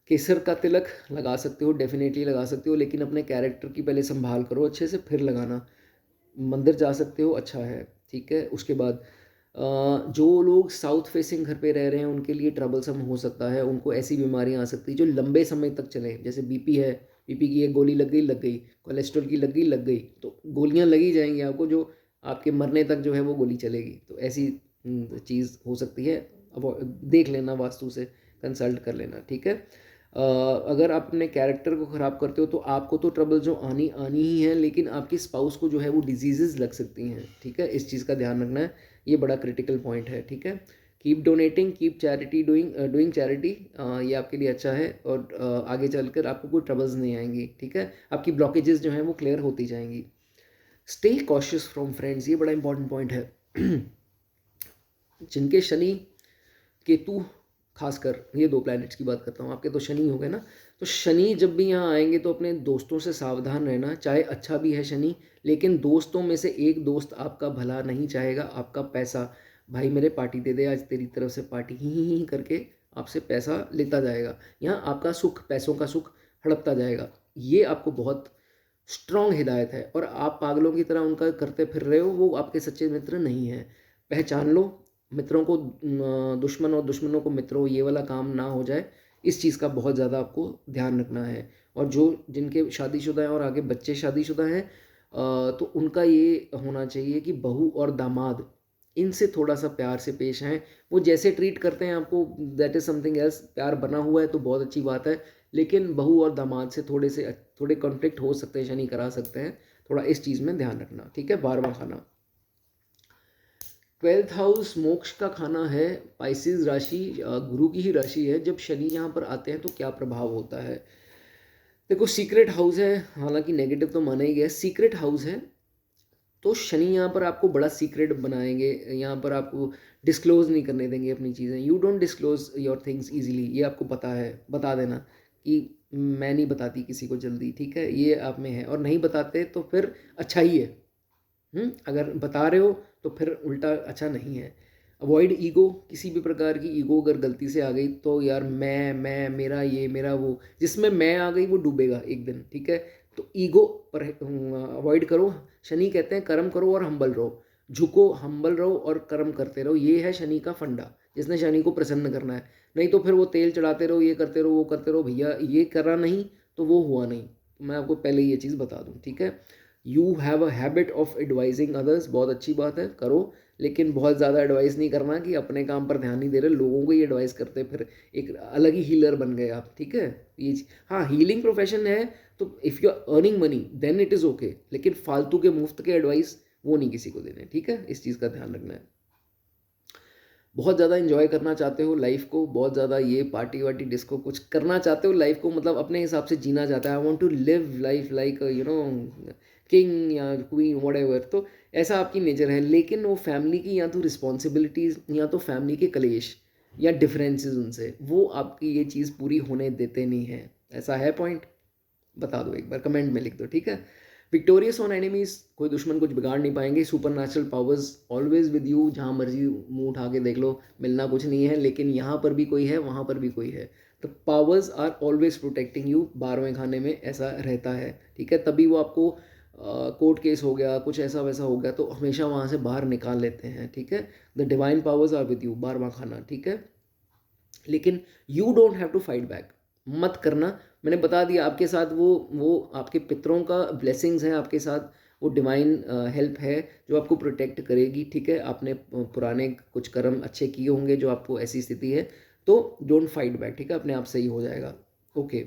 केसर का तिलक लगा सकते हो, डेफिनेटली लगा सकते हो, लेकिन अपने कैरेक्टर की पहले संभाल करो अच्छे से, फिर लगाना। मंदिर जा सकते हो, अच्छा है, ठीक है। उसके बाद जो लोग साउथ फेसिंग घर पे रह रहे हैं उनके लिए ट्रबलसम हो सकता है, उनको ऐसी बीमारियां आ सकती है जो लंबे समय तक चलें, जैसे बीपी है, बीपी की एक गोली लग गई, कोलेस्ट्रॉल की लग गई, तो गोलियां लगी जाएंगी आपको, जो आपके मरने तक जो है वो गोली चलेगी, तो ऐसी चीज़ हो सकती है। अब देख लेना, वास्तु से कंसल्ट कर लेना, ठीक है। अगर आप अपने कैरेक्टर को ख़राब करते हो तो आपको तो ट्रबल जो आनी आनी ही है, लेकिन आपकी स्पाउस को जो है वो डिजीज़ लग सकती हैं, ठीक है। इस चीज़ का ध्यान रखना है, ये बड़ा क्रिटिकल पॉइंट है, ठीक है। Keep donating, keep charity, doing charity, ये आपके लिए अच्छा है, और आगे चलकर आपको कोई ट्रबल्स नहीं आएंगी, ठीक है। आपकी ब्लॉकेजेस जो हैं वो क्लियर होती जाएंगी। स्टे कॉशियस फ्रॉम फ्रेंड्स, ये बड़ा इंपॉर्टेंट पॉइंट है। जिनके शनि केतु, खासकर ये दो प्लैनेट्स की बात करता हूँ, आपके तो शनि हो गए ना, तो शनि जब भी यहाँ आएंगे तो अपने दोस्तों से सावधान रहना। चाहे अच्छा भी है शनि, लेकिन दोस्तों में से एक दोस्त आपका भला नहीं चाहेगा, आपका पैसा, भाई मेरे पार्टी दे दे आज, तेरी तरफ से पार्टी ही करके आपसे पैसा लेता जाएगा। यहाँ आपका सुख, पैसों का सुख हड़पता जाएगा। ये आपको बहुत स्ट्रॉन्ग हिदायत है, और आप पागलों की तरह उनका करते फिर रहे हो, वो आपके सच्चे मित्र नहीं हैं। पहचान लो, मित्रों को दुश्मन और दुश्मनों को मित्रों, ये वाला काम ना हो जाए, इस चीज़ का बहुत ज़्यादा आपको ध्यान रखना है। और जो जिनके शादीशुदा हैं और आगे बच्चे शादीशुदा हैं, तो उनका ये होना चाहिए कि बहू और दामाद इनसे थोड़ा सा प्यार से पेश आएँ। वो जैसे ट्रीट करते हैं आपको, दैट इज़ समथिंग एल्स। प्यार बना हुआ है तो बहुत अच्छी बात है, लेकिन बहू और दामाद से थोड़े कॉन्फ्लिक्ट हो सकते हैं, शनि करा सकते हैं, थोड़ा इस चीज़ में ध्यान रखना, ठीक है। 12वां खाना, 12th हाउस मोक्ष का खाना है, पाइसिस राशि गुरु की ही राशि है। जब शनि यहाँ पर आते हैं तो क्या प्रभाव होता है, देखो सीक्रेट हाउस है, हालांकि नेगेटिव तो माना ही गया, सीक्रेट हाउस है, तो शनि यहाँ पर आपको बड़ा सीक्रेट बनाएंगे, यहाँ पर आपको डिस्क्लोज नहीं करने देंगे अपनी चीज़ें। You don't disclose your things easily, ये आपको पता है, बता देना कि मैं नहीं बताती किसी को जल्दी, ठीक है, ये आप में है। और नहीं बताते तो फिर अच्छा ही है, अगर बता रहे हो तो फिर उल्टा अच्छा नहीं है। अवॉइड ईगो, किसी भी प्रकार की ईगो अगर गलती से आ गई तो यार मैं मेरा ये मेरा वो, जिसमें मैं आ गई वो डूबेगा एक दिन, ठीक है। तो ईगो पर अवॉइड करो। शनि कहते हैं कर्म करो और हम्बल रहो, झुको, हम्बल रहो और कर्म करते रहो, ये है शनि का फंडा, जिसने शनि को प्रसन्न करना है। नहीं तो फिर वो तेल चढ़ाते रहो, ये करते रहो, वो करते रहो, भैया ये करा नहीं तो वो हुआ नहीं, मैं आपको पहले ये चीज़ बता दूं, ठीक है। You have a habit of advising others, बहुत अच्छी बात है, करो, लेकिन बहुत ज़्यादा एडवाइस नहीं करना कि अपने काम पर ध्यान नहीं दे रहे, लोगों को ही एडवाइस करते, फिर एक अलग ही हीलर बन गए आप, ठीक है। ये हाँ, हीलिंग प्रोफेशन है तो if you are earning money then it is okay, लेकिन फालतू के मुफ्त के एडवाइस वो नहीं किसी को देने, ठीक है, इस चीज़ का ध्यान रखना है। बहुत ज़्यादा इन्जॉय करना चाहते हो लाइफ को, बहुत ज़्यादा ये पार्टी वार्टी डिस्को कुछ करना चाहते हो लाइफ को, मतलब अपने हिसाब से जीना चाहता है, I want to live life like you know king या क्वीन व्हाटएवर, तो ऐसा आपकी नेचर है, लेकिन वो फैमिली की या तो रिस्पॉन्सिबिलिटीज़ या तो फैमिली के कलेश या डिफरेंसेस उनसे, वो आपकी ये चीज़ पूरी होने देते नहीं हैं। ऐसा है पॉइंट, बता दो एक बार कमेंट में लिख दो, ठीक है। विक्टोरियस ऑन एनिमीज, कोई दुश्मन कुछ बिगाड़ नहीं पाएंगे। Super natural powers always with you, जहाँ मर्जी मुंह उठा के देख लो, मिलना कुछ नहीं है, लेकिन यहाँ पर भी कोई है, वहाँ पर भी कोई है, तो powers are always protecting you. 12वें खाने में ऐसा रहता है, ठीक है, तभी वो आपको कोर्ट केस हो गया, कुछ ऐसा वैसा हो गया तो हमेशा वहाँ से बाहर निकाल लेते हैं, ठीक है। The divine powers are with you, 12वां खाना, ठीक है, लेकिन you don't have to fight back, मत करना। मैंने बता दिया आपके साथ वो आपके पितरों का ब्लेसिंग्स हैं आपके साथ, वो डिवाइन हेल्प है जो आपको प्रोटेक्ट करेगी, ठीक है। आपने पुराने कुछ कर्म अच्छे किए होंगे जो आपको ऐसी स्थिति है, तो डोंट फाइट बैक, ठीक है, अपने आप सही हो जाएगा। ओके,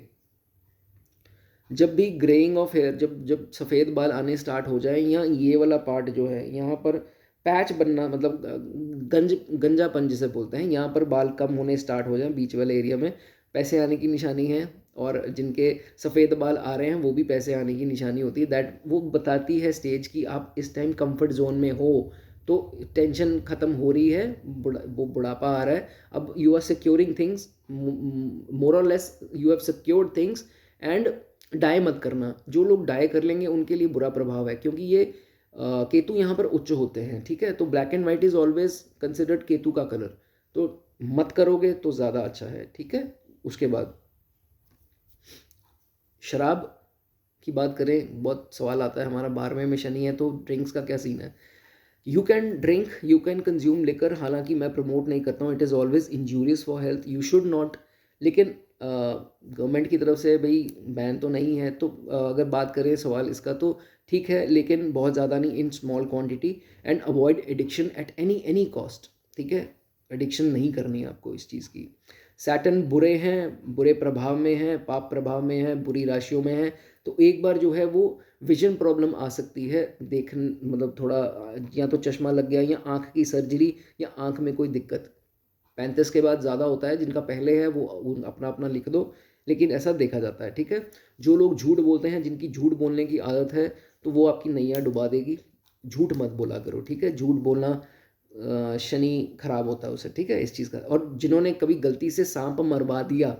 जब भी ग्रेइंग ऑफ हेयर, जब जब सफ़ेद बाल आने स्टार्ट हो जाए, या ये वाला पार्ट जो है यहाँ पर पैच बनना, मतलब गंजापन जिसे बोलते हैं, यहाँ पर बाल कम होने स्टार्ट हो जाए बीच वाले एरिया में, पैसे आने की निशानी है। और जिनके सफ़ेद बाल आ रहे हैं वो भी पैसे आने की निशानी होती है, दैट वो बताती है स्टेज की आप इस टाइम कंफर्ट जोन में हो, तो टेंशन ख़त्म हो रही है, वो बुढ़ापा आ रहा है, अब you are securing things, more और less you have secured things. And die मत करना, जो लोग डाई कर लेंगे उनके लिए बुरा प्रभाव है, क्योंकि ये केतु यहाँ पर उच्च होते हैं, ठीक है, तो black and white is always considered Ketu का कलर, तो मत करोगे तो ज़्यादा अच्छा है, ठीक है। उसके बाद शराब की बात करें, बहुत सवाल आता है हमारा, 12वें में शनि है तो ड्रिंक्स का क्या सीन है। You can drink, you can consume liquor, हालांकि मैं प्रमोट नहीं करता हूँ, it is always injurious for health, you should not, लेकिन गवर्नमेंट की तरफ से भाई बैन तो नहीं है, तो अगर बात करें सवाल इसका तो ठीक है, लेकिन बहुत ज़्यादा नहीं, in small quantity, and avoid addiction eight any cost, ठीक है, एडिक्शन नहीं करनी है आपको इस चीज़ की। सैटर्न बुरे हैं, बुरे प्रभाव में है, पाप प्रभाव में है, बुरी राशियों में है, तो एक बार जो है वो विजन प्रॉब्लम आ सकती है, देख मतलब थोड़ा या तो चश्मा लग गया, या आँख की सर्जरी, या आँख में कोई दिक्कत। 35 के बाद ज़्यादा होता है, जिनका पहले है वो अपना अपना लिख दो, लेकिन ऐसा देखा जाता है, ठीक है। जो लोग झूठ बोलते हैं, जिनकी झूठ बोलने की आदत है, तो वो आपकी नैया डुबा देगी, झूठ मत बोला करो, ठीक है, झूठ बोलना शनि खराब होता है उसे, ठीक है, इस चीज़ का। और जिन्होंने कभी गलती से सांप मरवा दिया,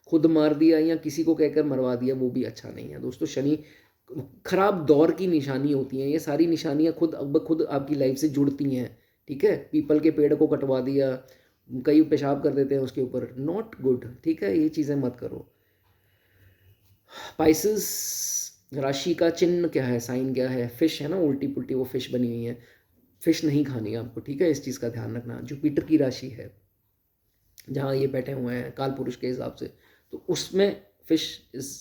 खुद मार दिया या किसी को कहकर मरवा दिया, वो भी अच्छा नहीं है दोस्तों। शनि खराब दौर की निशानी होती हैं, ये सारी निशानियां खुद अब खुद आपकी लाइफ से जुड़ती हैं, ठीक है। पीपल के पेड़ को कटवा दिया, कई पेशाब कर देते हैं उसके ऊपर, नॉट गुड, ठीक है, ये चीज़ें मत करो। पाइसेस राशि का चिन्ह क्या है, साइन क्या है, फिश है ना, उल्टी पुल्टी वो फिश बनी हुई है, फिश नहीं खानी है आपको, ठीक है, इस चीज़ का ध्यान रखना। जुपिटर की राशि है जहाँ ये बैठे हुए हैं काल पुरुष के हिसाब से, तो उसमें फिश इज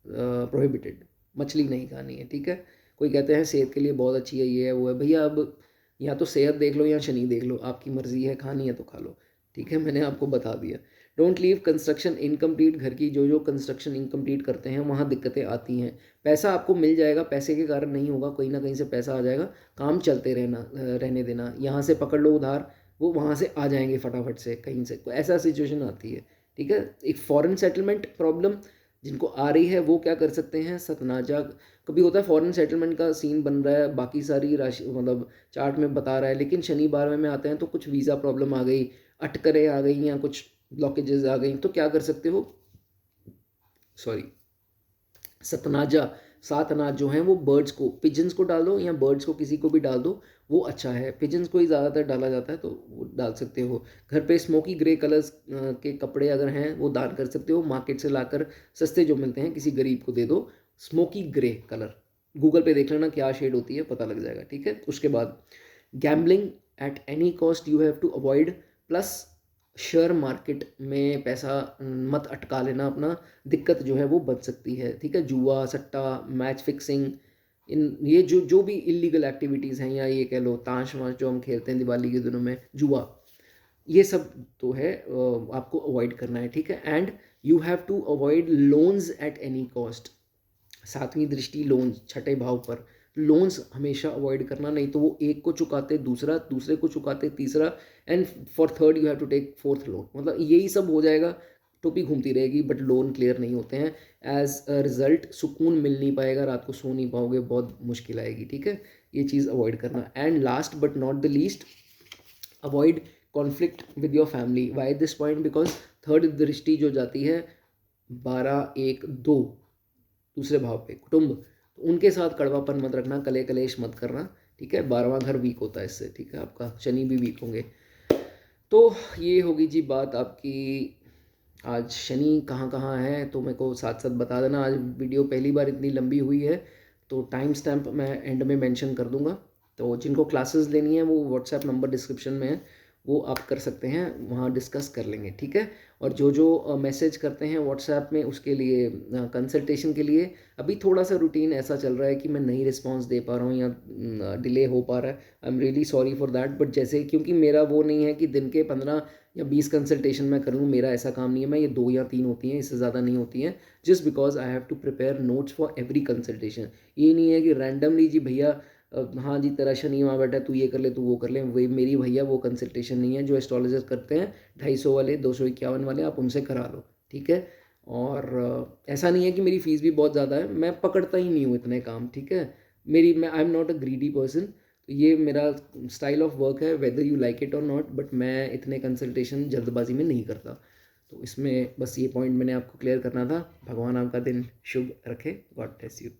प्रोहिबिटेड, मछली नहीं खानी है, ठीक है। कोई कहते हैं सेहत के लिए बहुत अच्छी है, ये है वो है, भैया अब या तो सेहत देख लो या शनि देख लो, आपकी मर्जी है, खानी है तो खा लो, ठीक है, मैंने आपको बता दिया। डोंट लीव कंस्ट्रक्शन इनकम्प्लीट, घर की जो जो कंस्ट्रक्शन इनकम्प्लीट करते हैं वहाँ दिक्कतें आती हैं। पैसा आपको मिल जाएगा, पैसे के कारण नहीं होगा, कहीं ना कहीं से पैसा आ जाएगा, काम चलते रहने देना, यहाँ से पकड़ लो उधार, वो वहाँ से आ जाएंगे फटाफट से, कहीं से ऐसा सिचुएशन आती है, ठीक है। एक फॉरेन सेटलमेंट प्रॉब्लम जिनको आ रही है वो क्या कर सकते हैं, सतनाजा, कभी होता है फॉरेन सेटलमेंट का सीन बन रहा है, बाकी सारी राशि मतलब चार्ट में बता रहा है, लेकिन शनि 12वें में आते हैं तो कुछ वीज़ा प्रॉब्लम आ गई, अटकरें आ गई, या कुछ ब्लॉकेजेस आ गई, तो क्या कर सकते हो, सॉरी, सतनाजा, 7 अनाज जो हैं वो बर्ड्स को, पिजन्स को डाल दो, या बर्ड्स को किसी को भी डाल दो, वो अच्छा है, पिजन्स को ही ज़्यादातर डाला जाता है तो वो डाल सकते हो। घर पे स्मोकी ग्रे कलर्स के कपड़े अगर हैं वो दान कर सकते हो, मार्केट से लाकर सस्ते जो मिलते हैं किसी गरीब को दे दो, स्मोकी ग्रे कलर, गूगल पे देख लेना क्या शेड होती है, पता लग जाएगा, ठीक है। उसके बाद gambling at any cost you have to avoid, plus share market में पैसा मत अटका लेना अपना, दिक्कत जो है वो बन सकती है, ठीक है। जुआ, सट्टा, मैच फिक्सिंग, इन ये जो जो भी इलीगल एक्टिविटीज़ हैं, या ये कह लो ताश वाश जो हम खेलते हैं दिवाली के दिनों में, जुआ, ये सब तो है आपको अवॉइड करना है, ठीक है। And you have to avoid loans at any cost. सातवीं दृष्टि लोन्स, छठे भाव पर लोन्स हमेशा अवॉइड करना, नहीं तो वो एक को चुकाते दूसरा, दूसरे को चुकाते तीसरा, and for third you have to take fourth loan. मतलब यही सब हो जाएगा, टोपी घूमती रहेगी बट लोन क्लियर नहीं होते हैं। एज अ रिजल्ट सुकून मिल नहीं पाएगा, रात को सो नहीं पाओगे, बहुत मुश्किल आएगी, ठीक है। ये चीज़ अवॉइड करना। And last but not the least, avoid conflict with your family. Why this point? Because third दृष्टि जो जाती है 12, 1, 2 दूसरे भाव पे, कुटुंब, तो उनके साथ कड़वापन मत रखना, कले कलेश मत करना, ठीक है। 12वां घर वीक होता है इससे, ठीक है, आपका शनि भी वीक होंगे। तो ये होगी जी बात आपकी। आज शनि कहाँ कहाँ है तो मेरे को साथ साथ बता देना। आज वीडियो पहली बार इतनी लंबी हुई है, तो टाइम स्टैम्प मैं एंड में मेंशन कर दूंगा। तो जिनको क्लासेस लेनी है वो व्हाट्सएप नंबर डिस्क्रिप्शन में है, वो आप कर सकते हैं, वहाँ डिस्कस कर लेंगे, ठीक है। और जो जो मैसेज करते हैं व्हाट्सएप में उसके लिए, कंसल्टेशन के लिए, अभी थोड़ा सा रूटीन ऐसा चल रहा है कि मैं नहीं रिस्पांस दे पा रहा हूँ या डिले हो पा रहा है। I am really sorry for that. But जैसे क्योंकि मेरा वो नहीं है कि दिन के 15 या 20 कंसल्टेशन मैं करूँ, मेरा ऐसा काम नहीं है। मैं ये 2 या 3 होती हैं, इससे ज़्यादा नहीं होती हैं। Just because I have to prepare notes for every consultation. ये नहीं है कि रैंडमली जी भैया हाँ जी तेरा शनि वहाँ बैठा है, तू ये कर ले, तू वो कर ले। वही मेरी भैया वो कंसल्टेशन नहीं है जो एस्ट्रोलॉजर करते हैं, 250 वाले, 251 वाले, आप उनसे करा लो, ठीक है। और ऐसा नहीं है कि मेरी फ़ीस भी बहुत ज़्यादा है, मैं पकड़ता ही नहीं हूँ इतने काम, ठीक है। मैं I am not a greedy person. तो ये मेरा स्टाइल ऑफ वर्क है, वेदर यू लाइक इट और नॉट, बट मैं इतने कंसल्टेशन जल्दबाजी में नहीं करता। तो इसमें बस ये पॉइंट मैंने आपको क्लियर करना था। भगवान आपका दिन शुभ रखे। God bless you.